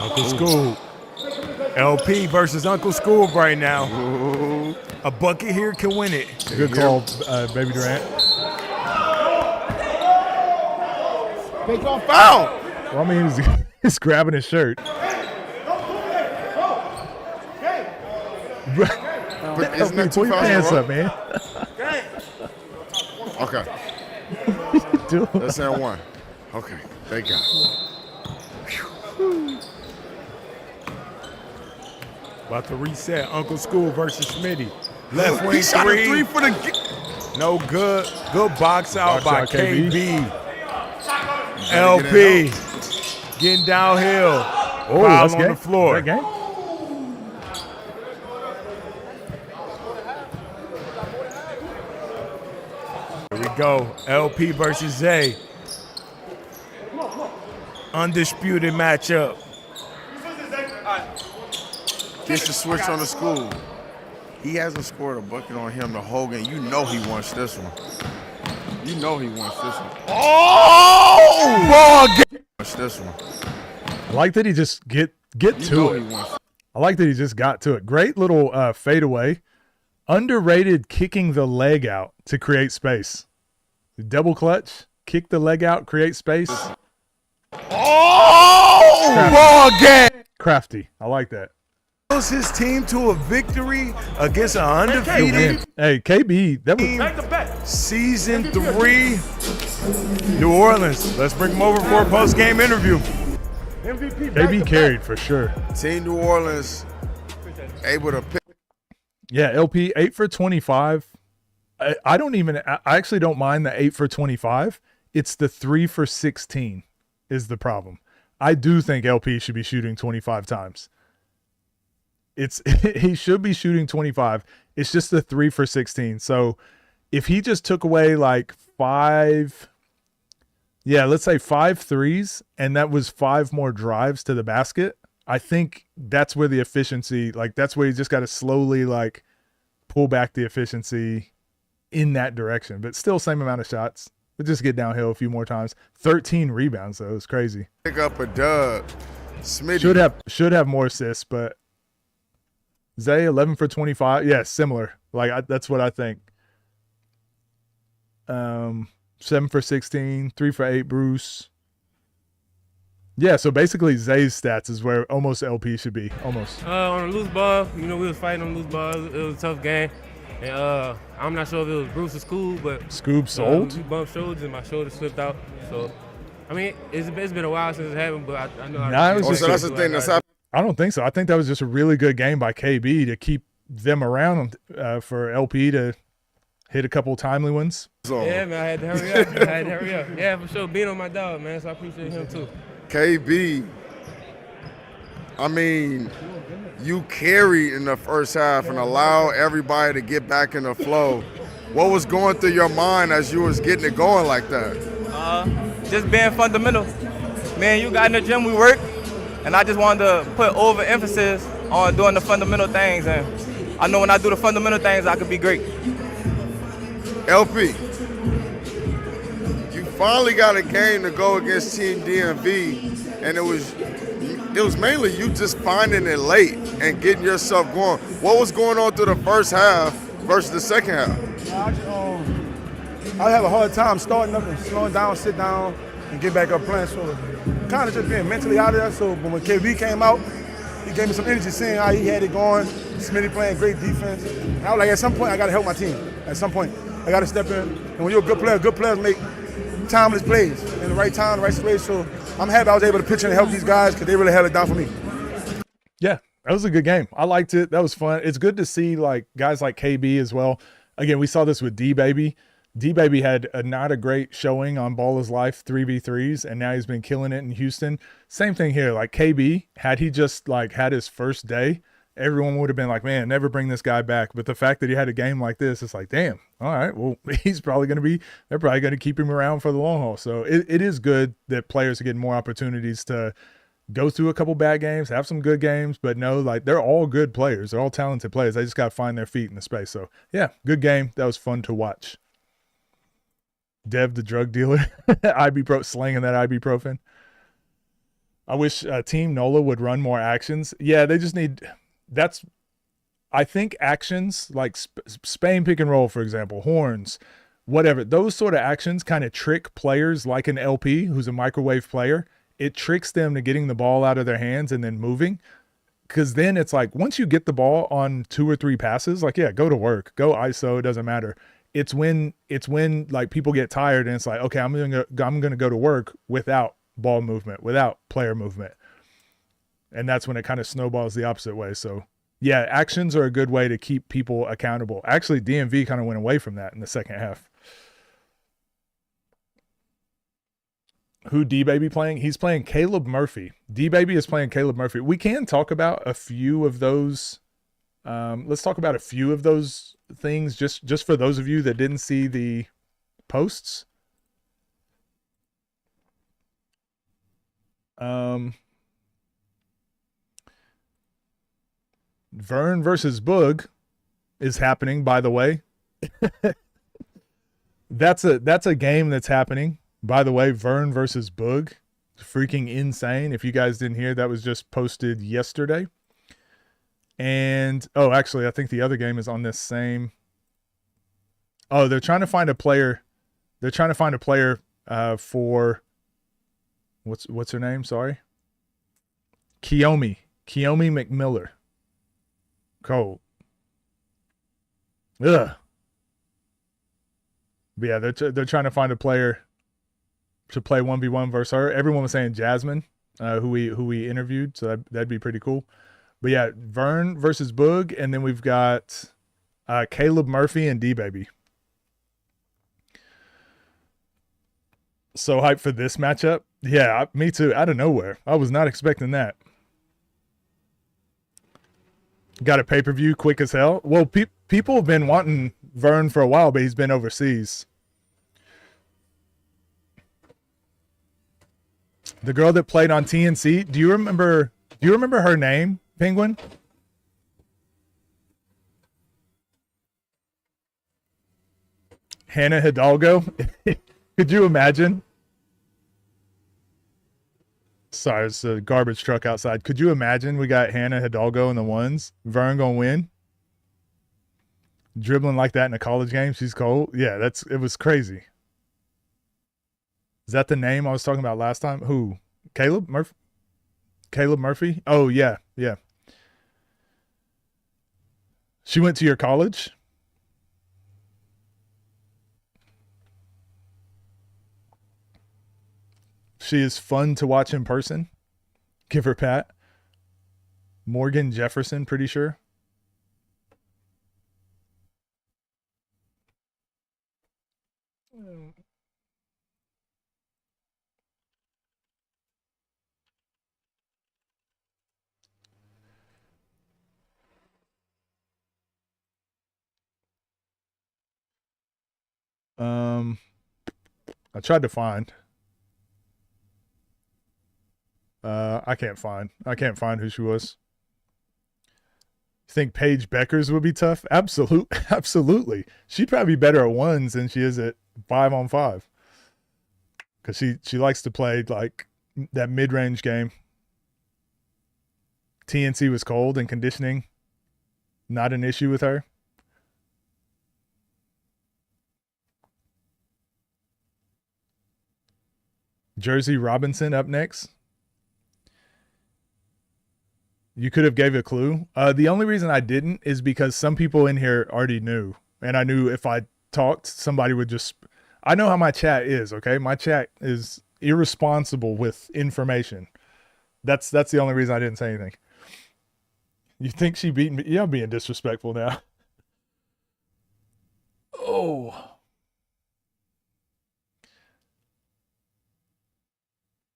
Uncle Scoop. LP versus Uncle Scoop right now. Ooh. A bucket here can win it. Good call, Baby Durant. They gonna foul. Well, I mean, he's grabbing his shirt. But isn't that Pull too your fast pants to up, man. Okay, Dude. let's have one. Okay, thank God. About to reset. Uncle School versus Smitty. Left wing He shot a three. three for the. No good. Good box out Box by out, KB. KB. LP getting downhill. Oh, Foul that's on game. the floor. Is that game? Here we go. LP versus Zay. Undisputed matchup. Gets the switch on the School. He hasn't scored a bucket on him the whole game. You know he wants this one. Oh! Ball game. Wants this one. I like that he just get You to know it. he wants. I like that he just got to it. Great little fadeaway. Underrated kicking the leg out to create space. Double clutch, kick the leg out, create space. Oh! Ball game. Crafty. I like that. Goes his team to a victory against an undefeated Win. Hey, KB, that was season 3 New Orleans. Let's bring him over for a post-game interview. KB carried for sure. Team New Orleans able to pick. Yeah, LP 8 for 25. I actually don't mind the 8 for 25. It's the 3 for 16 is the problem. I do think LP should be shooting 25 times. He should be shooting 25. It's just the 3 for 16. So if he just took away like 5, let's say 5 threes, and that was 5 more drives to the basket, I think that's where the efficiency, like that's where you just got to slowly like pull back the efficiency in that direction. But still same amount of shots. But just get downhill a few more times. 13 rebounds though. It's crazy. Pick up a dub. Smitty. Should have more assists, but Zay 11 for 25. Yeah, similar. That's what I think. 7 for 16, 3 for 8. Bruce. Yeah, so basically Zay's stats is where almost LP should be. Almost. On a loose ball, we was fighting on loose ball. It was a tough game. And I'm not sure if it was Bruce or School, but Scoob sold. We bumped shoulders and my shoulder slipped out. So, I mean, it's been a while since it happened, but I know. So that's the thing that's happening. I don't think so. I think that was just a really good game by KB to keep them around for LP to hit a couple timely ones. Yeah, man, I had to hurry up. Yeah, for sure. Being on my dog, man, so I appreciate him too. KB, I mean, you carried in the first half and allowed everybody to get back in the flow. What was going through your mind as you was getting it going like that? Just being fundamental. Man, you got in the gym, we work, and I just wanted to put overemphasis on doing the fundamental things. And I know when I do the fundamental things, I could be great. LP, you finally got a game to go against Team DMV, and it was mainly you just finding it late and getting yourself going. What was going on through the first half versus the second half? I have a hard time starting up and slowing down, sit down, and get back up playing. So kind of just being mentally out of there. So when KB came out, He gave me some energy, seeing how he had it going. Smitty playing great defense. And I was like, at some point, I got to help my team. At some point, I got to step in. And when you're a good players make timeless plays in the right time, the right situation. So I'm happy I was able to pitch in and help these guys because they really held it down for me. Yeah, that was a good game. I liked it. That was fun. It's good to see like guys like KB as well. Again, we saw this with D-Baby. D-Baby had not a great showing on Ball is Life 3v3s, and now he's been killing it in Houston. Same thing here. Like KB, had he just like had his first day, everyone would have been like, man, never bring this guy back. But the fact that he had a game like this, it's like, damn, all right, well, they're probably going to keep him around for the long haul. So it is good that players are getting more opportunities to go through a couple bad games, have some good games, but no, like they're all good players. They're all talented players. They just got to find their feet in the space. So yeah, good game. That was fun to watch. Dev, the drug dealer, slinging that ibuprofen. I wish Team NOLA would run more actions. Yeah, they just need I think actions like Spain pick and roll, for example, horns, whatever, those sort of actions kind of trick players like an LP who's a microwave player. It tricks them to getting the ball out of their hands and then moving. Because then it's like, once you get the ball on 2 or 3 passes, like, yeah, go to work, go ISO, it doesn't matter. It's when like people get tired and it's like, okay, I'm gonna go to work without ball movement, without player movement. And that's when it kind of snowballs the opposite way. So yeah, actions are a good way to keep people accountable. Actually, DMV kind of went away from that in the second half. Who D-Baby playing? He's playing Caleb Murphy. D-Baby is playing Caleb Murphy. We can talk about a few of those. Let's talk about a few of those things just for those of you that didn't see the posts. Vern versus Boog is happening, by the way. That's a game that's happening. By the way, Vern versus Boog. Freaking insane. If you guys didn't hear, that was just posted yesterday. And, oh, actually, I think the other game is on this same. Oh, they're trying to find a player. They're trying to find a player for, what's her name? Sorry. Kiyomi McMiller. Cold. Ugh. But yeah, they're trying to find a player to play 1v1 versus her. Everyone was saying Jasmine, who we interviewed, so that'd be pretty cool. But yeah, Vern versus Boog, and then we've got Caleb Murphy and D-Baby. So hyped for this matchup. Yeah, me too. Out of nowhere. I was not expecting that. Got a pay-per-view quick as hell. Well, people have been wanting Vern for a while, but he's been overseas. The girl that played on TNC, do you remember her name, Penguin? Hannah Hidalgo. Could you imagine? Sorry, it's a garbage truck outside. Could you imagine we got Hannah Hidalgo in the ones? Vern gonna win? Dribbling like that in a college game? She's cold. Yeah, it was crazy. Is that the name I was talking about last time? Who? Caleb Murphy? Caleb Murphy? Oh, yeah. Yeah. She went to your college? She is fun to watch in person. Give her pat. Morgan Jefferson, pretty sure. I tried to find. I can't find who she was. You think Paige Beckers would be tough? Absolutely. She'd probably be better at ones than she is at 5-on-5. Because she likes to play like that mid-range game. TNC was cold and conditioning. Not an issue with her. Jersey Robinson up next. You could have gave a clue. The only reason I didn't is because some people in here already knew, and I knew if I talked, somebody would just. I know how my chat is. Okay, my chat is irresponsible with information. That's the only reason I didn't say anything. You think she beat me? Yeah, I'm being disrespectful now. Oh.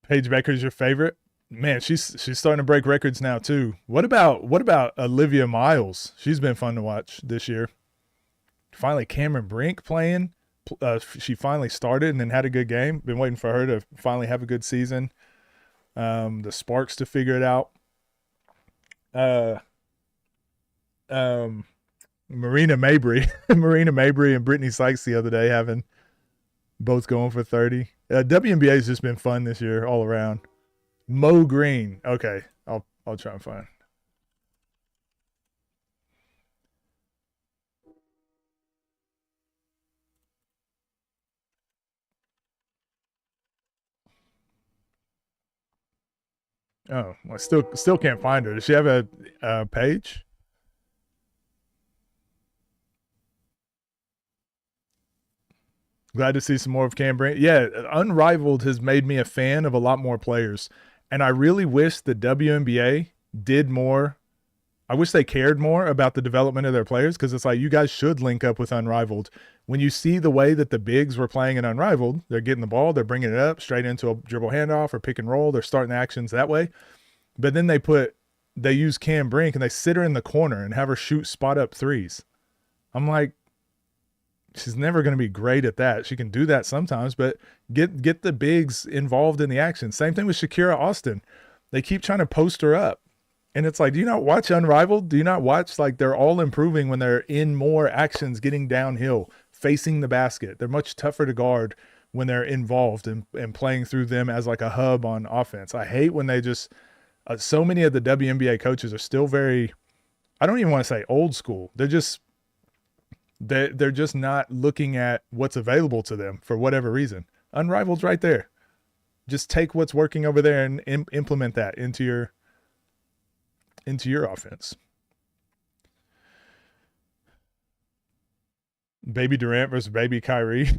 Paige Baker's your favorite? Man, she's starting to break records now too. What about Olivia Miles? She's been fun to watch this year. Finally, Cameron Brink playing. She finally started and then had a good game. Been waiting for her to finally have a good season. The Sparks to figure it out. Marina Mabry and Brittany Sykes the other day having both going for 30. WNBA has just been fun this year all around. Mo Green. Okay, I'll try and find. Oh, I still can't find her. Does she have a page? Glad to see some more of Cam Brink. Yeah, Unrivaled has made me a fan of a lot more players. And I really wish the WNBA did more. I wish they cared more about the development of their players, because it's like, you guys should link up with Unrivaled. When you see the way that the bigs were playing in Unrivaled, they're getting the ball, they're bringing it up straight into a dribble handoff or pick and roll. They're starting the actions that way. But then they use Cam Brink and they sit her in the corner and have her shoot spot up threes. I'm like, she's never going to be great at that. She can do that sometimes, but get the bigs involved in the action. Same thing with Shakira Austin. They keep trying to post her up. And it's like, do you not watch Unrivaled? Do you not watch, like, they're all improving when they're in more actions, getting downhill, facing the basket. They're much tougher to guard when they're involved and playing through them as like a hub on offense. I hate when they just so many of the WNBA coaches are still very, I don't even want to say old school. They're just not looking at what's available to them for whatever reason. Unrivaled's right there. Just take what's working over there and implement that into your offense. Baby Durant versus baby Kyrie.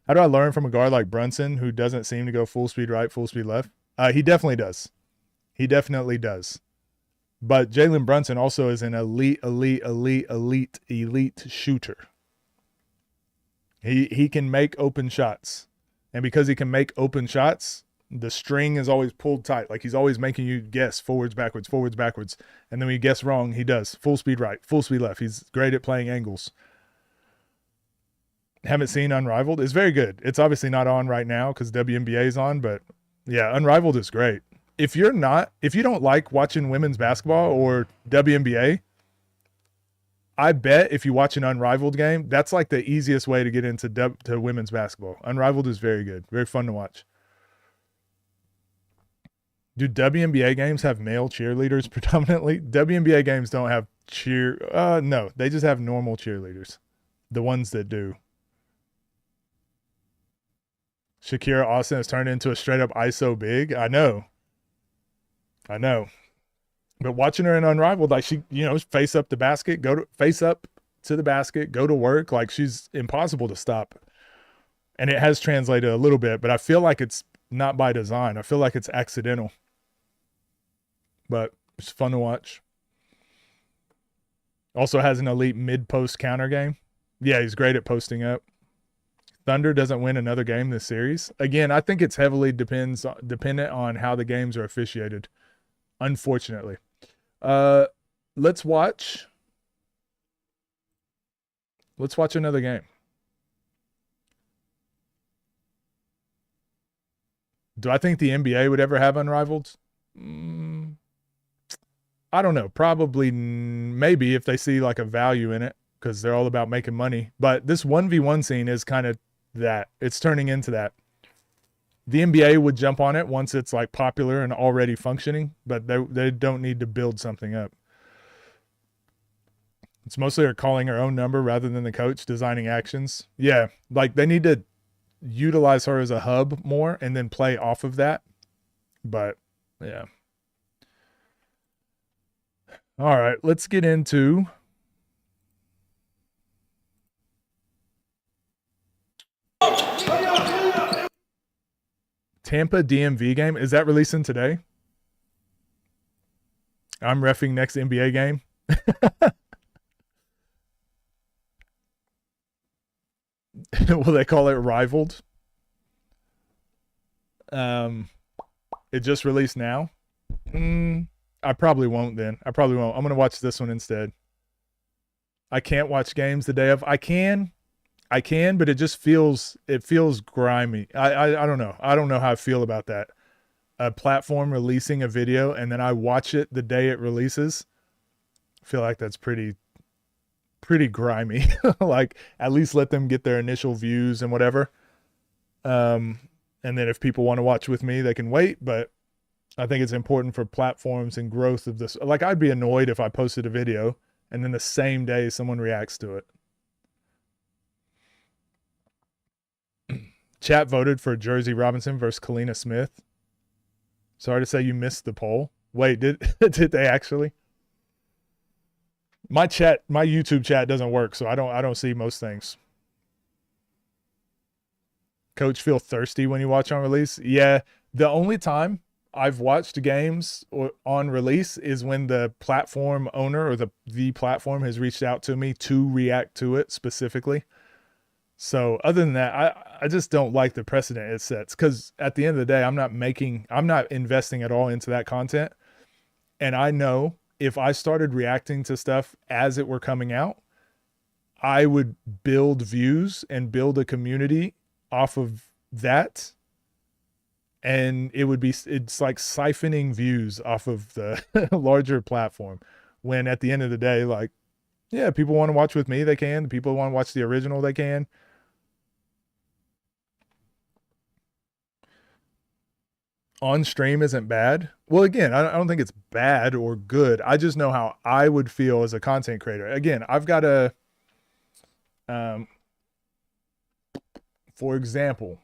How do I learn from a guard like Brunson, who doesn't seem to go full speed right, full speed left? He definitely does. He definitely does. But Jalen Brunson also is an elite shooter. He can make open shots. And because he can make open shots, the string is always pulled tight. Like, he's always making you guess forwards, backwards. And then when you guess wrong, he does full speed right, full speed left. He's great at playing angles. Haven't seen Unrivaled. It's very good. It's obviously not on right now because WNBA is on, but yeah, Unrivaled is great. If you don't like watching women's basketball or WNBA, I bet if you watch an Unrivaled game, that's like the easiest way to get into to women's basketball. Unrivaled is very good. Very fun to watch. Do WNBA games have male cheerleaders predominantly? WNBA games don't have no, they just have normal cheerleaders. The ones that do. Shakira Austin has turned into a straight up ISO big. I know. But watching her in Unrivaled, like, she, face up the basket, face up to the basket, go to work. Like, she's impossible to stop. And it has translated a little bit, but I feel like it's not by design. I feel like it's accidental. But it's fun to watch. Also has an elite mid-post counter game. Yeah, he's great at posting up. Thunder doesn't win another game this series. Again, I think it's heavily dependent on how the games are officiated, unfortunately. Let's watch another game. Do I think the NBA would ever have Unrivaled? I don't know. Probably, maybe, if they see like a value in it, because they're all about making money. But this 1v1 scene is kind of that. It's turning into that. The NBA would jump on it once it's like popular and already functioning, but they don't need to build something up. It's mostly her calling her own number rather than the coach designing actions. Yeah, like they need to utilize her as a hub more and then play off of that. But yeah. All right, let's get into Tampa DMV game. Is that releasing today? I'm reffing next NBA game. Will they call it rivaled? It just released now. I probably won't then. I probably won't. I'm going to watch this one instead. I can't watch games the day of. I can, but it feels grimy. I don't know. I don't know how I feel about that. A platform releasing a video and then I watch it the day it releases. I feel like that's pretty grimy. Like, at least let them get their initial views and whatever. And then if people want to watch with me, they can wait. But I think it's important for platforms and growth of this. Like, I'd be annoyed if I posted a video and then the same day someone reacts to it. Chat voted for Jersey Robinson versus Kalina Smith. Sorry to say you missed the poll. Wait, did they actually? My YouTube chat doesn't work, so I don't see most things. Coach feel thirsty when you watch on release? Yeah, the only time I've watched games on release is when the platform owner or the platform has reached out to me to react to it specifically. So other than that, I just don't like the precedent it sets, because at the end of the day, I'm not investing at all into that content. And I know if I started reacting to stuff as it were coming out, I would build views and build a community off of that. And it's like siphoning views off of the larger platform, when at the end of the day, like, yeah, people want to watch with me, they can. People want to watch the original, they can. On stream isn't bad. Well, again, I don't think it's bad or good. I just know how I would feel as a content creator. Again, I've got for example,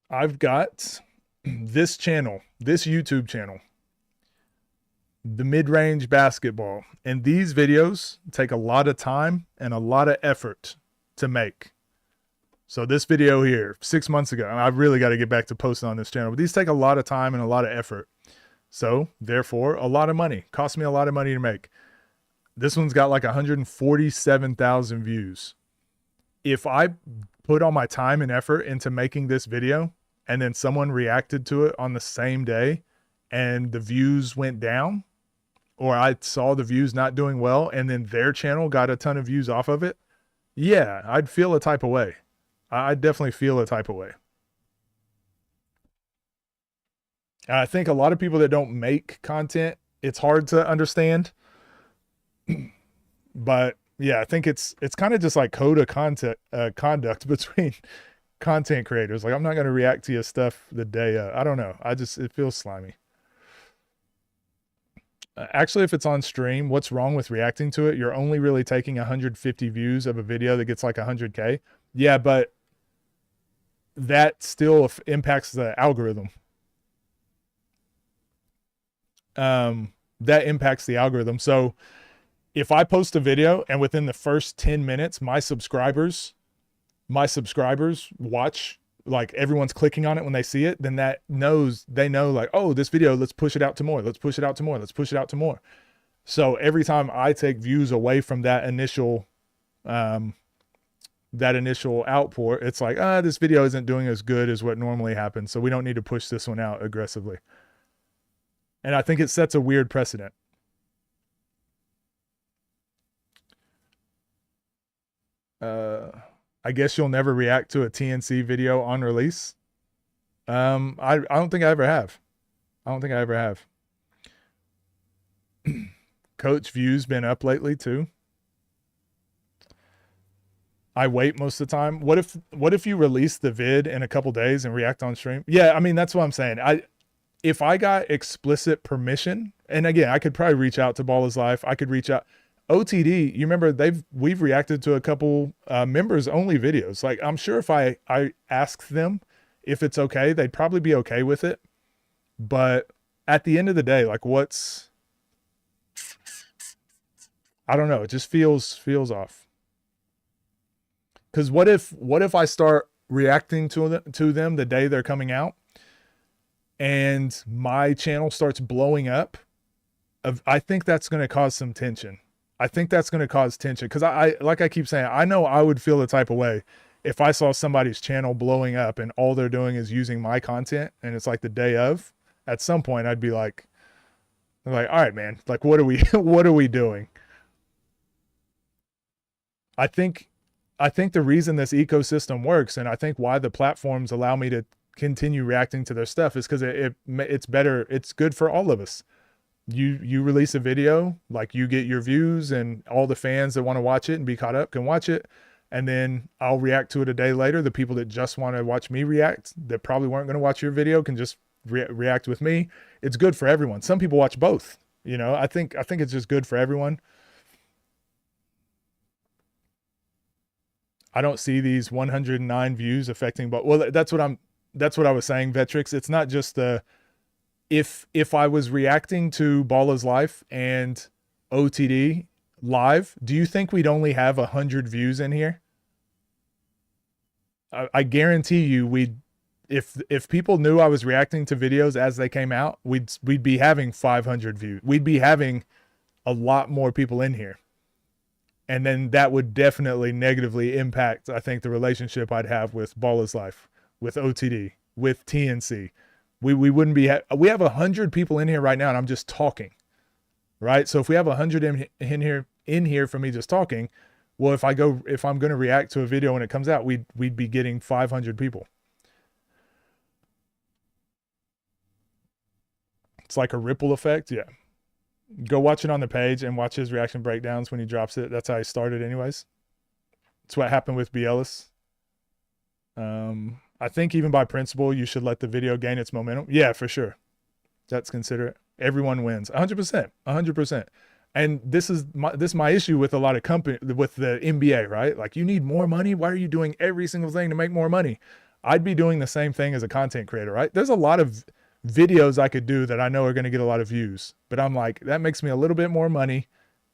I've got this channel, this YouTube channel, the mid-range basketball. And these videos take a lot of time and a lot of effort to make. So this video here, 6 months ago, and I've really got to get back to posting on this channel, but these take a lot of time and a lot of effort. So therefore, a lot of money. Cost me a lot of money to make. This one's got like 147,000 views. If I put all my time and effort into making this video and then someone reacted to it on the same day and the views went down, or I saw the views not doing well and then their channel got a ton of views off of it, yeah, I'd feel a type of way. I'd definitely feel a type of way. And I think a lot of people that don't make content, it's hard to understand. But yeah, I think it's kind of just like code of conduct between content creators. Like, I'm not going to react to your stuff the day I don't know. It feels slimy. Actually, if it's on stream, what's wrong with reacting to it? You're only really taking 150 views of a video that gets like 100K. Yeah, but that still impacts the algorithm. That impacts the algorithm. So if I post a video and within the first 10 minutes, my subscribers watch, like everyone's clicking on it when they see it, then they know like, oh, this video, let's push it out to more. Let's push it out to more. Let's push it out to more. So every time I take views away from that initial outpour, it's like, this video isn't doing as good as what normally happens. So we don't need to push this one out aggressively. And I think it sets a weird precedent. I guess you'll never react to a TNC video on release. I don't think I ever have. Coach views been up lately too. I wait most of the time. What if you release the vid in a couple days and react on stream? Yeah, I mean, that's what I'm saying. If I got explicit permission, and again, I could probably reach out to Ball is Life. I could reach out. OTD, you remember we've reacted to a couple members only videos. Like, I'm sure if I asked them if it's okay, they'd probably be okay with it. But at the end of the day, like, I don't know. It just feels off. Because what if I start reacting to them the day they're coming out, and my channel starts blowing up? I think that's going to cause some tension. I think that's going to cause tension because like I keep saying, I know I would feel the type of way if I saw somebody's channel blowing up and all they're doing is using my content, and it's like the day of. At some point, I'd be like, all right, man, like, what are we doing? I think the reason this ecosystem works, and I think why the platforms allow me to continue reacting to their stuff, is because it's better. It's good for all of us. You release a video, like, you get your views, and all the fans that want to watch it and be caught up can watch it. And then I'll react to it a day later. The people that just want to watch me react, that probably weren't going to watch your video, can just react with me. It's good for everyone. Some people watch both. You know, I think it's just good for everyone. I don't see these 109 views affecting, but that's what I was saying, Vetrix. It's not just if I was reacting to Ballers Life and OTD live, do you think we'd only have 100 views in here? I guarantee you if people knew I was reacting to videos as they came out, we'd be having 500 views. We'd be having a lot more people in here. And then that would definitely negatively impact, I think, the relationship I'd have with Ballers Life, with OTD, with TNC. We wouldn't be, we have 100 people in here right now, and I'm just talking, right? So if we have 100 in here for me just talking, well, if I'm going to react to a video when it comes out, we'd be getting 500 people. It's like a ripple effect. Yeah. Go watch it on the page and watch his reaction breakdowns when he drops it. That's how he started anyways. That's what happened with B. Ellis. I think even by principle, you should let the video gain its momentum. Yeah, for sure. That's considerate. Everyone wins. 100%. 100%. And this is my issue with a lot of with the NBA, right? Like, you need more money. Why are you doing every single thing to make more money? I'd be doing the same thing as a content creator, right? There's a lot of videos I could do that I know are going to get a lot of views, but I'm like, that makes me a little bit more money,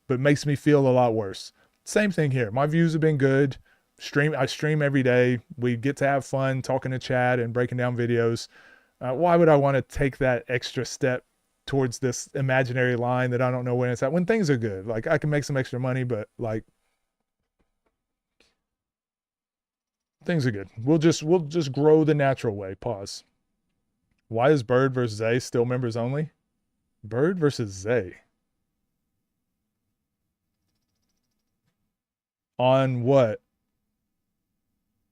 but makes me feel a lot worse. Same thing here. My views have been good. I stream every day. We get to have fun talking to Chad and breaking down videos. Why would I want to take that extra step towards this imaginary line that I don't know when it's at, when things are good? Like, I can make some extra money, but like, things are good. We'll just grow the natural way. Pause. Why is Bird versus Zay still members only? Bird versus Zay. On what?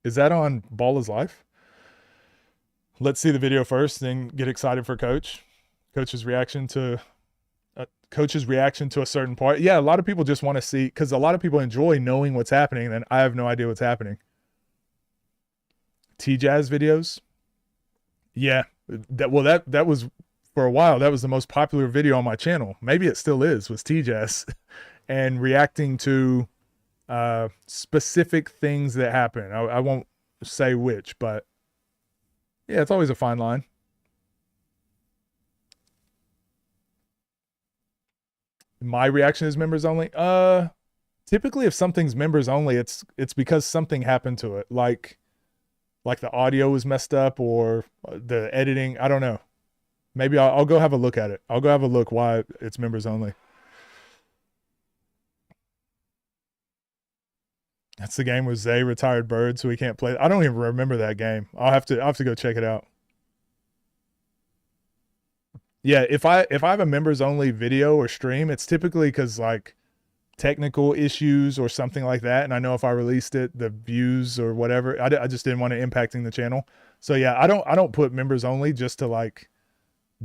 Is that on Ballers Life? Let's see the video first, then get excited for Coach. Coach's reaction to a certain part. Yeah, a lot of people just want to see, because a lot of people enjoy knowing what's happening, and I have no idea what's happening. T-Jazz videos. Yeah, that was, for a while, that was the most popular video on my channel. Maybe it still is, was T-Jazz. And reacting to specific things that happen. I won't say which, but yeah, it's always a fine line. My reaction is members only. Typically if something's members only, it's because something happened to it. Like the audio was messed up or the editing. I don't know. Maybe I'll go have a look at it. I'll go have a look why it's members only. That's the game where Zay retired Bird, so he can't play. I don't even remember that game. I'll have to go check it out. Yeah, if I have a members only video or stream, it's typically because like technical issues or something like that. And I know if I released it, the views or whatever, I just didn't want it impacting the channel. So yeah, I don't put members only just to like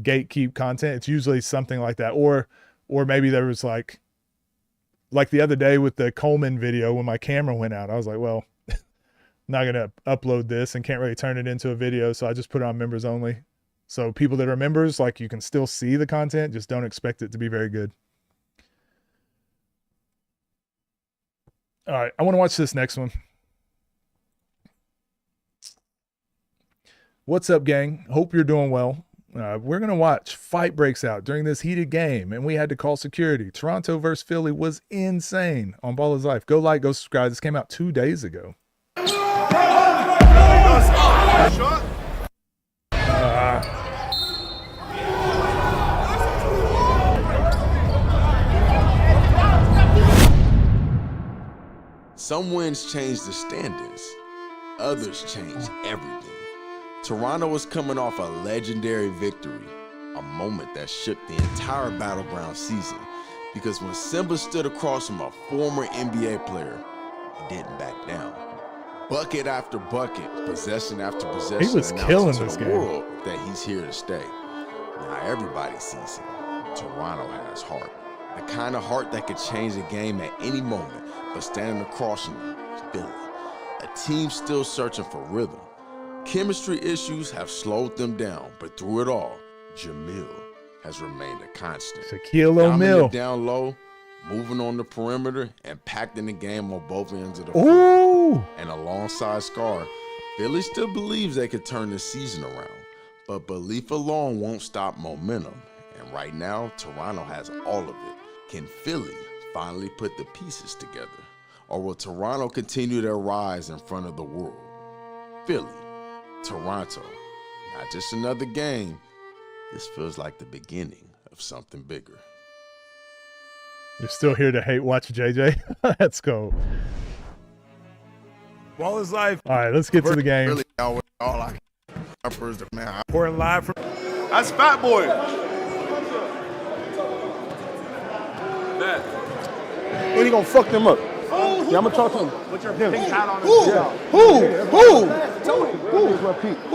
gatekeep content. It's usually something like that. Or maybe there was like the other day with the Coleman video when my camera went out, I was like, well, I'm not going to upload this and can't really turn it into a video. So I just put it on members only. So people that are members, like, you can still see the content, just don't expect it to be very good. All right, I want to watch this next one. What's up, gang? Hope you're doing well. We're going to watch. Fight breaks out during this heated game, and we had to call security. Toronto versus Philly was insane on Ball is Life. Go like, go subscribe. This came out 2 days ago. Some wins change the standings, others change everything. Toronto was coming off a legendary victory, a moment that shook the entire Battleground season, because when Simba stood across from a former NBA player, he didn't back down. Bucket after bucket, possession after possession, He was announced killing to this the game. world that he's here to stay. Now everybody sees it. Toronto has heart. The kind of heart that could change a game at any moment, but standing across from them is Philly, a team still searching for rhythm. Chemistry issues have slowed them down, but through it all, Jamil has remained a constant. Shaquille O'Neal. Dominant down low, moving on the perimeter, and impacting the game on both ends of the floor. Ooh! And alongside Scar, Philly still believes they could turn the season around, but belief alone won't stop momentum. And right now, Toronto has all of it. Can Philly finally put the pieces together? Or will Toronto continue their rise in front of the world? Philly, Toronto, not just another game. This feels like the beginning of something bigger. You're still here to hate watch JJ? Let's go. Ball is Life. All right, let's get to the game. Really, all I uppers, man. Reporting live from That's Fat Boy. And he gonna fuck them up. Yeah, I'm gonna talk to him. Put your pink hat on. Who's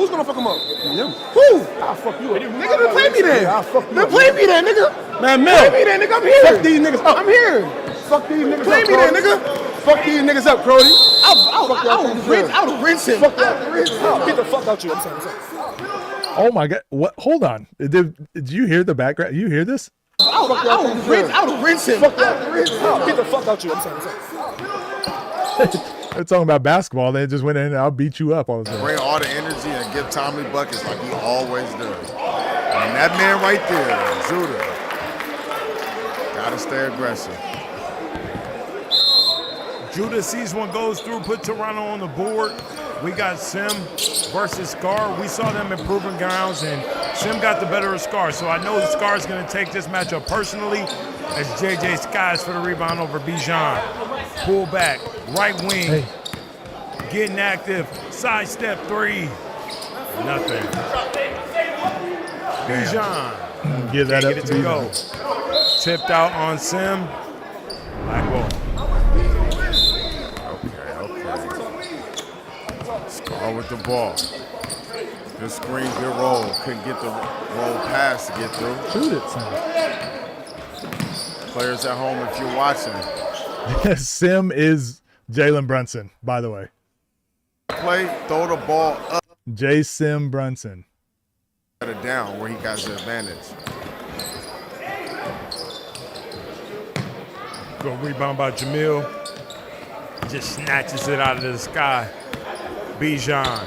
gonna fuck him up? Who? I'll fuck you up. Nigga, then play me then. I'll fuck you up. Then play me then, nigga. Man, Mel. Play me then, nigga. I'm here. Fuck these niggas up. I'm here. Fuck these niggas up. Play me then, nigga. Fuck these niggas up, Crody. I would rinse him. Fuck that. Get the fuck out you. I'm sorry. Oh my God! What? Hold on. Did you hear the background? You hear this? I would rinse him. Fuck that. Get the fuck out you. I'm sorry. They're talking about basketball. They just went in and I'll beat you up all the time. Bring all the energy and give Tommy buckets like he always does. And that man right there, Zuda, gotta stay aggressive. Judah sees one goes through, put Toronto on the board. We got Sim versus Scar. We saw them improving grounds, and Sim got the better of Scar. So I know Scar's going to take this matchup personally as JJ skies for the rebound over Bijan. Pull back, right wing, getting active, sidestep three. Nothing. Bijan. Give that Can't up get it to to Bijan. go. Tipped out on Sim. Black ball. Scar with the ball. Good screen, good roll. Couldn't get the roll pass to get through. Shoot it, son. Players at home, if you're watching. Sim is Jalen Brunson, by the way. Play, throw the ball up. J. Sim Brunson. Get it down where he got the advantage. Good rebound by Jamil. Just snatches it out of the sky. Bijan.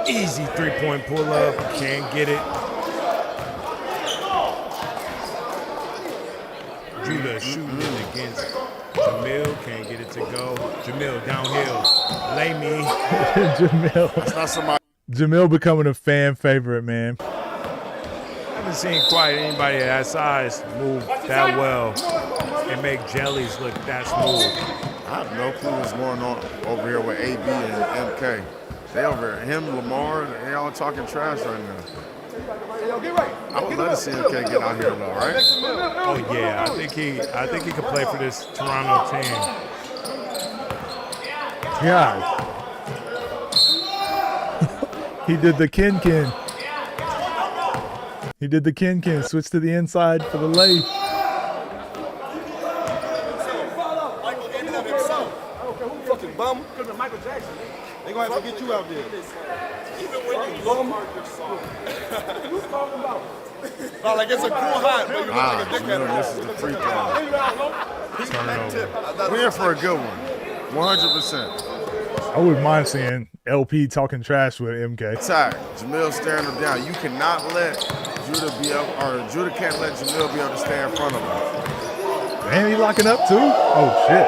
Easy three-point pull-up. Can't get it. Judah shooting it against Jamil. Can't get it to go. Jamil downhill. Lay me. Jamil. That's not somebody. Jamil becoming a fan favorite, man. I haven't seen quite anybody at that size move that well and make jellies look that smooth. I have no clue what's going on over here with AB and MK. They over here, him, Lamar, they all talking trash right now. I would love to see MK get out here though, right? Oh yeah, I think he could play for this Toronto team. God. He did the Kin. He did the Kin. Switch to the inside for the lay. Fucking bum. Because of Michael Jackson. They gonna have to get you out there. Even when you bum. Who's talking about? No, like it's a cool hot, but you look like a dickhead. This is the free throw. turnover. We're in for a good one. 100%. I wouldn't mind seeing LP talking trash with MK. Attack. Jamil staring him down. You cannot let Judah be up, or Judah can't let Jamil be able to stay in front of him. And he locking up too? Oh shit.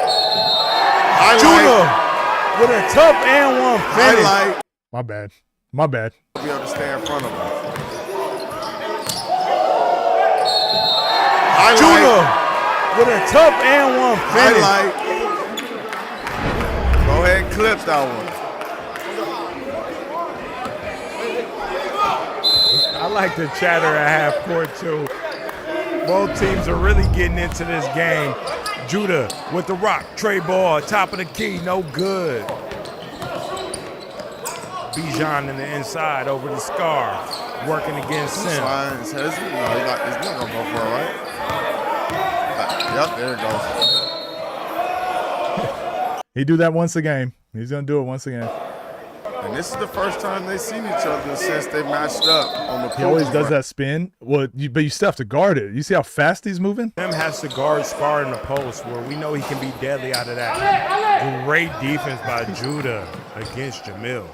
Judah with a tough and one finish. Highlight. My bad. My bad. Be able to stay in front of him. Judah with a tough and one finish. Highlight. Go ahead and clip that one. I like the chatter at half court too. Both teams are really getting into this game. Judah with the rock, Trey ball, top of the key, no good. Bijan in the inside over the Scar, working against Sim. Slide his head. No, he's not gonna go for it, right? Yep, there it goes. He do that once a game. He's gonna do it once again. And this is the first time they've seen each other since they matched up on the He always does that spin. Well, but you still have to guard it. You see how fast he's moving? Sim has to guard Scar in the post where we know he can be deadly out of that. Great defense by Judah against Jamil.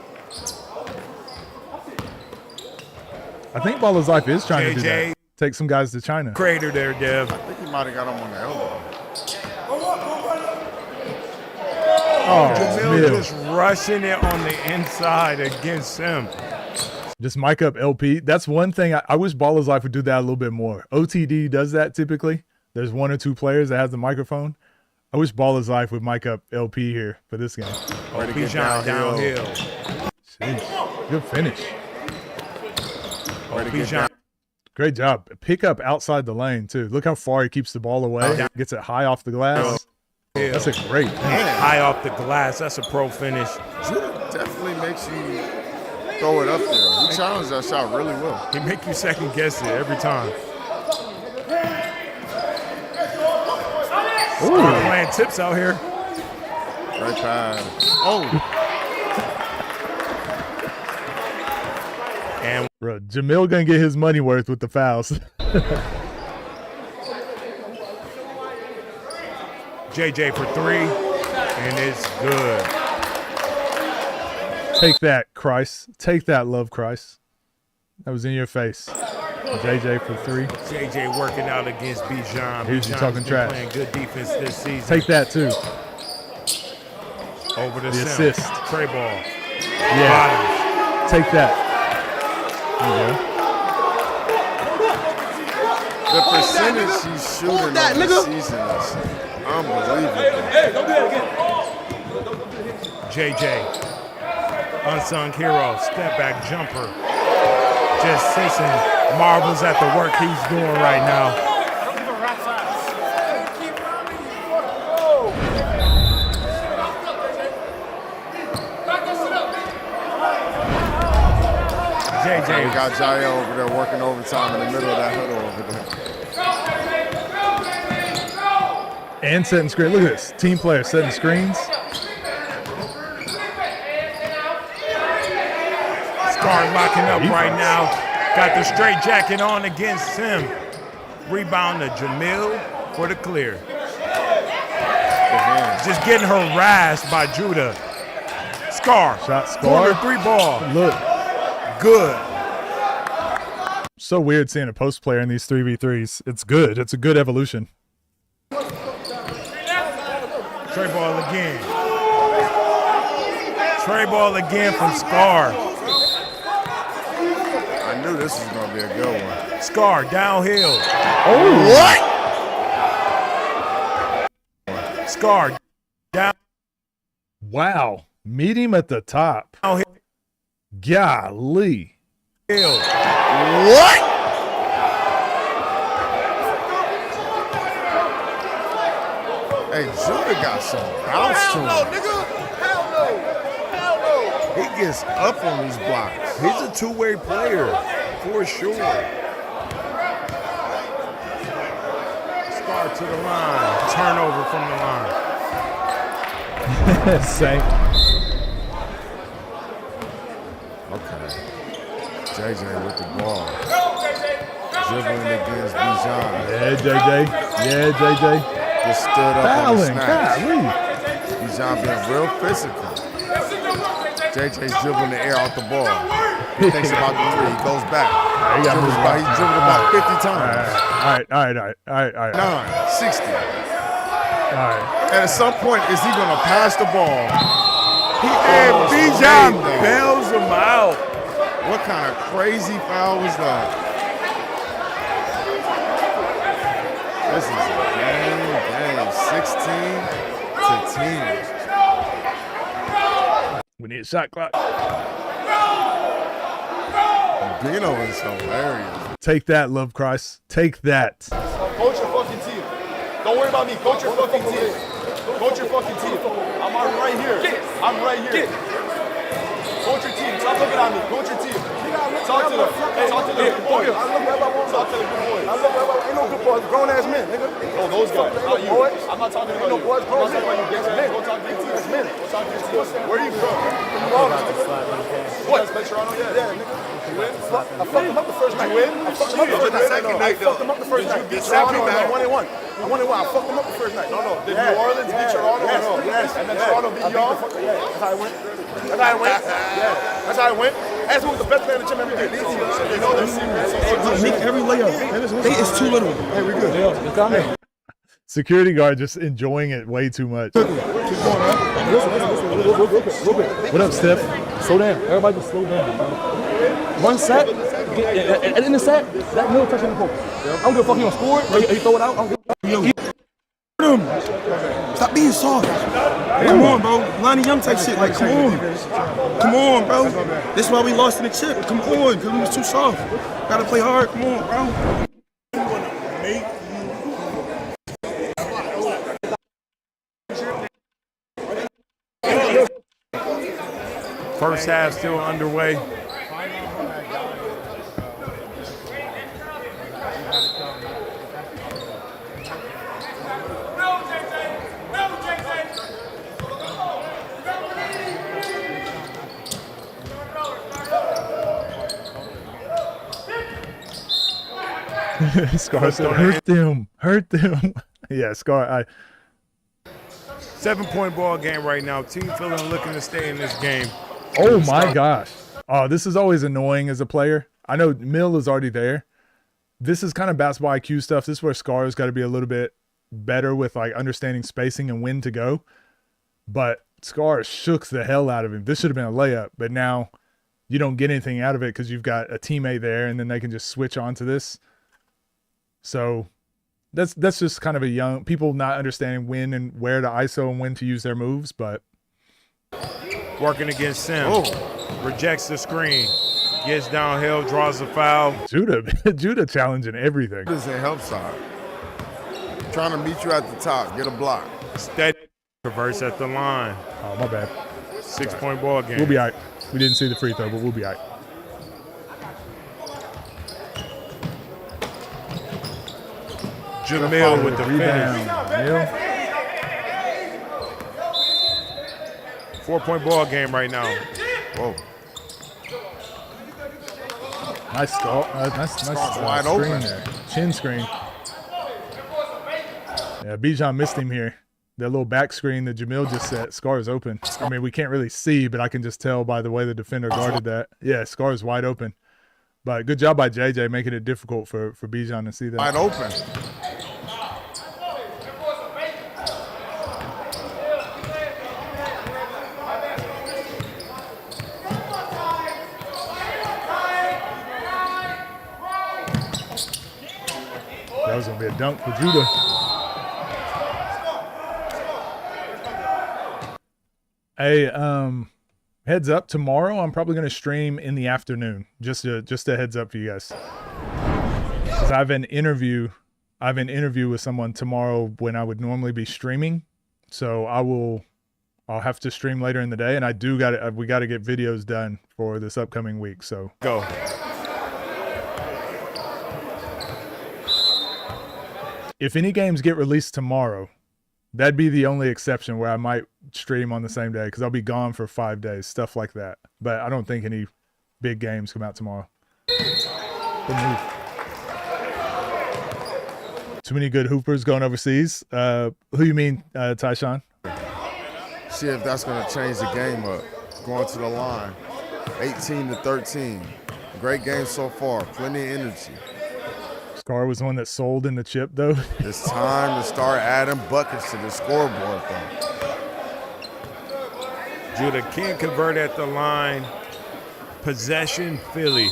I think Baller's Life is trying to do JJ. that. Take some guys to China. Crater there, Dev. I think he might have got him on the elbow. Oh, Jamil Jamil. just rushing it on the inside against Sim. Just mic up LP. That's one thing. I wish Baller's Life would do that a little bit more. OTD does that typically. There's one or two players that has the microphone. I wish Baller's Life would mic up LP here for this game. Ready to get Bijan downhill. downhill. Jeez. Good finish. Ready to get Bijan. Great job. Pick up outside the lane, too. Look how far he keeps the ball away. Gets it high off the glass. That's a great finish. High off the glass. That's a pro finish. Judah definitely makes you throw it up there. He challenged that shot really well. He make you second guess it every time. Ooh. Playing tips out here. Great pass. Oh. And Bro, Jamil gonna get his money worth with the fouls. JJ for three, and it's good. Take that, Christ. Take that, love Christ. That was in your face. JJ for three. JJ working out against Bijan. Here's you Bijan's talking been trash. Playing good defense this season. Take that, too. Over the The Sim. assist. Trey ball. Yeah. Take that. There you go. The percentage he's shooting on this season is unbelievable. JJ, unsung hero, step back jumper. Just Simpson marvels at the work he's doing right now. JJ. We got Jair over there working overtime in the middle of that huddle over there. And setting screen. Look at this. Team player setting screens. Scar locking up right now. Got the straight jacket on against Sim. Rebound to Jamil for the clear. Just getting harassed by Judah. Scar. Shot Scar. Corner three ball. Look. Good. So weird seeing a post player in these 3v3s. It's good. It's a good evolution. Trey ball again. Trey ball again from Scar. I knew this was going to be a good one. Scar downhill. Oh. What? Scar down. Wow. Meet him at the top. Downhill. Golly. What? Hey, Judah got some bounce to him. He gets up on these blocks. He's a two-way player for sure. Scar to the line. Turnover from the line. Saint. Okay. JJ with the ball. Dribbling against Bijan. Yeah, JJ. Yeah, JJ. Just stood up on the Fouling. snatch. Golly. Bijan being real physical. JJ's dribbling the air out the ball. He thinks about the three. He goes back. He got moved back. He's dribbled about 50 times. All right. 9, 60. All right. And at some point, is he going to pass the ball? And Bijan bails him out. What kind of crazy foul was that? This is a game, 16 to 10. We need a shot clock. Dino is hilarious. Take that, Love Christ. Take that. Coach your fucking team. Don't worry about me. Coach your fucking team. Coach your fucking team. I'm right here. I'm right here. Coach your team. Stop looking at me. Coach your team. Talk to them. Hey, talk to the good boys. Talk to the good boys. Ain't no good boys, grown ass men, nigga. Oh, those guys. Not you. I'm not talking about you. boys, I'm not talking about you, bitch ass. Go talk to your team. Go talk to your team. Where are you from? New Orleans, nigga. What? Toronto? Yeah, nigga. You win? I fucked him up the first night. You win? I fucked him up the first night. I fucked him up the first night. Did you beat Toronto, Toronto? I 1-1. I fucked him up the first night. No. Did New Orleans beat Toronto or no? Yes. And then Toronto beat y'all? Yeah, that's how I went. That's how I went. Yeah, that's how I went. Ask who was the best man in the gym every day. You know their secrets. Make every layup. It's too little. Hey, we good. Security guard just enjoying it way too much. Keep going, man. What up, Steph? Slow down. Everybody just slow down. One set. And in the set, that middle touching the post. I don't give a fuck. He gonna score it or he throw it out. I don't give a fuck. Stop being soft. Come on, bro. Lonnie Young type shit. Like, come on. Come on, bro. This is why we lost in the chip. Come on, because we was too soft. Gotta play hard. Come on, bro. First half still underway. Scar said, hurt them. Yeah, Scar, 7-point ball game right now. Team feeling looking to stay in this game. oh my gosh. Oh, this is always annoying as a player. I know Mill is already there. This is kind of basketball IQ stuff. This is where Scar's got to be a little bit better with like understanding spacing and when to go. But Scar shook the hell out of him. This should have been a layup, but now you don't get anything out of it because you've got a teammate there and then they can just switch on to this. So that's just kind of a young people not understanding when and where to ISO and when to use their moves, but Working against Sim. Rejects the screen. Gets downhill, draws a foul. Judah challenging everything. This is a help side. Trying to meet you at the top. Get a block. Steady. Converts at the line. Oh, my bad. 6-point ball game. We'll be all right. We didn't see the free throw, but we'll be all right. Jamil with the Rebound. finish. Mill. 4-point ball game right now. Whoa. Nice start. Nice wide screen open. there. Chin screen. Yeah, Bijan missed him here. That little back screen that Jamil just set. Scar is open. I mean, we can't really see, but I can just tell by the way the defender guarded that. Yeah, Scar is wide open. But good job by JJ making it difficult for Bijan to see that. Wide open. That was going to be a dunk for Judah. Hey, heads up, tomorrow I'm probably going to stream in the afternoon. Just a heads up for you guys. 'Cause I have an interview with someone tomorrow when I would normally be streaming. So I'll have to stream later in the day, and we got to get videos done for this upcoming week. So Go. if any games get released tomorrow, that'd be the only exception where I might stream on the same day because I'll be gone for 5 days, stuff like that. But I don't think any big games come out tomorrow. Good move. Too many good hoopers going overseas. Who you mean, Tyshawn? See if that's going to change the game up. Going to the line, 18-13. Great game so far. Plenty of energy. Scar was the one that sold in the chip, though. It's time to start adding buckets to the scoreboard, though. Judah can't convert at the line. Possession, Philly.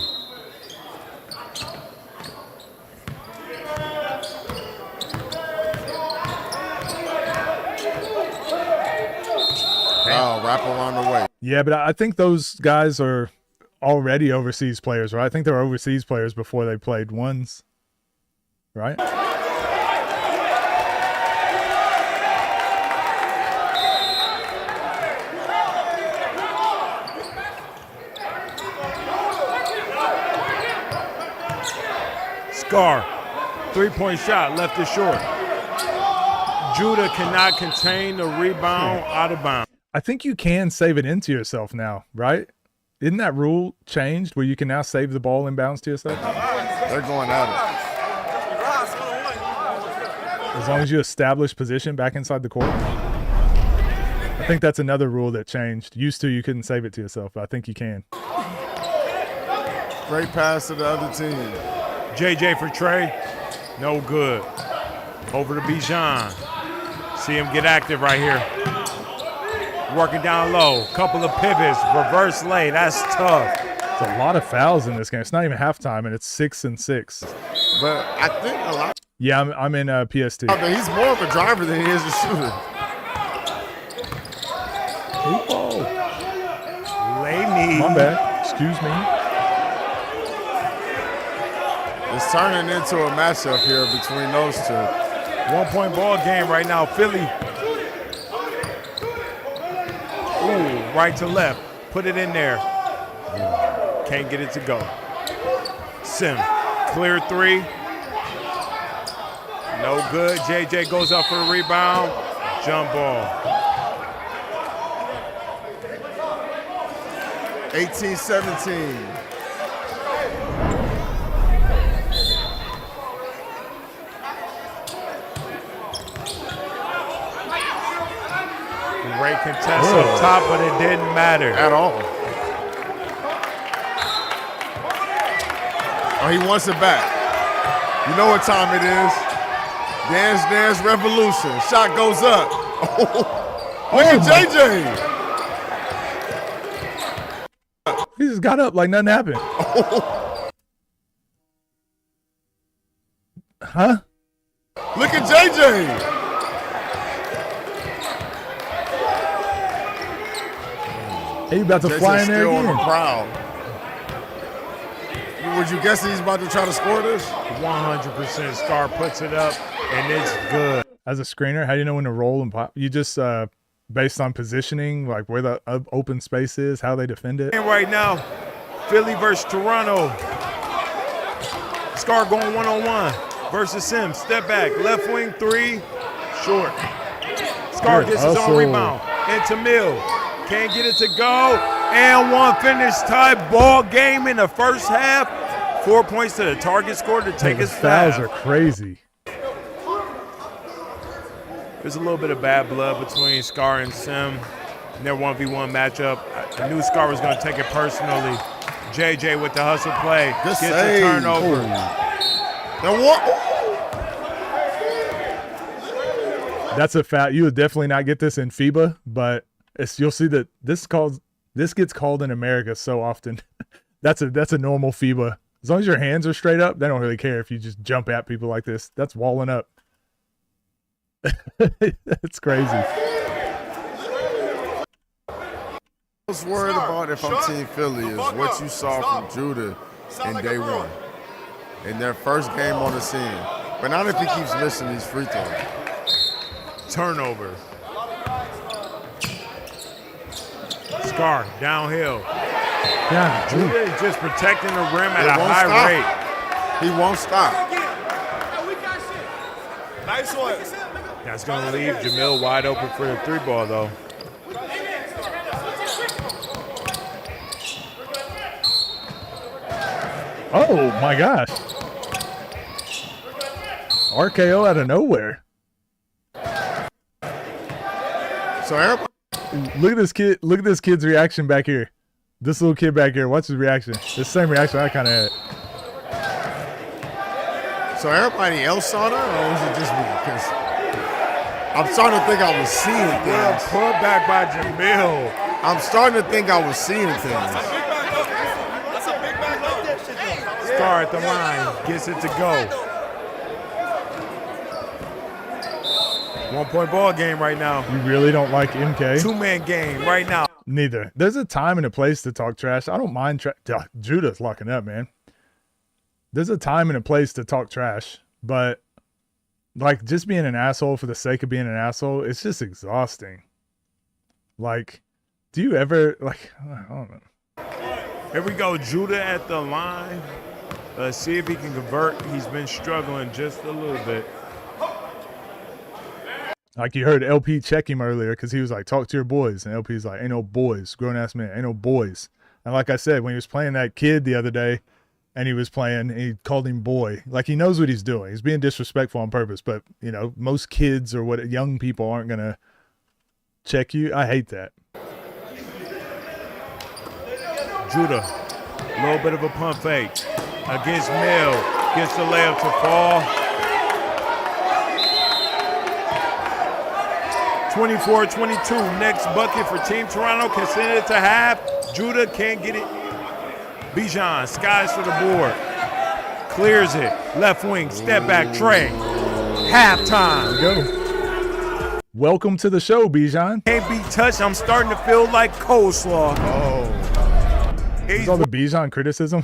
Wow, wrap around the way. Yeah, but I think those guys are already overseas players, right? I think they were overseas players before they played ones, right? Scar, three-point shot, left it short. Judah cannot contain the rebound out of bounds. I think you can save it into yourself now, right? Isn't that rule changed where you can now save the ball inbounds to yourself? They're going at it. As long as you establish position back inside the court. I think that's another rule that changed. Used to, you couldn't save it to yourself, but I think you can. Great pass to the other team. JJ for Trey, no good. Over to Bijan. See him get active right here. Working down low, couple of pivots, reverse lay, that's tough. It's a lot of fouls in this game. It's not even halftime, and it's 6-6. But I think a lot. Yeah, I'm in PST. He's more of a driver than he is a shooter. Lay me. My bad. Excuse me. It's turning into a matchup here between those two. 1 point ball game right now. Philly. Ooh, right to left. Put it in there. Can't get it to go. Sim. Clear three. No good. JJ goes up for a rebound. Jump ball. 18-17. Great contest up top, but it didn't matter. At all. Oh, he wants it back. You know what time it is. Dance, dance, revolution. Shot goes up. Look at JJ. He just got up like nothing happened. Huh? Look at JJ. He about to fly in there still again. on the prowl. Would you guess he's about to try to score this? 100% Scar puts it up, and it's good. As a screener, how do you know when to roll and pop? You just, based on positioning, like where the open space is, how they defend it. And right now, Philly versus Toronto. Scar going one-on-one versus Sims. Step back, left wing three, short. Scar Good gets his own hustle. rebound. Into Mill. Can't get it to go. And one finish tie. Ball game in the first half. 4 points to the target score to take us fouls back. are crazy. There's a little bit of bad blood between Scar and Sim in their 1v1 matchup. I knew Scar was going to take it personally. JJ with the hustle play. Good Gets save. a turnover. And what? That's a foul. You would definitely not get this in FIBA, but you'll see that this gets called in America so often. That's a normal FIBA. As long as your hands are straight up, they don't really care if you just jump at people like this. That's walling up. It's crazy. I was worried about if I'm Team Philly is what you saw from Judah in day one. In their first game on the scene. But not if he keeps missing these free throws. Turnover. Scar downhill. Yeah, Judah is just protecting the rim at It a won't high stop. rate. He won't stop. Nice one. That's going to leave Jamil wide open for the three ball, though. Oh my gosh. RKO out of nowhere. So everybody, Look at this kid. Look at this kid's reaction back here. This little kid back here. Watch his reaction. The same reaction I kind of had. so everybody else saw that, or was it just me? Because I'm starting to think I was seeing Well, things. put back by Jamil. I'm starting to think I was seeing things. Star at the line. Gets it to go. 1 point ball game right now. You really don't like MK? 2-man game right now. Neither. There's a time and a place to talk trash. I don't mind. Judah's locking up, man. There's a time and a place to talk trash, but like just being an asshole for the sake of being an asshole, it's just exhausting. Like, do you ever like? I don't know. Here we go. Judah at the line. Let's see if he can convert. He's been struggling just a little bit. Like you heard LP check him earlier because he was like, talk to your boys. And LP's like, ain't no boys, grown ass man, ain't no boys. And like I said, when he was playing that kid the other day and he was playing, he called him boy. Like he knows what he's doing. He's being disrespectful on purpose. But, you know, most kids or what young people aren't going to check you. I hate that. Judah, a little bit of a pump fake against Mill. Gets the layup to fall. 24-22, next bucket for Team Toronto. Can send it to half. Judah can't get it. Bijan skies for the board. Clears it. Left wing, step back, Trey. Halftime. Go. Welcome to the show, Bijan. Can't be touched. I'm starting to feel like coleslaw. Oh, Is all the Bijan criticism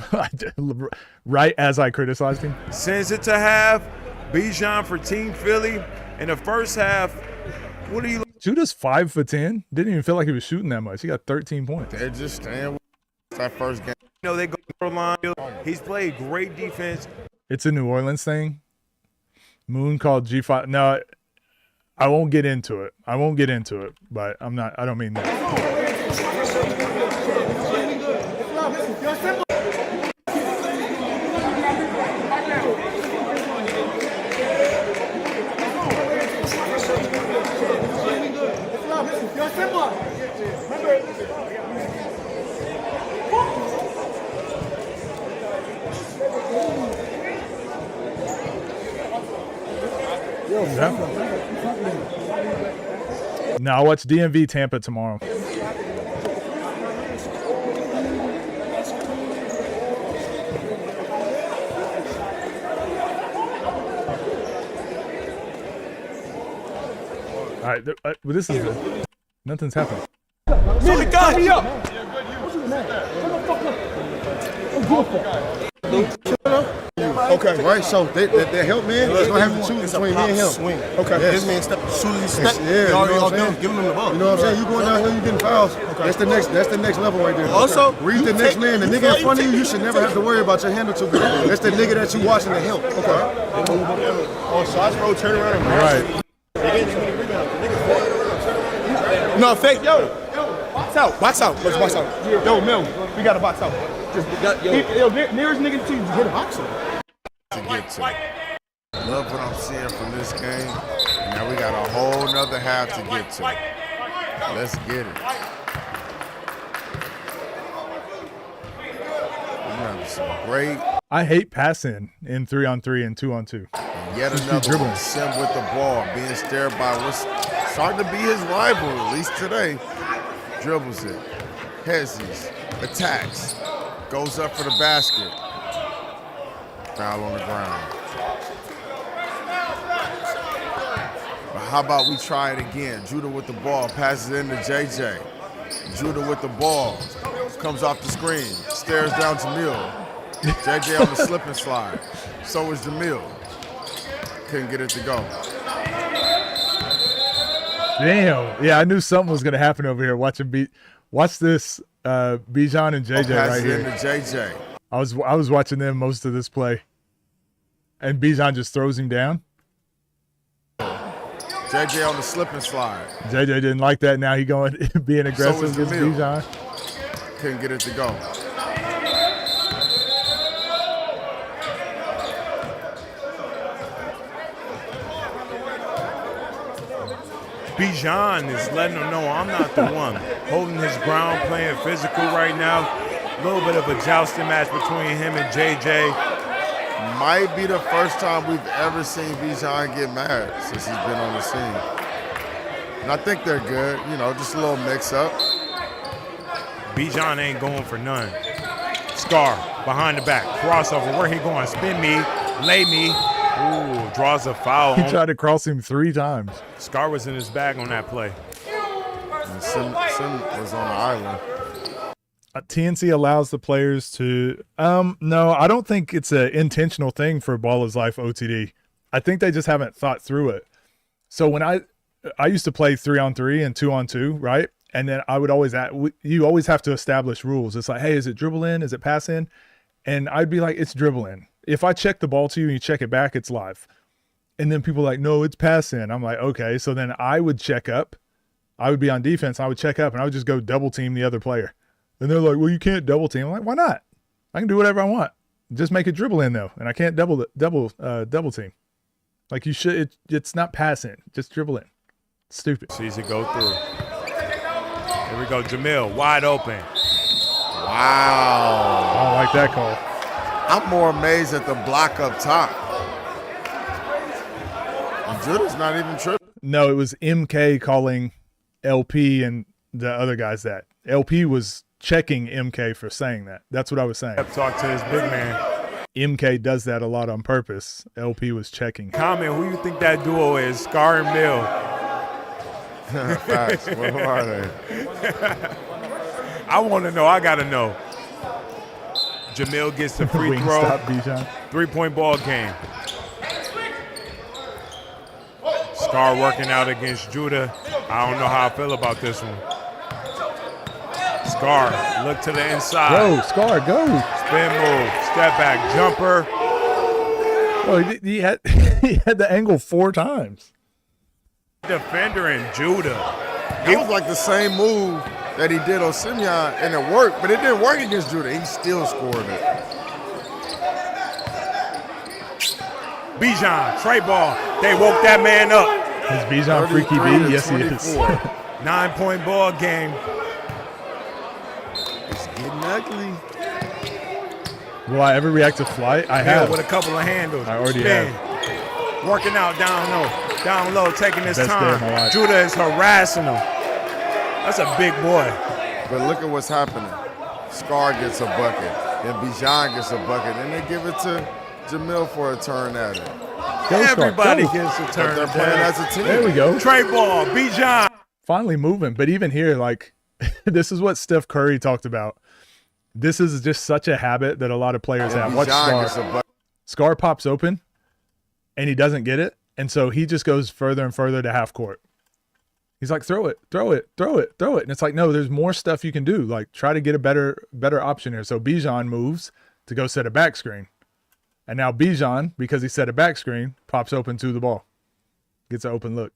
right as I criticized him? Sends it to half. Bijan for Team Philly. In the first half, what are you? Judah's 5 for 10. Didn't even feel like he was shooting that much. He got 13 points. they're just staying with that first game. You know, they go to the line. He's played great defense. It's a New Orleans thing. Moon called G5. No, I won't get into it. But I don't mean that. No, I'll watch DMV Tampa tomorrow. All right, this is good. Nothing's happening. Okay, right. So they help man. It's gonna have to choose between me and him. Swing. Okay. This man step, as soon as he step, Yeah, you already you know all what I'm done, giving him the ball. You know what I'm saying? You going down here, you getting fouls. That's the next level right there. Also, read you the next take- man. The you nigga in take- front of you, you should never have to worry about your handle too good. That's the nigga that you watching to help. Okay. Oh, shots roll, turn around and Right. No, fake. Yo, box out. Box out. Let's box out. Yo, Mil, we got to box out. Just, yo, nearest nigga to you, get a box out. To get to. Love what I'm seeing from this game. Now we got a whole nother half to get to. Let's get it. We have some great, I hate passing in 3-on-3 and 2-on-2. yet Just keep another dribbling. one. Sim with the ball, being stared by what's starting to be his rival, at least today. Dribbles it, hezzies, attacks, goes up for the basket. Foul on the ground. But how about we try it again? Judah with the ball, passes it into JJ. Judah with the ball, comes off the screen, stares down Jamil. JJ on the slip and slide. So is Jamil. Couldn't get it to go. Damn. Yeah, I knew something was gonna happen over here. Watch this Bijan and JJ Pass right it here. into JJ. I was watching them most of this play. And Bijan just throws him down. JJ on the slip and slide. JJ didn't like that. Now he going being aggressive is against Jamil. Bijan. Couldn't get it to go. Bijan is letting him know I'm not the one. Holding his ground, playing physical right now. A little bit of a jousting match between him and JJ. Might be the first time we've ever seen Bijan get mad since he's been on the scene. And I think they're good, you know, just a little mix-up. Bijan ain't going for none. Scar behind the back, crossover. Where he going? Spin me, lay me. Ooh, draws a foul. He tried to cross him 3 times. Scar was in his bag on that play. And Sim was on the island. TNC allows the players to no, I don't think it's an intentional thing for Ball is Life OTD. I think they just haven't thought through it. So when I used to play 3-on-3 and 2-on-2, right? And then I would always you always have to establish rules. It's like, hey, is it dribble in? Is it pass in? And I'd be like, it's dribble in. If I check the ball to you and you check it back, it's live. And then people are like, no, it's pass in. I'm like, okay. So then I would check up. I would be on defense. I would check up and I would just go double team the other player. And they're like, well, you can't double team. I'm like, why not? I can do whatever I want. Just make it dribble in though. And I can't double team. Like you should, it's not pass in, just dribble in. Stupid. Sees it go through. Here we go, Jamil, wide open. Wow. I don't like that call. I'm more amazed at the block up top. And Judah's not even tripping. No, it was MK calling LP and the other guys that. LP was checking MK for saying that. That's what I was saying. Talk to his big man. MK does that a lot on purpose. LP was checking. Comment who you think that duo is, Scar and Mill. Facts. What are they? I want to know. I got to know. Jamil gets the free throw. Stop, Bijan. 3-point ball game. Scar working out against Judah. I don't know how I feel about this one. Scar, look to the inside. Go, Scar, go. Spin move, step back, jumper. Oh, he had he had the angle 4 times. Defender and Judah. It was like the same move that he did on Simeon, and it worked, but it didn't work against Judah. He still scored it. Bijan, Trey ball. They woke that man up. Is Bijan freaky B? Yes, he is. 9-point ball game. It's getting ugly. Will I ever react to Flight? I have. With a couple of handles. I already have. Working out down low, taking his time. Judah is harassing him. That's a big boy. But look at what's happening. Scar gets a bucket, then Bijan gets a bucket, and they give it to Jamil for a turn at it. Everybody gets a turn. They're playing as a team. There we go. Trey ball, Bijan. Finally moving. But even here, like, this is what Steph Curry talked about. This is just such a habit that a lot of players have. Watch Scar. Scar pops open, and he doesn't get it. And so he just goes further and further to half court. He's like, throw it. And it's like, no, there's more stuff you can do. Like, try to get a better option here. So Bijan moves to go set a back screen. And now Bijan, because he set a back screen, pops open to the ball. Gets an open look.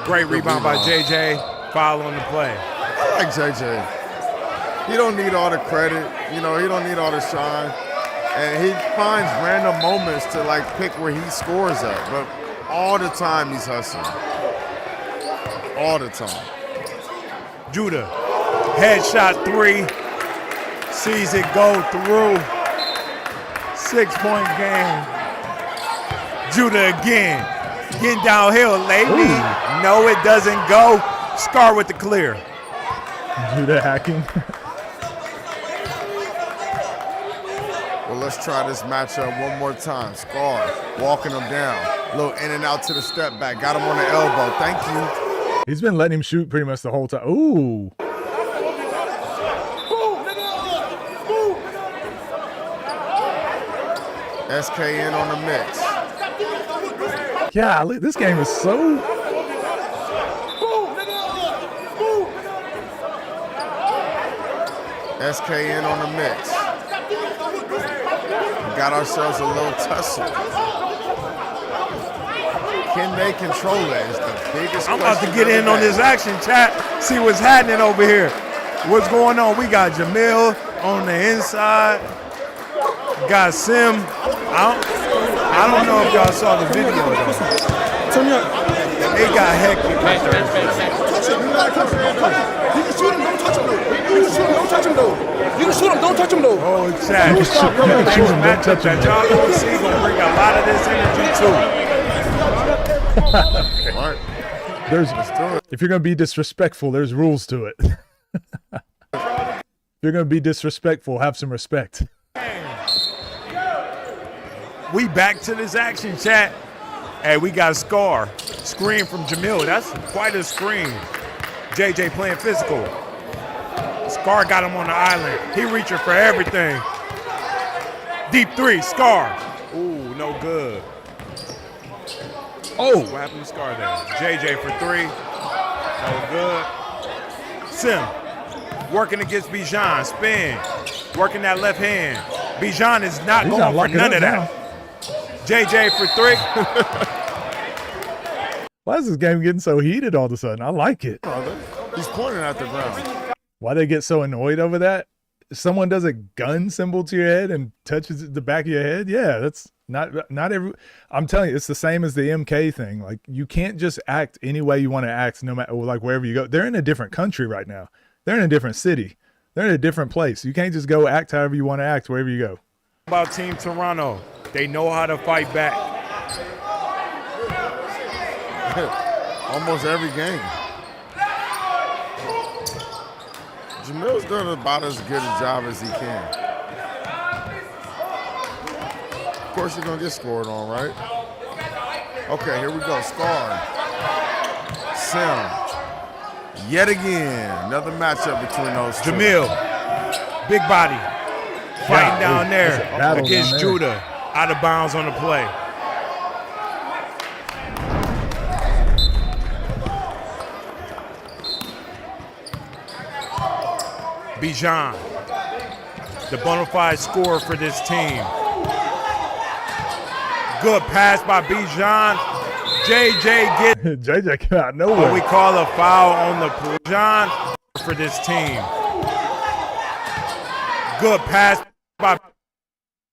Great rebound by JJ. Foul on the play. I like JJ. He don't need all the credit. You know, he don't need all the shine. And he finds random moments to, like, pick where he scores at. But all the time he's hustling. All the time. Judah, headshot 3. Sees it go through. 6-point game. Judah again. Getting downhill, lady. Ooh. No, it doesn't go. Scar with the clear. Judah hacking. Well, let's try this matchup one more time. Scar walking him down. A little in and out to the step back. Got him on the elbow. Thank you. He's been letting him shoot pretty much the whole time. Ooh. SKN on the mix. Yeah, this game is so... SKN on the mix. We got ourselves a little tussle. Can they control it is the biggest I'm about to question get in on this action, chat. See what's happening over here. What's going on? We got Jamil on the inside. Got Sim. I don't know if y'all saw the video though. turn me up. It got hectic. Match. Touch him. You gotta touch him. Don't touch him. You can shoot him. Don't touch him though. You can shoot him. Don't touch him though. You can shoot him. Don't touch him though. Oh, Chad. Don't stop, bro. Next matchup that y'all gonna see gonna bring a lot of this energy too. Right. There's if you're gonna be disrespectful, there's rules to it. If you're gonna be disrespectful, have some respect. We back to this action, chat. Hey, we got a Scar. Screen from Jamil. That's quite a screen. JJ playing physical. Scar got him on the island. He reaching for everything. Deep three, Scar. Ooh, no good. Oh, what happened to Scar there? JJ for three. No good. Sim working against Bijan. Spin. Working that left hand. Bijan is not going for none of that. JJ for three. Why is this game getting so heated all of a sudden? I like it. He's pointing at the ground. Why they get so annoyed over that? If someone does a gun symbol to your head and touches the back of your head, yeah, that's not every. I'm telling you, it's the same as the MK thing. Like, you can't just act any way you want to act, no matter, like, wherever you go. They're in a different country right now. They're in a different city. They're in a different place. You can't just go act however you want to act wherever you go. About Team Toronto, they know how to fight back. Almost every game. Jamil's done about as good a job as he can. Of course, you're going to get scored on, right? Okay, here we go. Scar. Sim. Yet again, another matchup between those two. Jamil, big body, fighting down there against down there. Judah. Out of bounds on the play. Bijan, the bona fide scorer for this team. Good pass by Bijan. JJ gets JJ came out of nowhere. what we call a foul on the Bijan for this team. Good pass by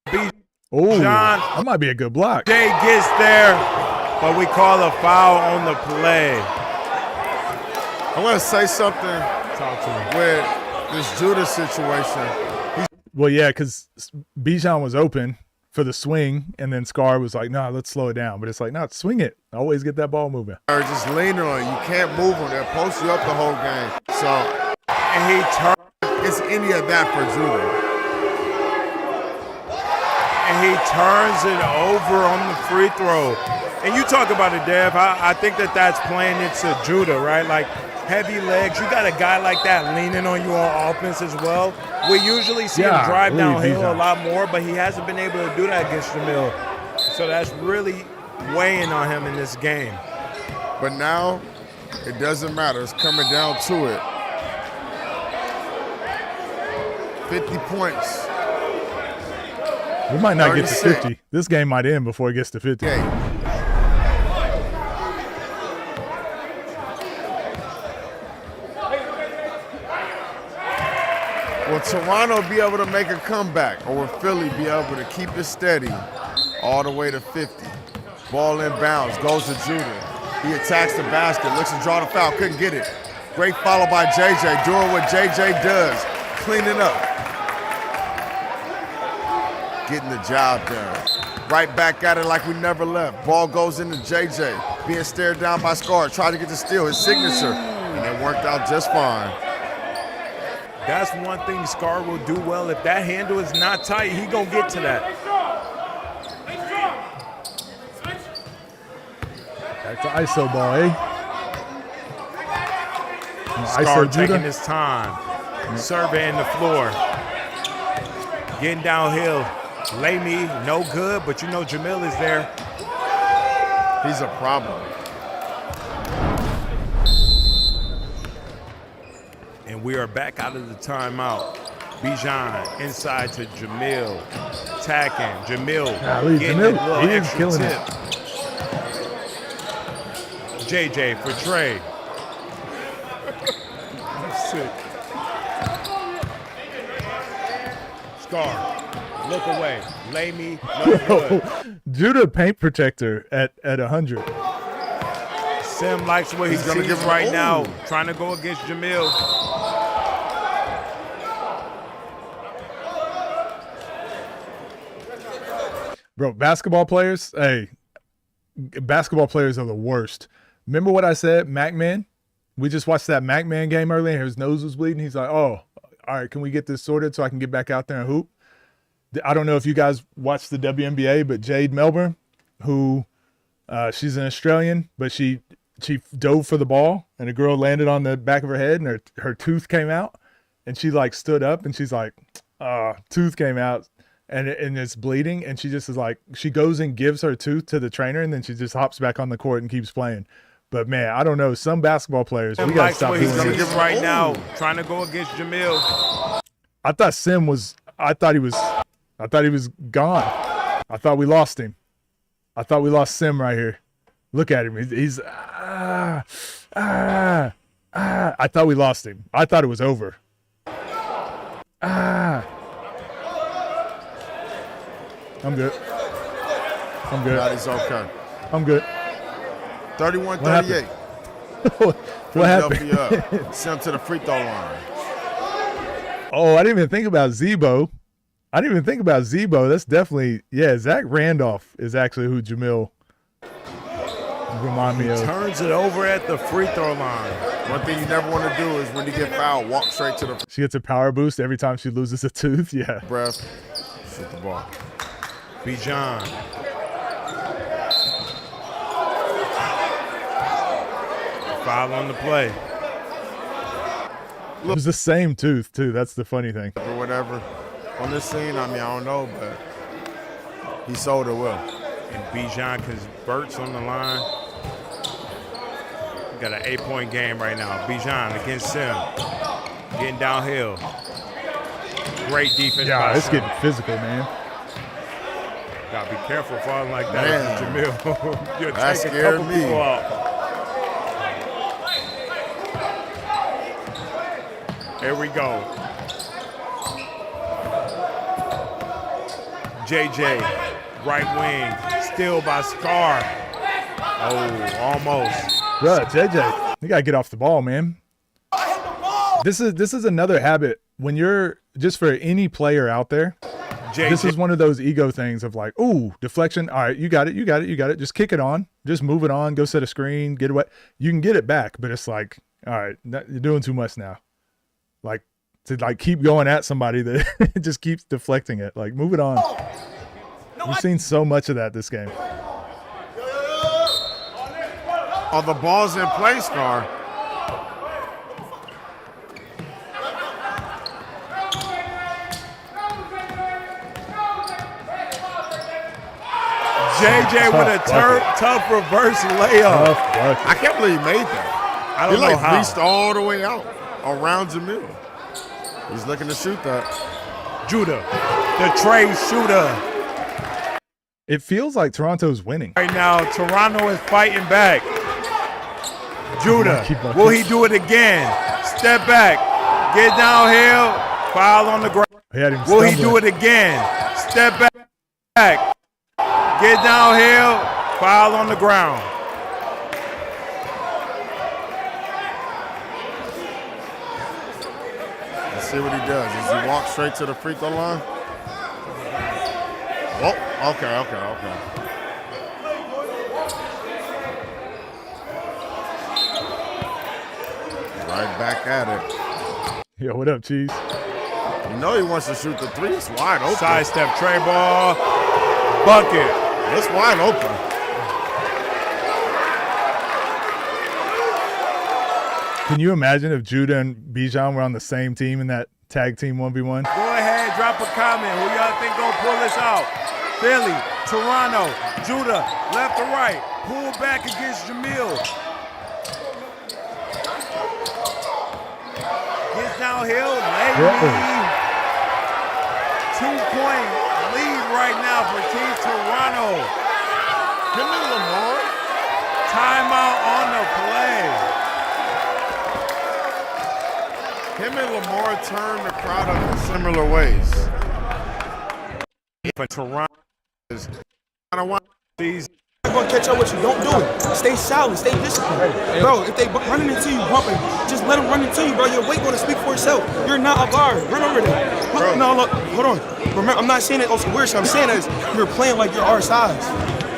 Bijan. Oh, that might be a good block. Jay gets there, but we call a foul on the play. I want to say something Talk to me. with this Judah situation. Well, yeah, because Bijan was open for the swing, and then Scar was like, "No, let's slow it down." But it's like, "No, swing it. Always get that ball moving." Or just leaning on it. You can't move them. They'll post you up the whole game. So, And he turns. it's any of that for Judah. And he turns it over on the free throw. And you talk about it, Dev. I think that's playing into Judah, right? Like, heavy legs. You got a guy like that leaning on you on offense as well. We usually see him drive downhill a lot more, but he hasn't been able to do that against Jamil. So that's really weighing on him in this game. But now, it doesn't matter. It's coming down to it. 50 points. We might not get to 36. 50. This game might end before it gets to 50. Okay. Will Toronto be able to make a comeback, or will Philly be able to keep it steady all the way to 50? Ball inbounds, goes to Judah. He attacks the basket, looks to draw the foul, couldn't get it. Great follow by JJ, doing what JJ does, cleaning up. Getting the job done. Right back at it like we never left. Ball goes into JJ, being stared down by Scar, tried to get the steal, his signature, and it worked out just fine. That's one thing Scar will do well. If that handle is not tight, he gonna get to that. Back to ISO ball, eh? Scar ISO taking Judah. his time, surveying the floor, getting downhill. Lay me, no good, but you know Jamil is there. He's a problem. And we are back out of the timeout. Bijan inside to Jamil, attacking. Jamil getting Jamil, a little he is extra killing tip. it. JJ for Trey. Sick. Scar, look away. Lay me, no good. Judah paint protector at 100. Sim likes what he's gonna sees give him- right now, Ooh. trying to go against Jamil. Bro, basketball players, hey, basketball players are the worst. Remember what I said, MacMan? We just watched that MacMan game earlier, and his nose was bleeding. He's like, oh, all right, can we get this sorted so I can get back out there and hoop? I don't know if you guys watched the WNBA, but Jade Melbourne, who she's an Australian, but she dove for the ball, and a girl landed on the back of her head, and her tooth came out, and she like stood up, and she's like, tooth came out. And it's bleeding, and she just is like, she goes and gives her tooth to the trainer, and then she just hops back on the court and keeps playing. But man, I don't know, some basketball players, we gotta stop doing He's gonna this. give right now, trying to go against Jamil. I thought Sim was, I thought he was gone. I thought we lost him. I thought we lost Sim right here. Look at him. He's I thought we lost him. I thought it was over. I'm good. That is okay. I'm good. 31-38. What happened? Philadelphia up. Sent to the free throw line. Oh, I didn't even think about Zebo. That's definitely, yeah, Zach Randolph is actually who Jamil remind me of. Turns it over at the free throw line. One thing you never want to do is when you get fouled, walk straight to the She gets a power boost every time she loses a tooth. Yeah. breath, shoot the ball. Bijan. Foul on the play. It was the same tooth, too. That's the funny thing. Or whatever. On this scene, I mean, I don't know, but he sold it well. And Bijan, because Bert's on the line. Got an 8-point game right now. Bijan against Sim. Getting downhill. Great defense. Yeah, by it's Sim. getting physical, man. Gotta be careful falling like that, Man. Jamil. You're That taking a scared couple me. people out. Here we go. JJ, right wing, still by Scar. Oh, almost. Bro, JJ, you gotta get off the ball, man. This is another habit when you're just for any player out there. JJ. This is one of those ego things of like, ooh, deflection. All right, you got it. Just kick it on. Just move it on. Go set a screen. Get away. You can get it back, but it's like, all right, you're doing too much now. Like to like keep going at somebody that just keeps deflecting it. Like move it on. We've seen so much of that this game. Oh, the ball's in play, Scar. JJ with a tough reverse layup. I can't believe he made that. I don't He know like how. reached all the way out around Jamil. He's looking to shoot that. Judah, the Trey shooter. It feels like Toronto's winning. Right now, Toronto is fighting back. Judah, Keep on. will he do it again? Step back, get downhill, foul on the ground. He had him Will he stumbling. do it again? Step back, get downhill, foul on the ground. Let's see what he does. Does he walk straight to the free throw line? Oh, okay. Right back at it. Yo, what up, Cheese? You know he wants to shoot the three. It's wide open. Sidestep, Trey ball, bucket. It's wide open. Can you imagine if Judah and Bijan were on the same team in that tag team 1v1? Go ahead, drop a comment. Who y'all think gonna pull this out? Philly, Toronto, Judah, left or right. Pull back against Jamil. Gets downhill, maybe. 2-point lead right now for Team Toronto. Give me Lamar. Timeout on the play. Him and Lamar turn the crowd up in similar ways. For Toronto, I don't want these gonna catch up with you. Don't do it. Stay solid. Stay disciplined, bro. If they running into you, bumping, just let them run into you, bro. Your weight gonna speak for itself. You're not a guard. Remember that. Look, no, look, hold on. Remember, I'm not saying that on some weird shit. I'm saying that is you're playing like you're our size.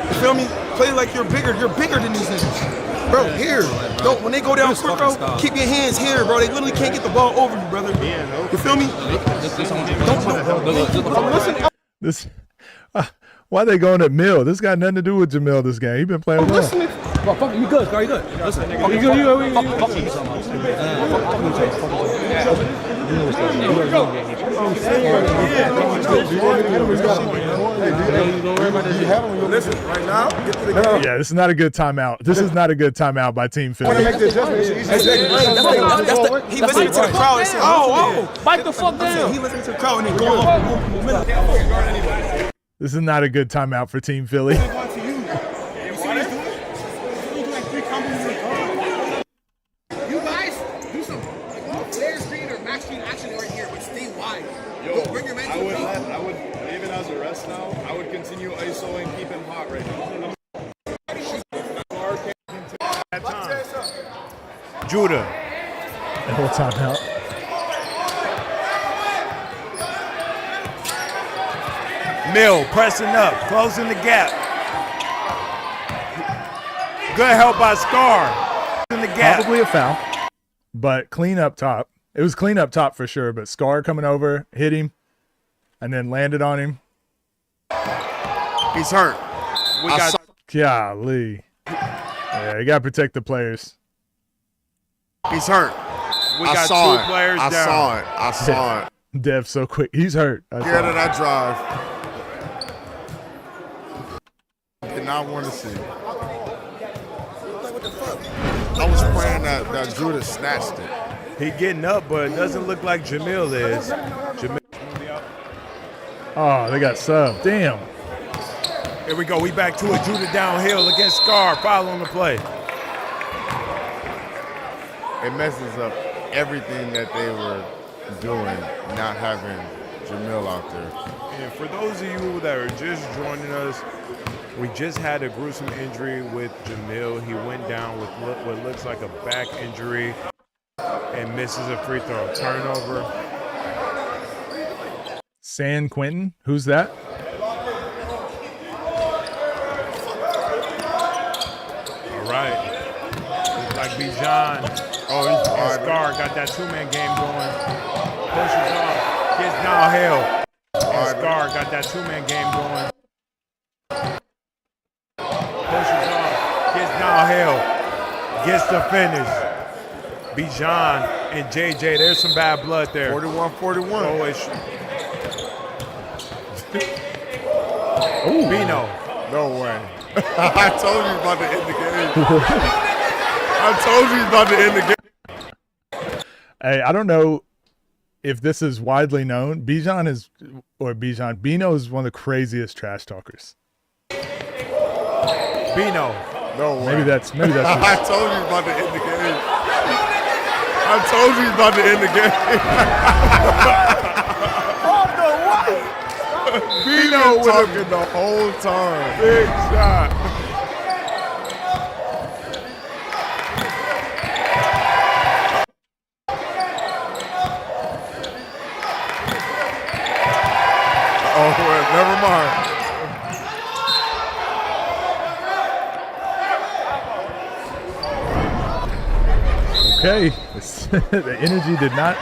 You feel me? Play like you're bigger. You're bigger than these niggas. Bro, here. Don't, when they go down quick, bro, keep your hands here, bro. They literally can't get the ball over you, brother. You feel me? This. Why they going at Mill? This got nothing to do with Jamil this game. He been playing well. Listen, well, fuck, you good, Scar, you good. Listen, you good, Listen, right now, get to the game. Yeah, this is not a good timeout. This is not a good timeout by Team Philly. Make the adjustment. He listening to the crowd and saying, oh, bite the fuck down. he listening to the crowd and then going off. This is not a good timeout for Team Philly. You guys do some flare screen or match screen action right here, but stay wide. Don't bring your man to the paint. I would leave it as a rest now. I would continue ISO and keep him hot right now. Judah. The whole timeout. Mill pressing up, closing the gap. Good help by Scar. In the gap. Probably a foul, but clean up top. It was clean up top for sure, but Scar coming over, hit him, and then landed on him. He's hurt. Golly. Yeah, you got to protect the players. He's hurt. We got two players down. I saw it. Dev so quick. He's hurt. Get to that drive. Did not want to see. I was praying that Judah snatched it. He getting up, but it doesn't look like Jamil is. Oh, they got sub. Damn. Here we go. We back to it. Judah downhill against Scar. Foul on the play. It messes up everything that they were doing, not having Jamil out there. And for those of you that are just joining us, we just had a gruesome injury with Jamil. He went down with what looks like a back injury and misses a free throw. Turnover. San Quentin. Who's that? All right. Looks like Bijan. Oh, he's hard. Scar got that two-man game going. Pushes off. Gets downhill. Scar got that two-man game going. Pushes off. Gets downhill. Gets the finish. Bijan and JJ. There's some bad blood there. 41-41. Oh, it's Bino. No way. I told you about to end the game. I told you about to end the game. Hey, I don't know if this is widely known. Bino is one of the craziest trash talkers. Bino. No way. Maybe that's I told you about to end the game. I told you about to end the game. Bino talking the whole time. Big shot. Oh, well, never mind. Okay. The energy did not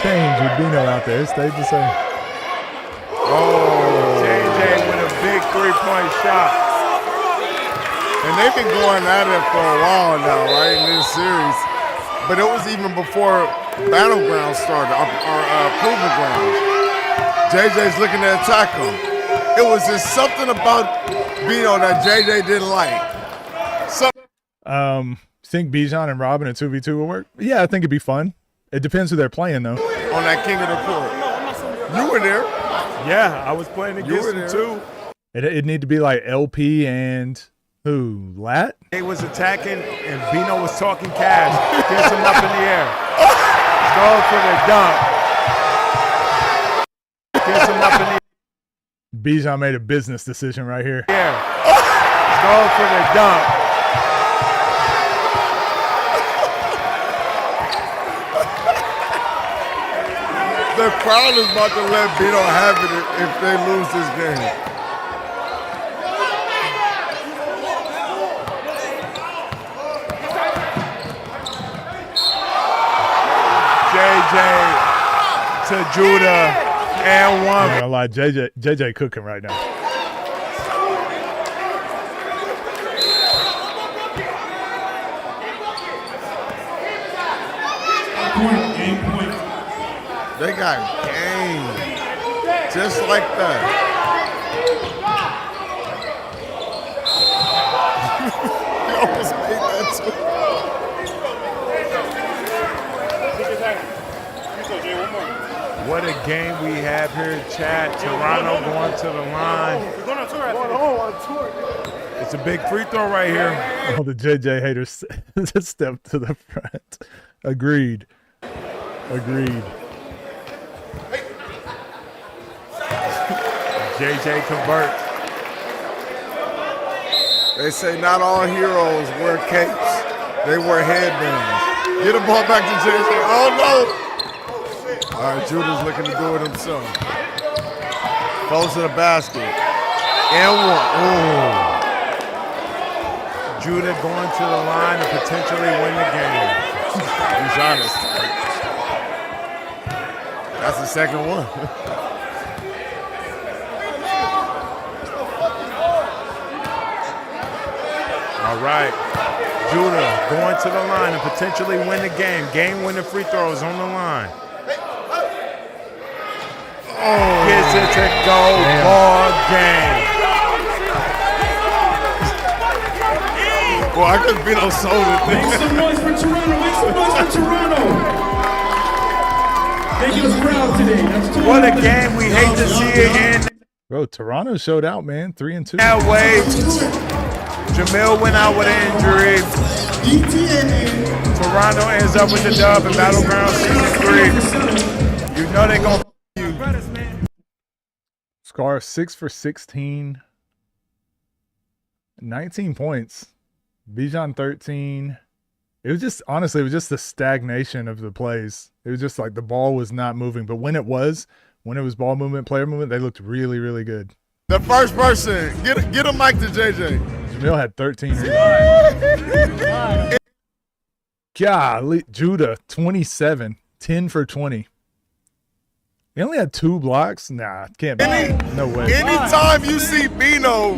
change with Bino out there. It stayed the same. Oh, JJ with a big three-point shot. And they've been going at it for a while now, right, in this series. But it was even before Battleground started, or Proving Ground. JJ's looking to attack him. It was just something about Bino that JJ didn't like. Think Bijan and Robin and 2v2 will work? Yeah, I think it'd be fun. It depends who they're playing, though. On that King of the Court. You were there. Yeah, I was playing against them too. It'd need to be like LP and who? Lat? They was attacking and Bino was talking cash. Gets him up in the air. Go for the dunk. Gets him up in the Bijan made a business decision right here. air. Go for the dunk. The crowd is about to let Bino have it if they lose this game. JJ to Judah and one. I'm not gonna lie, JJ cooking right now. They got game. Just like that. He almost made that too. What a game we have here, Chad. Toronto going to the line. We're going on tour after. It's a big free throw right here. All the JJ haters step to the front. Agreed. JJ converts. They say not all heroes wear capes. They wear headbands. Get the ball back to JJ. Oh, no. All right, Judah's looking to do it himself. Goes to the basket. And one. Ooh. Judah going to the line to potentially win the game. He's honest. That's the second one. All right. Judah going to the line and potentially win the game. Game-winning free throws on the line. Oh, gets it to go. Ball game. Boy, I could be no soda. Make some noise for Toronto. Make some noise for Toronto. They give us proud today. That's What a game. We hate to see it in Bro, Toronto showed out, man. 3-2. that way. Jamil went out with an injury. Toronto ends up with the dub in Battleground Season 3. You know they're going to you. Scar 6 for 16. 19 points. Bijan 13. It was just, honestly, it was just the stagnation of the plays. It was just like the ball was not moving. But when it was ball movement, player movement, they looked really, really good. The first person, get a mic to JJ. Jamil had 13. Golly, Judah, 27. 10 for 20. He only had 2 blocks? Nah, can't be. No way. Anytime you see Bino,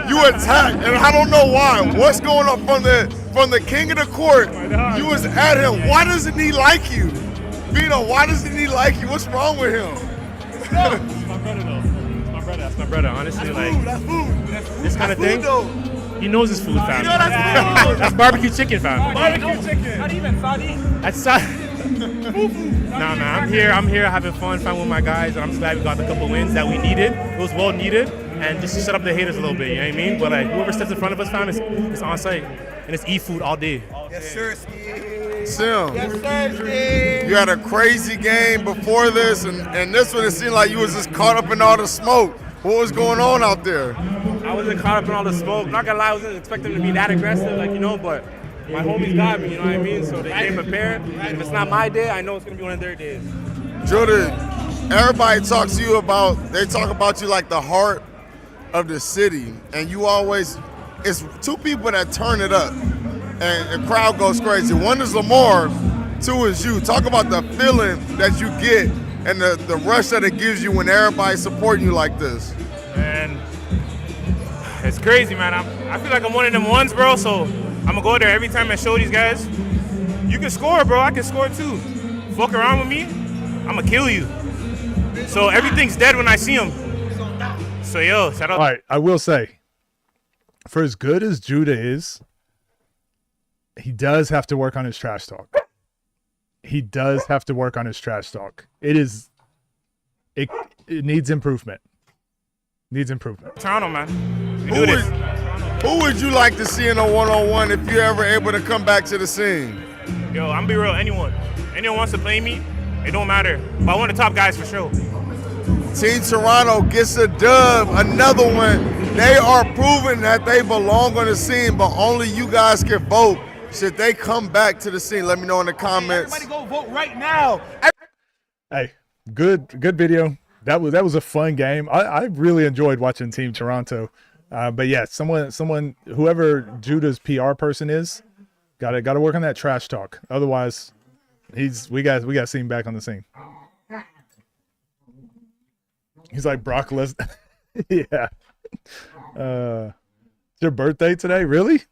you attack, and I don't know why. What's going on from the king of the court? You was at him. Why doesn't he like you? Bino, why doesn't he like you? What's wrong with him? It's my brother though. That's my brother. Honestly, That's food. this kind of thing. He knows his food, fam. You know that's food. That's barbecue chicken, fam. Barbecue chicken. Not even sardine. That's Nah, man. I'm here having fun with my guys. And I'm just glad we got a couple wins that we needed. It was well needed, and just to shut up the haters a little bit. You know what I mean? But like whoever steps in front of us, fam, is on site, and it's eat food all day. Yes, sir, Sim, you had a crazy game before this, and this one it seemed like you was just caught up in all the smoke. What was going on out there? I wasn't caught up in all the smoke. Not gonna lie, I wasn't expecting to be that aggressive, but my homies got me, you know what I mean? So they came prepared. If it's not my day, I know it's gonna be one of their days. Jordan, everybody talks to you they talk about you like the heart of the city, and you always, it's 2 people that turn it up, and the crowd goes crazy. One is Lamar, 2 is you. Talk about the feeling that you get and the rush that it gives you when everybody's supporting you like this. And it's crazy, man. I feel like I'm one of them ones, bro, so I'm gonna go there every time I show these guys. You can score, bro. I can score too. Fuck around with me, I'm gonna kill you. So everything's dead when I see him. So yo, shout out. All right, I will say, for as good as Judah is, he does have to work on his trash talk. It needs improvement. Toronto, man. We do this. Who would you like to see in a one-on-one if you're ever able to come back to the scene? Yo, I'm gonna be real. Anyone wants to play me, it don't matter. But I want the top guys for sure. Team Toronto gets a dub, another one They are proving that they belong on the scene, but only you guys can vote. Should they come back to the scene? Let me know in the comments. Everybody go vote right now. Hey, good video. That was a fun game. I really enjoyed watching Team Toronto. But yeah, someone, whoever Judah's PR person is, gotta work on that trash talk. Otherwise, we got to see him back on the scene. He's like Brock Lesnar. Yeah. It's your birthday today? Really?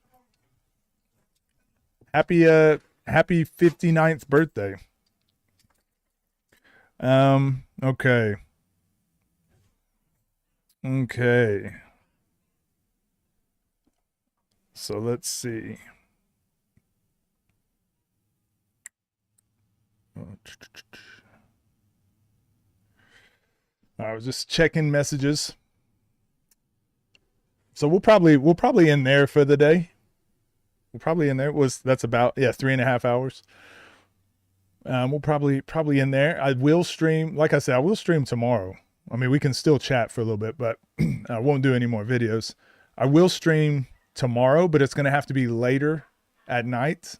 Happy 59th birthday. Okay. So let's see. I was just checking messages. So we'll probably end there for the day. We'll probably end there. That's about 3.5 hours. We'll probably end there. I will stream, like I said, I will stream tomorrow. I mean, we can still chat for a little bit, but I won't do any more videos. I will stream tomorrow, but it's going to have to be later at night.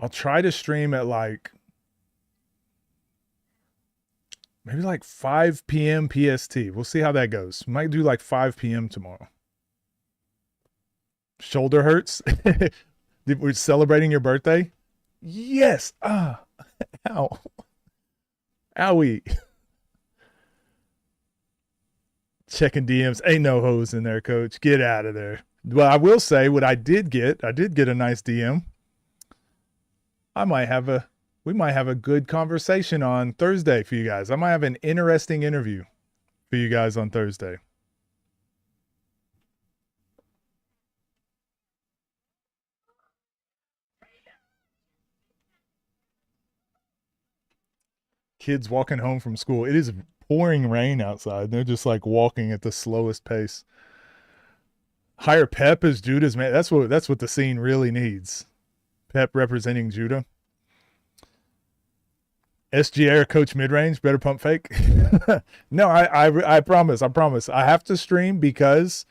I'll try to stream at maybe 5 p.m. PST. We'll see how that goes. Might do 5 p.m. tomorrow. Shoulder hurts. We're celebrating your birthday. Yes. Ow. Owie. Checking DMs. Ain't no hoes in there, coach. Get out of there. Well, I will say what I did get a nice DM. We might have a good conversation on Thursday for you guys. I might have an interesting interview for you guys on Thursday. Kids walking home from school. It is pouring rain outside. They're just walking at the slowest pace. Hire Pep as Judah's man. That's what the scene really needs. Pep representing Judah. SGA or coach mid-range, better pump fake. No, I promise. I have to stream because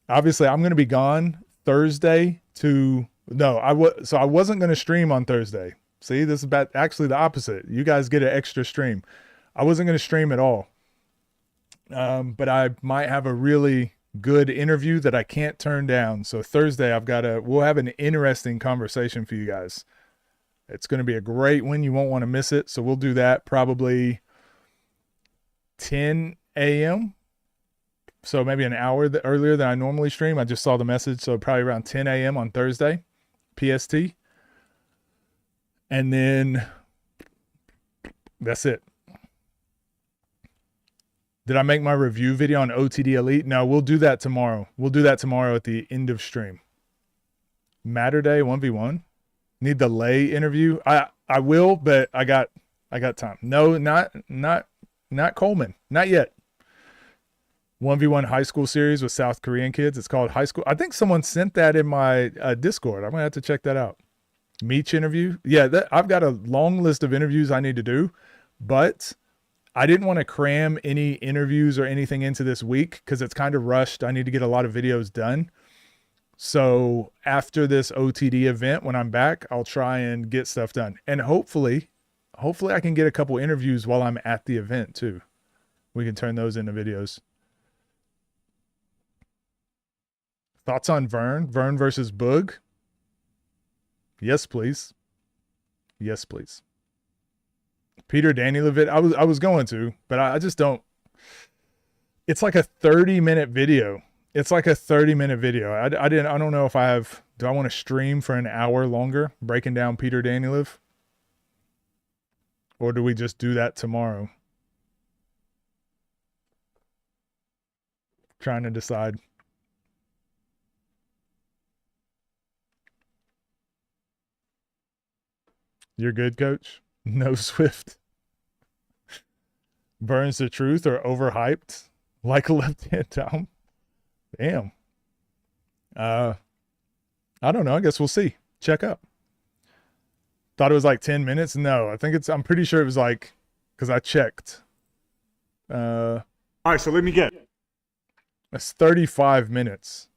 obviously I'm going to be gone Thursday so I wasn't going to stream on Thursday. See, this is actually the opposite. You guys get an extra stream. I wasn't going to stream at all. But I might have a really good interview that I can't turn down. So Thursday we'll have an interesting conversation for you guys. It's going to be a great one. You won't want to miss it. So we'll do that probably 10 a.m. So maybe an hour earlier than I normally stream. I just saw the message. So probably around 10 a.m. on Thursday, PST. And then that's it. Did I make my review video on OTD Elite? No, we'll do that tomorrow. We'll do that tomorrow at the end of stream. Matter Day 1v1. Need the Lay interview. I will, but I got time. No, not Coleman. Not yet. 1v1 high school series with South Korean kids. It's called High School. I think someone sent that in my Discord. I'm going to have to check that out. Meech interview. Yeah, I've got a long list of interviews I need to do, but I didn't want to cram any interviews or anything into this week because it's kind of rushed. I need to get a lot of videos done. So after this OTD event, when I'm back, I'll try and get stuff done. And hopefully I can get a couple interviews while I'm at the event too. We can turn those into videos. Thoughts on Vern? Vern versus Boog? Yes, please. Yes, please. Peter Danielevich, I was going to, but I just don't. It's like a 30-minute video. It's like a 30-minute video. I don't know if do I want to stream for an hour longer breaking down Peter Danielevich? Or do we just do that tomorrow? Trying to decide. You're good, coach? No Swift. Burns the truth or overhyped like a left-hand Tom. Damn. I don't know. I guess we'll see. Check up. Thought it was like 10 minutes. No, I'm pretty sure it was because I checked. All right, so let me get. That's 35 minutes.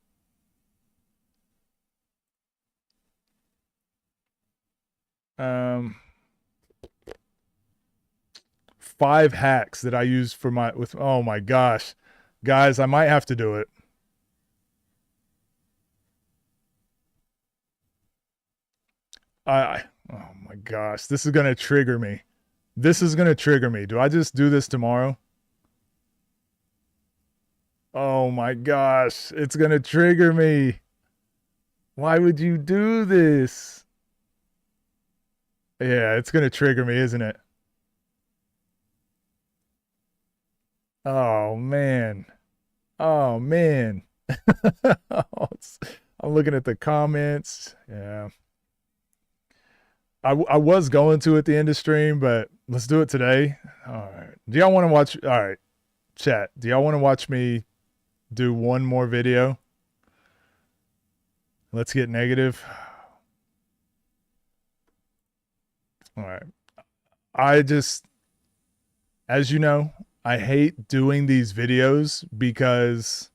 Um, 5 hacks that I use for oh my gosh. Guys, I might have to do it. Oh my gosh, this is going to trigger me. This is going to trigger me. Do I just do this tomorrow? Oh my gosh, it's going to trigger me. Why would you do this? Yeah, it's going to trigger me, isn't it? Oh, man. Oh, man. I'm looking at the comments. Yeah. I was going to at the end of stream, but let's do it today. All right. Do y'all want to watch? All right. Chat. Do y'all want to watch me do one more video? Let's get negative. All right. As you know, I hate doing these videos because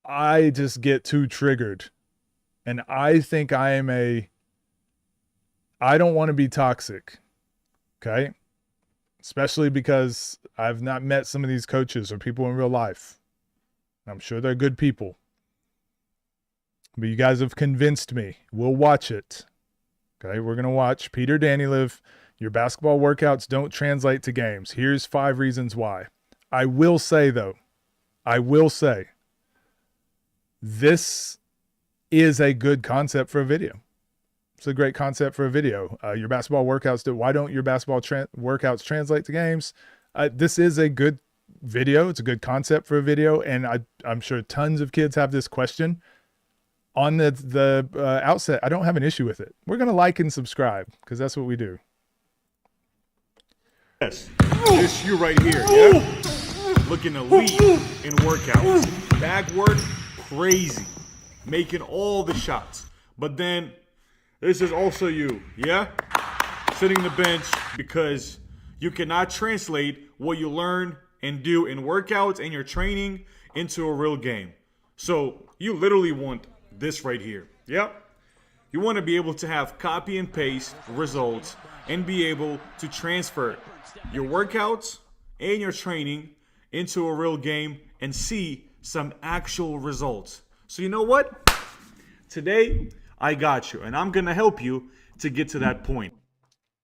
I just get too triggered. And I think I don't want to be toxic. Okay? Especially because I've not met some of these coaches or people in real life. I'm sure they're good people. But you guys have convinced me. We'll watch it. Okay, we're going to watch Peter Danyliv. Your basketball workouts don't translate to games. Here's 5 reasons why. I will say, though, this is a good concept for a video. It's a great concept for a video. Your basketball workouts why don't your basketball workouts translate to games? This is a good video. It's a good concept for a video, and I'm sure tons of kids have this question. On the outset, I don't have an issue with it. We're going to like and subscribe because that's what we do. Yes, this you right here, yeah? Looking elite in workouts. Bag work, crazy. Making all the shots. But then, this is also you, yeah? Sitting on the bench because you cannot translate what you learn and do in workouts and your training into a real game. So, you literally want this right here, yeah? You want to be able to have copy and paste results and be able to transfer your workouts and your training into a real game and see some actual results. So you know what? Today, I got you, and I'm going to help you to get to that point.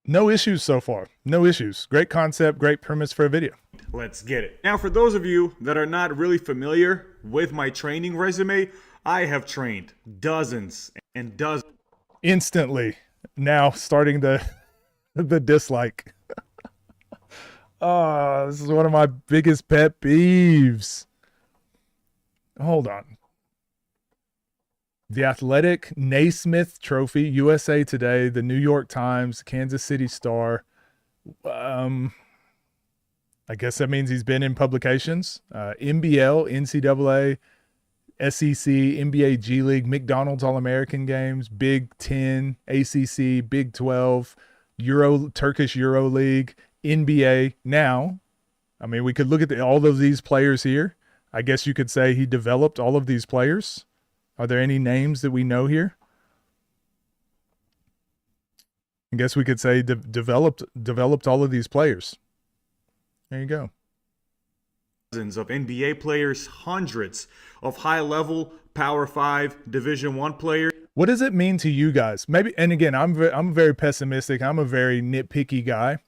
No issues so far. No issues. Great concept, great premise for a video. Let's get it. Now, for those of you that are not really familiar with my training resume, I have trained dozens and dozens. Instantly, now starting the dislike. Oh, this is one of my biggest pet peeves. Hold on. The Athletic Naismith Trophy, USA Today, the New York Times, Kansas City Star. I guess that means he's been in publications. NBL, NCAA, SEC, NBA G League, McDonald's All-American Games, Big 10, ACC, Big 12, Turkish Euro League, NBA. Now, I mean, we could look at all of these players here. I guess you could say he developed all of these players. Are there any names that we know here? I guess we could say developed all of these players. There you go. Dozens of NBA players, hundreds of high-level Power 5 Division I players. What does it mean to you guys? Maybe, and again, I'm very pessimistic. I'm a very nitpicky guy.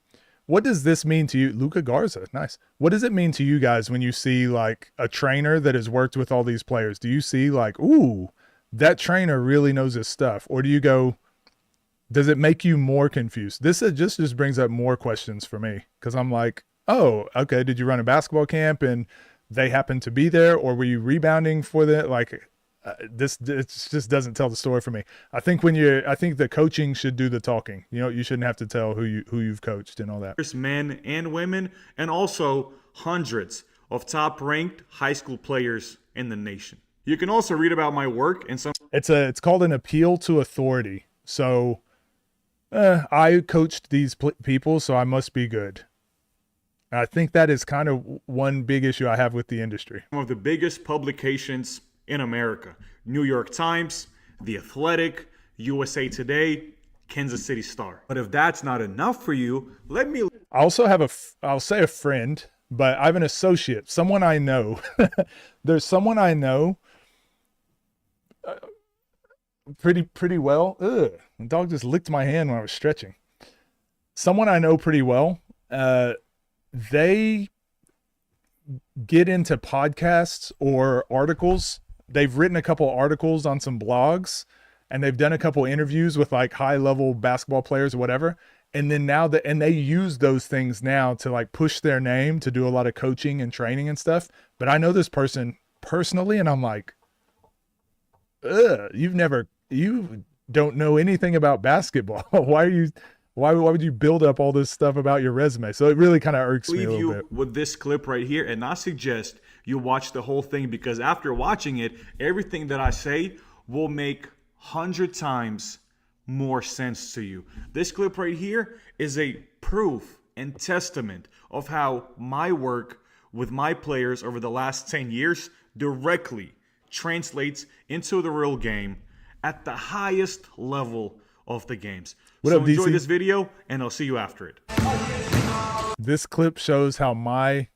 What does this mean to you? Luka Garza, nice. What does it mean to you guys when you see like a trainer that has worked with all these players? Do you see like, ooh, that trainer really knows his stuff? Or do you go, does it make you more confused? This just brings up more questions for me because I'm like, oh, okay, did you run a basketball camp and they happened to be there, or were you rebounding for the like? This just doesn't tell the story for me. I think the coaching should do the talking. You know, you shouldn't have to tell who you've coached and all that. There's men and women, and also hundreds of top-ranked high school players in the nation. You can also read about my work and some. It's called an appeal to authority. So, I coached these people, so I must be good. And I think that is kind of one big issue I have with the industry. One of the biggest publications in America: New York Times, The Athletic, USA Today, Kansas City Star. But if that's not enough for you, let me... I also have I'll say a friend, but I have an associate, someone I know. There's someone I know pretty well. Ugh, the dog just licked my hand when I was stretching. Someone I know pretty well. They get into podcasts or articles. They've written a couple articles on some blogs, and they've done a couple interviews with like high level basketball players or whatever. And then now and they use those things now to like push their name, to do a lot of coaching and training and stuff. But I know this person personally, and I'm like, ugh, you don't know anything about basketball. Why would you build up all this stuff about your resume? So it really kind of irks me a little bit. With this clip right here, and I suggest you watch the whole thing, because after watching it, everything that I say will make 100 times more sense to you. This clip right here is a proof and testament of how my work with my players over the last 10 years directly translates into the real game at the highest level of the games. So enjoy this video, and I'll see you after it. This clip shows how my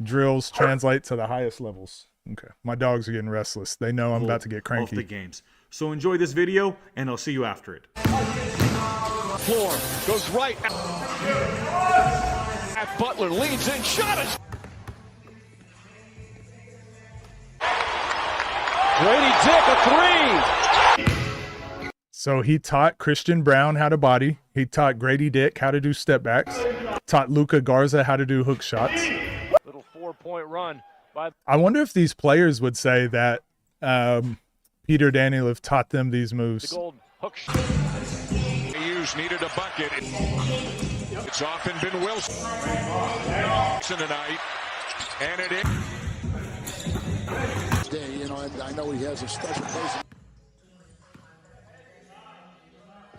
drills translate to the highest levels. Okay, my dogs are getting restless. They know I'm about to get cranky. Of the games. So enjoy this video, and I'll see you after it. Floor goes right at Butler, leans in, shot it. Grady Dick, a three. So he taught Christian Brown how to body. He taught Grady Dick how to do step backs. Taught Luka Garza how to do hook shots. Little 4-point run by. I wonder if these players would say that Peter Danieliev taught them these moves. The golden hook shot. Hughes needed a bucket. It's often been Wilson tonight, and it is. You know, I know he has a special place.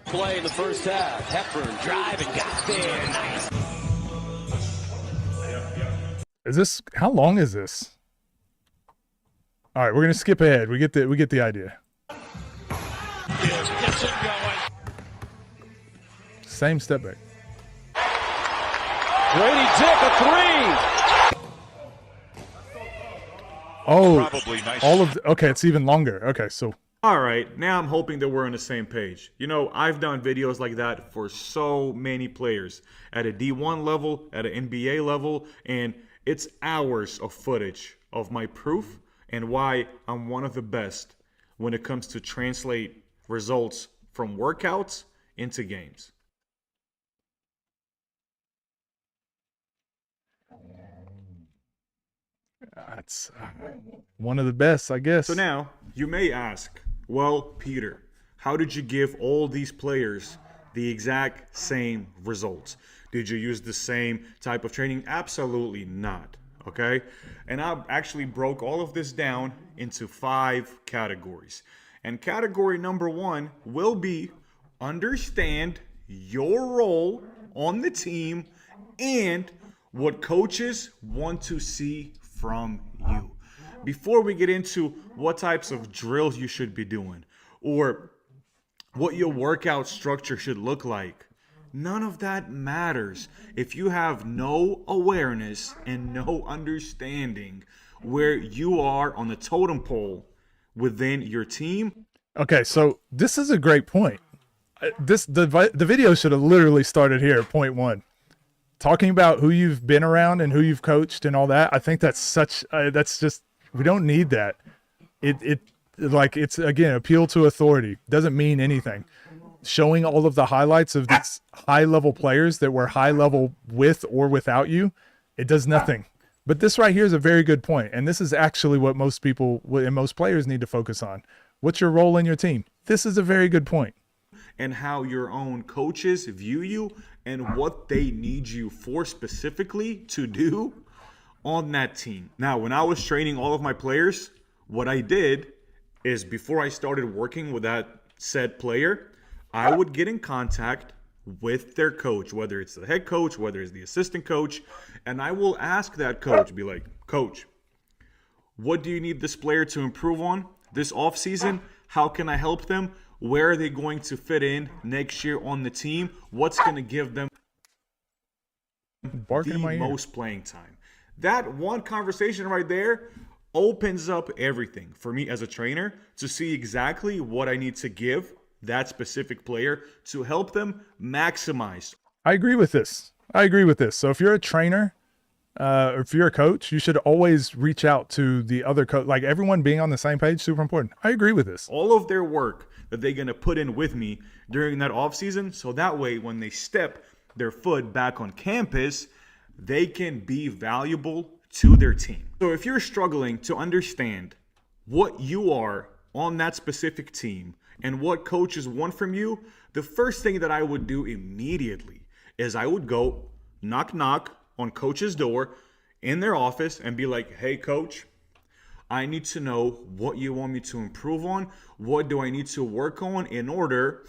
Play in the first half. Hepburn driving, got there, nice. Is this, how long is this? All right, we're gonna skip ahead. We get the idea. Same step back. Grady Dick, a three. Oh, Probably nice. Okay, it's even longer. Okay, so. All right, now I'm hoping that we're on the same page. You know, I've done videos like that for so many players at a D1 level, at an NBA level, and it's hours of footage of my proof and why I'm one of the best when it comes to translate results from workouts into games. That's one of the best, I guess. So now you may ask, well, Peter, how did you give all these players the exact same results? Did you use the same type of training? Absolutely not. Okay. And I actually broke all of this down into 5 categories. And category number 1 will be understand your role on the team and what coaches want to see from you. Before we get into what types of drills you should be doing or what your workout structure should look like, none of that matters if you have no awareness and no understanding where you are on the totem pole within your team. Okay, so this is a great point. The video should have literally started here at point 1. Talking about who you've been around and who you've coached and all that. I think that's that's just, we don't need that. It's again, appeal to authority. Doesn't mean anything. Showing all of the highlights of these high level players that were high level with or without you, it does nothing. But this right here is a very good point. And this is actually what most people and most players need to focus on. What's your role in your team? This is a very good point. And how your own coaches view you and what they need you for specifically to do on that team. Now, when I was training all of my players, what I did is before I started working with that said player, I would get in contact with their coach, whether it's the head coach, whether it's the assistant coach, and I will ask that coach, be like, Coach, what do you need this player to improve on this offseason? How can I help them? Where are they going to fit in next year on the team? What's going to give them the most playing time? That one conversation right there opens up everything for me as a trainer to see exactly what I need to give that specific player to help them maximize. I agree with this. So if you're a trainer, or if you're a coach, you should always reach out to the other coach. Like, everyone being on the same page, super important. I agree with this. All of their work that they're going to put in with me during that offseason, so that way when they step their foot back on campus, they can be valuable to their team. So if you're struggling to understand what you are on that specific team and what coaches want from you, the first thing that I would do immediately is I would go knock on coach's door in their office and be like, hey, coach, I need to know what you want me to improve on. What do I need to work on in order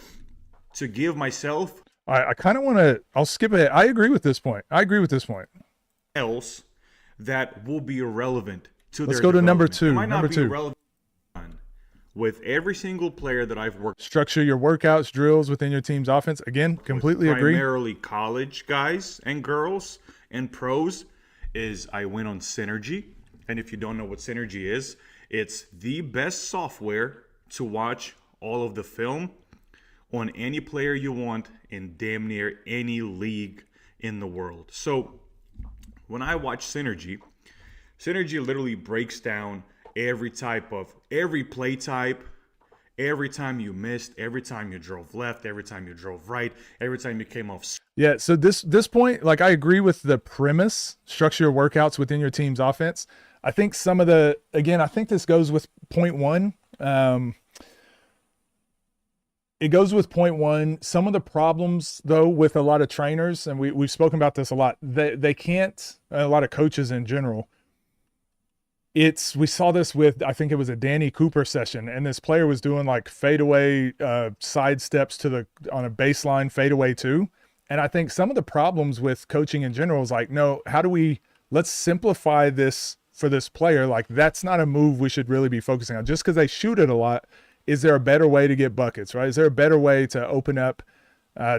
to give myself I kind of want to, I'll skip it. I agree with this point. else that will be relevant to Let's their go to number development. It two. might not Number be two. relevant with every single player that I've worked. Structure your workouts, drills within your team's offense. Again, completely agree. Primarily college guys and girls and pros is I went on Synergy. And if you don't know what Synergy is, it's the best software to watch all of the film on any player you want in damn near any league in the world. So when I watch Synergy literally breaks down every play type, every time you missed, every time you drove left, every time you drove right, every time you came off. Yeah, so this point, like, I agree with the premise, structure your workouts within your team's offense. I think I think this goes with point one. It goes with point one. Some of the problems, though, with a lot of trainers, and we've spoken about this a lot, they can't, a lot of coaches in general, we saw this with, I think it was a Danny Cooper session, and this player was doing like fadeaway side steps on a baseline fadeaway too. And I think some of the problems with coaching in general is like, no, let's simplify this for this player. Like, that's not a move we should really be focusing on. Just because they shoot it a lot, is there a better way to get buckets, right? Is there a better way to open up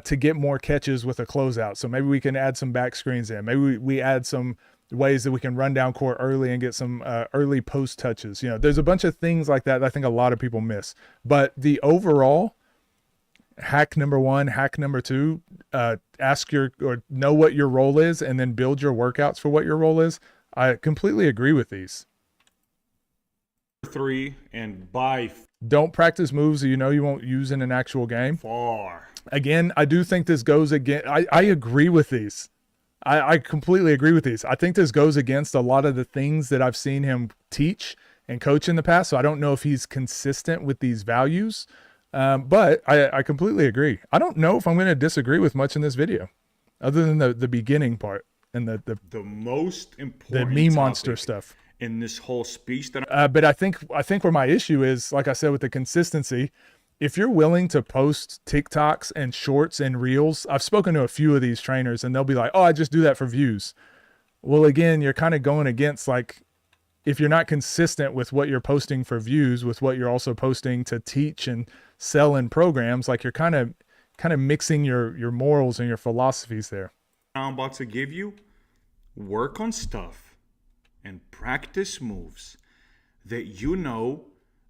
to get more catches with a closeout? So maybe we can add some back screens in. Maybe we add some ways that we can run down court early and get some early post touches. There's a bunch of things like that I think a lot of people miss. But the overall hack number one, hack number two, know what your role is and then build your workouts for what your role is. I completely agree with these. 3 and by don't practice moves that you won't use in an actual game. Far. Again, I do think this goes against, I agree with these. I completely agree with these. I think this goes against a lot of the things that I've seen him teach and coach in the past. So I don't know if he's consistent with these values, but I completely agree. I don't know if I'm going to disagree with much in this video other than the beginning part and the most important the meme monster stuff in this whole speech that but I think where my issue is, like I said, with the consistency, if you're willing to post TikToks and shorts and reels, I've spoken to a few of these trainers and they'll be like, oh, I just do that for views. Well, again, you're kind of going against, like, if you're not consistent with what you're posting for views, with what you're also posting to teach and sell in programs, like, you're kind of mixing your morals and your philosophies there. I'm about to give you, work on stuff and practice moves that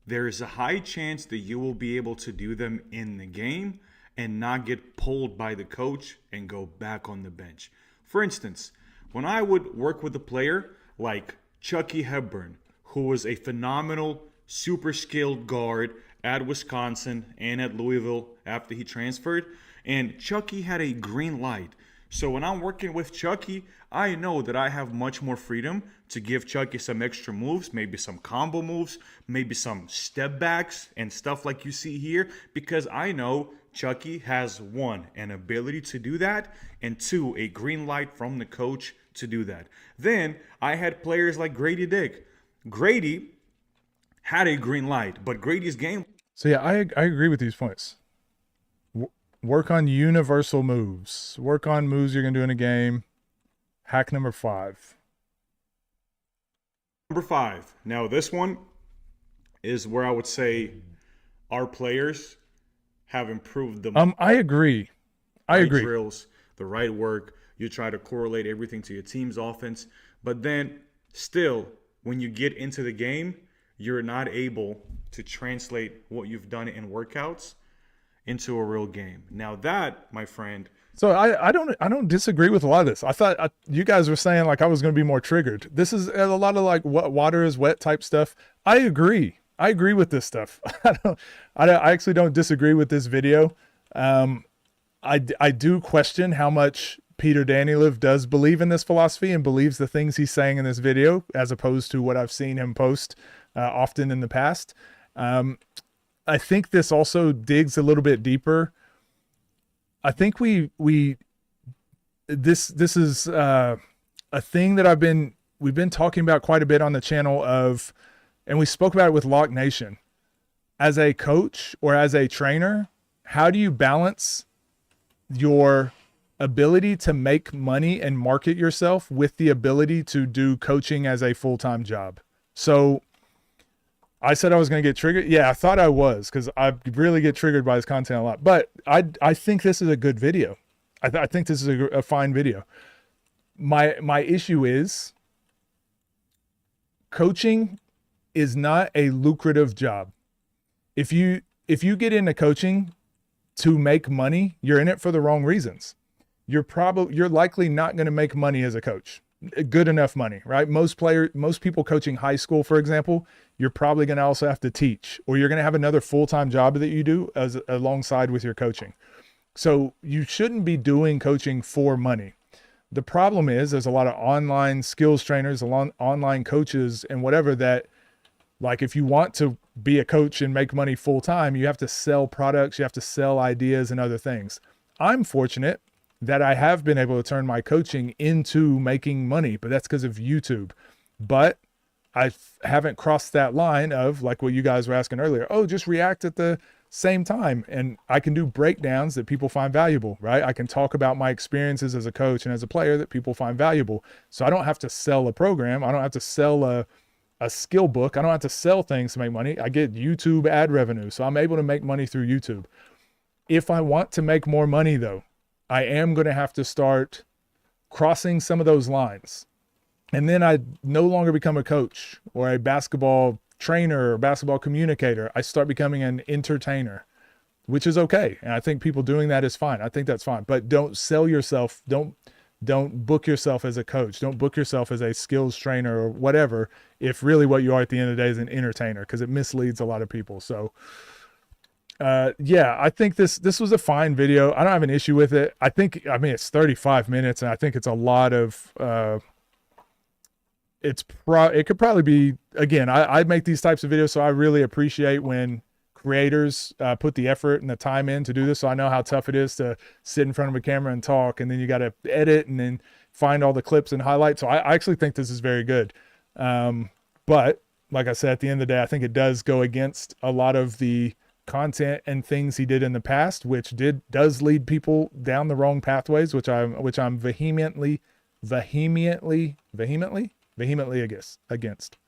there is a high chance that you will be able to do them in the game and not get pulled by the coach and go back on the bench. For instance, when I would work with a player like Chucky Hepburn, who was a phenomenal, super skilled guard at Wisconsin and at Louisville after he transferred, and Chucky had a green light. So when I'm working with Chucky, I know that I have much more freedom to give Chucky some extra moves, maybe some combo moves, maybe some step backs and stuff like you see here, because I know Chucky has, 1, an ability to do that, and 2, a green light from the coach to do that. Then I had players like Grady Dick. Grady had a green light, but Grady's game. So yeah, I agree with these points. Work on universal moves. Work on moves you're going to do in a game. Hack number 5. Number 5. Now, this one is where I would say our players have improved the I agree. I agree. Drills, the right work. You try to correlate everything to your team's offense. But then still, when you get into the game, you're not able to translate what you've done in workouts into a real game. Now that, my friend. So I don't disagree with a lot of this. I thought you guys were saying like I was going to be more triggered. This is a lot of like what water is wet type stuff. I agree. I agree with this stuff. I actually don't disagree with this video. I do question how much Peter Danyliv does believe in this philosophy and believes the things he's saying in this video, as opposed to what I've seen him post often in the past. I think this also digs a little bit deeper. I think this is a thing that we've been talking about quite a bit on the channel of, and we spoke about it with Lock Nation. As a coach or as a trainer, how do you balance your ability to make money and market yourself with the ability to do coaching as a full-time job? So I said I was going to get triggered. Yeah, I thought I was, because I really get triggered by his content a lot. But I think this is a good video. I think this is a fine video. My issue is coaching is not a lucrative job. If you get into coaching to make money, you're in it for the wrong reasons. You're likely not going to make money as a coach. Good enough money, right? Most people coaching high school, for example, you're probably going to also have to teach, or you're going to have another full-time job that you do alongside with your coaching. So you shouldn't be doing coaching for money. The problem is there's a lot of online skills trainers, online coaches and whatever that, like, if you want to be a coach and make money full-time, you have to sell products, you have to sell ideas and other things. I'm fortunate that I have been able to turn my coaching into making money, but that's because of YouTube. But I haven't crossed that line of, like what you guys were asking earlier, just react at the same time. And I can do breakdowns that people find valuable, right? I can talk about my experiences as a coach and as a player that people find valuable. So I don't have to sell a program. I don't have to sell a skill book. I don't have to sell things to make money. I get YouTube ad revenue. So I'm able to make money through YouTube. If I want to make more money though, I am going to have to start crossing some of those lines. And then I no longer become a coach or a basketball trainer or basketball communicator. I start becoming an entertainer, which is okay. And I think people doing that is fine. I think that's fine. But don't sell yourself. Don't book yourself as a coach. Don't book yourself as a skills trainer or whatever, if really what you are at the end of the day is an entertainer, because it misleads a lot of people. So yeah, I think this was a fine video. I don't have an issue with it. I mean, it's 35 minutes and I think it's a lot of, it could probably be, again, I make these types of videos, so I really appreciate when creators put the effort and the time in to do this. So I know how tough it is to sit in front of a camera and talk, and then you got to edit and then find all the clips and highlights. So I actually think this is very good. But like I said, at the end of the day, I think it does go against a lot of the content and things he did in the past, which does lead people down the wrong pathways, which I'm vehemently against.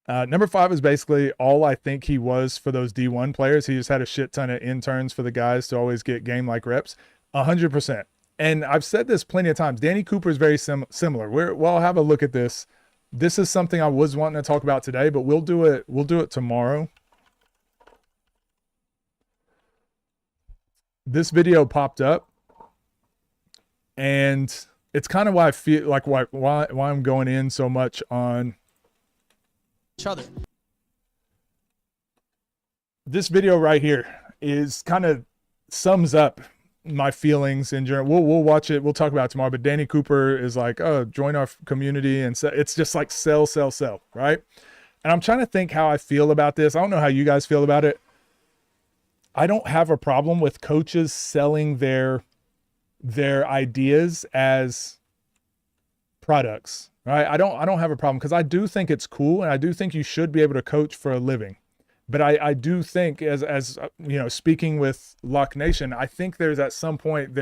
Number 5 is basically all I think he was for those D1 players. He just had a shit ton of interns for the guys to always get game-like reps. 100%. And I've said this plenty of times. Danny Cooper is very similar. We'll have a look at this. This is something I was wanting to talk about today, but we'll do it tomorrow. This video popped up, and it's kind of why I feel like why I'm going in so much on each other. This video right here is kind of sums up my feelings in general. We'll watch it. We'll talk about it tomorrow. But Danny Cooper is like, join our community. And so it's just like sell, right? And I'm trying to think how I feel about this. I don't know how you guys feel about it. I don't have a problem with coaches selling their ideas as products, right? I don't have a problem, because I do think it's cool, and I do think you should be able to coach for a living. But I do think as you know, speaking with Lock Nation, I think there's at some point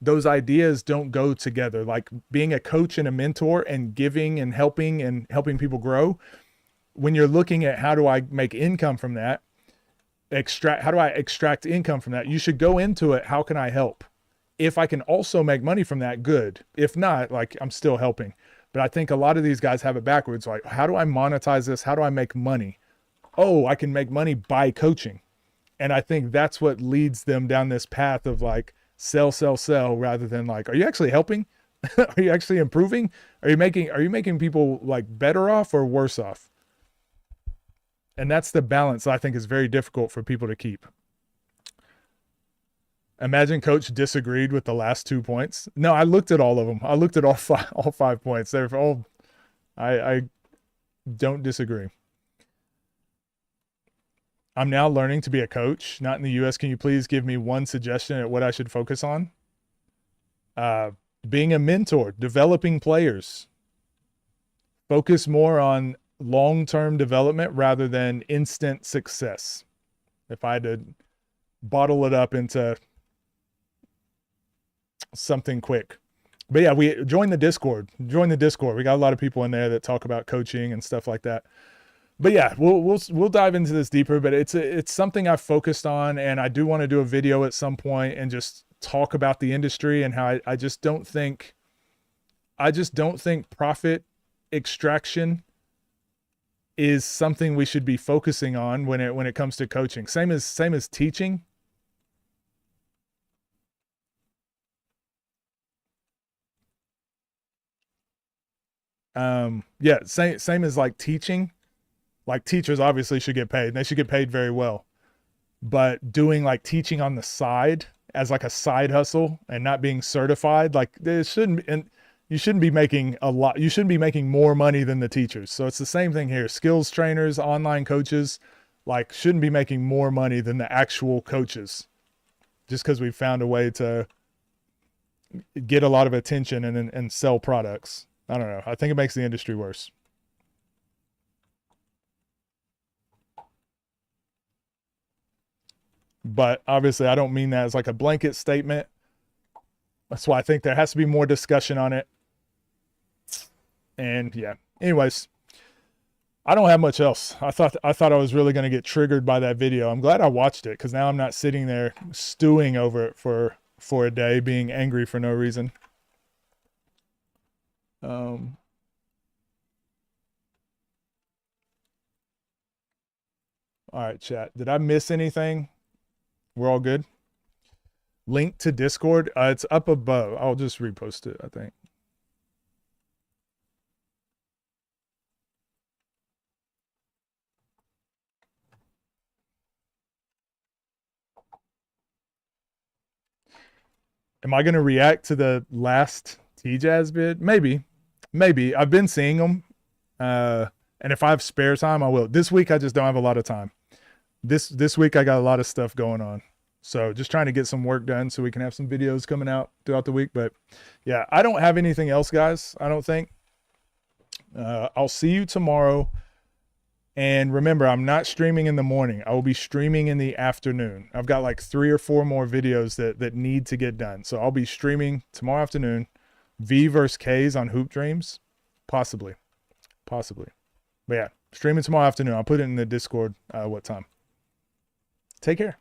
those ideas don't go together. Like being a coach and a mentor and giving and helping people grow. When you're looking at how do I make income from that, how do I extract income from that? You should go into it. How can I help? If I can also make money from that, good. If not, like I'm still helping. But I think a lot of these guys have it backwards. Like, how do I monetize this? How do I make money? Oh, I can make money by coaching. And I think that's what leads them down this path of like sell, rather than like, are you actually helping? Are you actually improving? Are you making people like better off or worse off? And that's the balance I think is very difficult for people to keep. Imagine coach disagreed with the last 2 points. No, I looked at all of them. I looked at all five points. They're all, I don't disagree. I'm now learning to be a coach, not in the US. Can you please give me one suggestion at what I should focus on? Being a mentor, developing players. Focus more on long-term development rather than instant success. If I had to bottle it up into something quick. But yeah, we join the Discord. We got a lot of people in there that talk about coaching and stuff like that. But yeah, we'll dive into this deeper, but it's something I've focused on, and I do want to do a video at some point and just talk about the industry and how I just don't think profit extraction is something we should be focusing on when it comes to coaching. Same as teaching. Yeah, same as like teaching. Like teachers obviously should get paid. They should get paid very well. But doing like teaching on the side as like a side hustle and not being certified, like you shouldn't be making a lot. You shouldn't be making more money than the teachers. So it's the same thing here. Skills trainers, online coaches, like shouldn't be making more money than the actual coaches just because we found a way to get a lot of attention and sell products. I don't know. I think it makes the industry worse. But obviously I don't mean that as like a blanket statement. That's why I think there has to be more discussion on it. And yeah, anyways, I don't have much else. I thought I was really going to get triggered by that video. I'm glad I watched it because now I'm not sitting there stewing over it for a day, being angry for no reason. All right, chat. Did I miss anything? We're all good. Link to Discord. It's up above. I'll just repost it, I think. Am I going to react to the last T-Jazz bid? Maybe. I've been seeing them. And if I have spare time, I will. This week, I just don't have a lot of time. This week I got a lot of stuff going on. So just trying to get some work done so we can have some videos coming out throughout the week. But yeah, I don't have anything else, guys. I don't think. I'll see you tomorrow. And remember, I'm not streaming in the morning. I will be streaming in the afternoon. I've got like 3 or 4 more videos that need to get done. So I'll be streaming tomorrow afternoon. V versus K's on Hoop Dreams. Possibly. But yeah, streaming tomorrow afternoon. I'll put it in the Discord what time. Take care.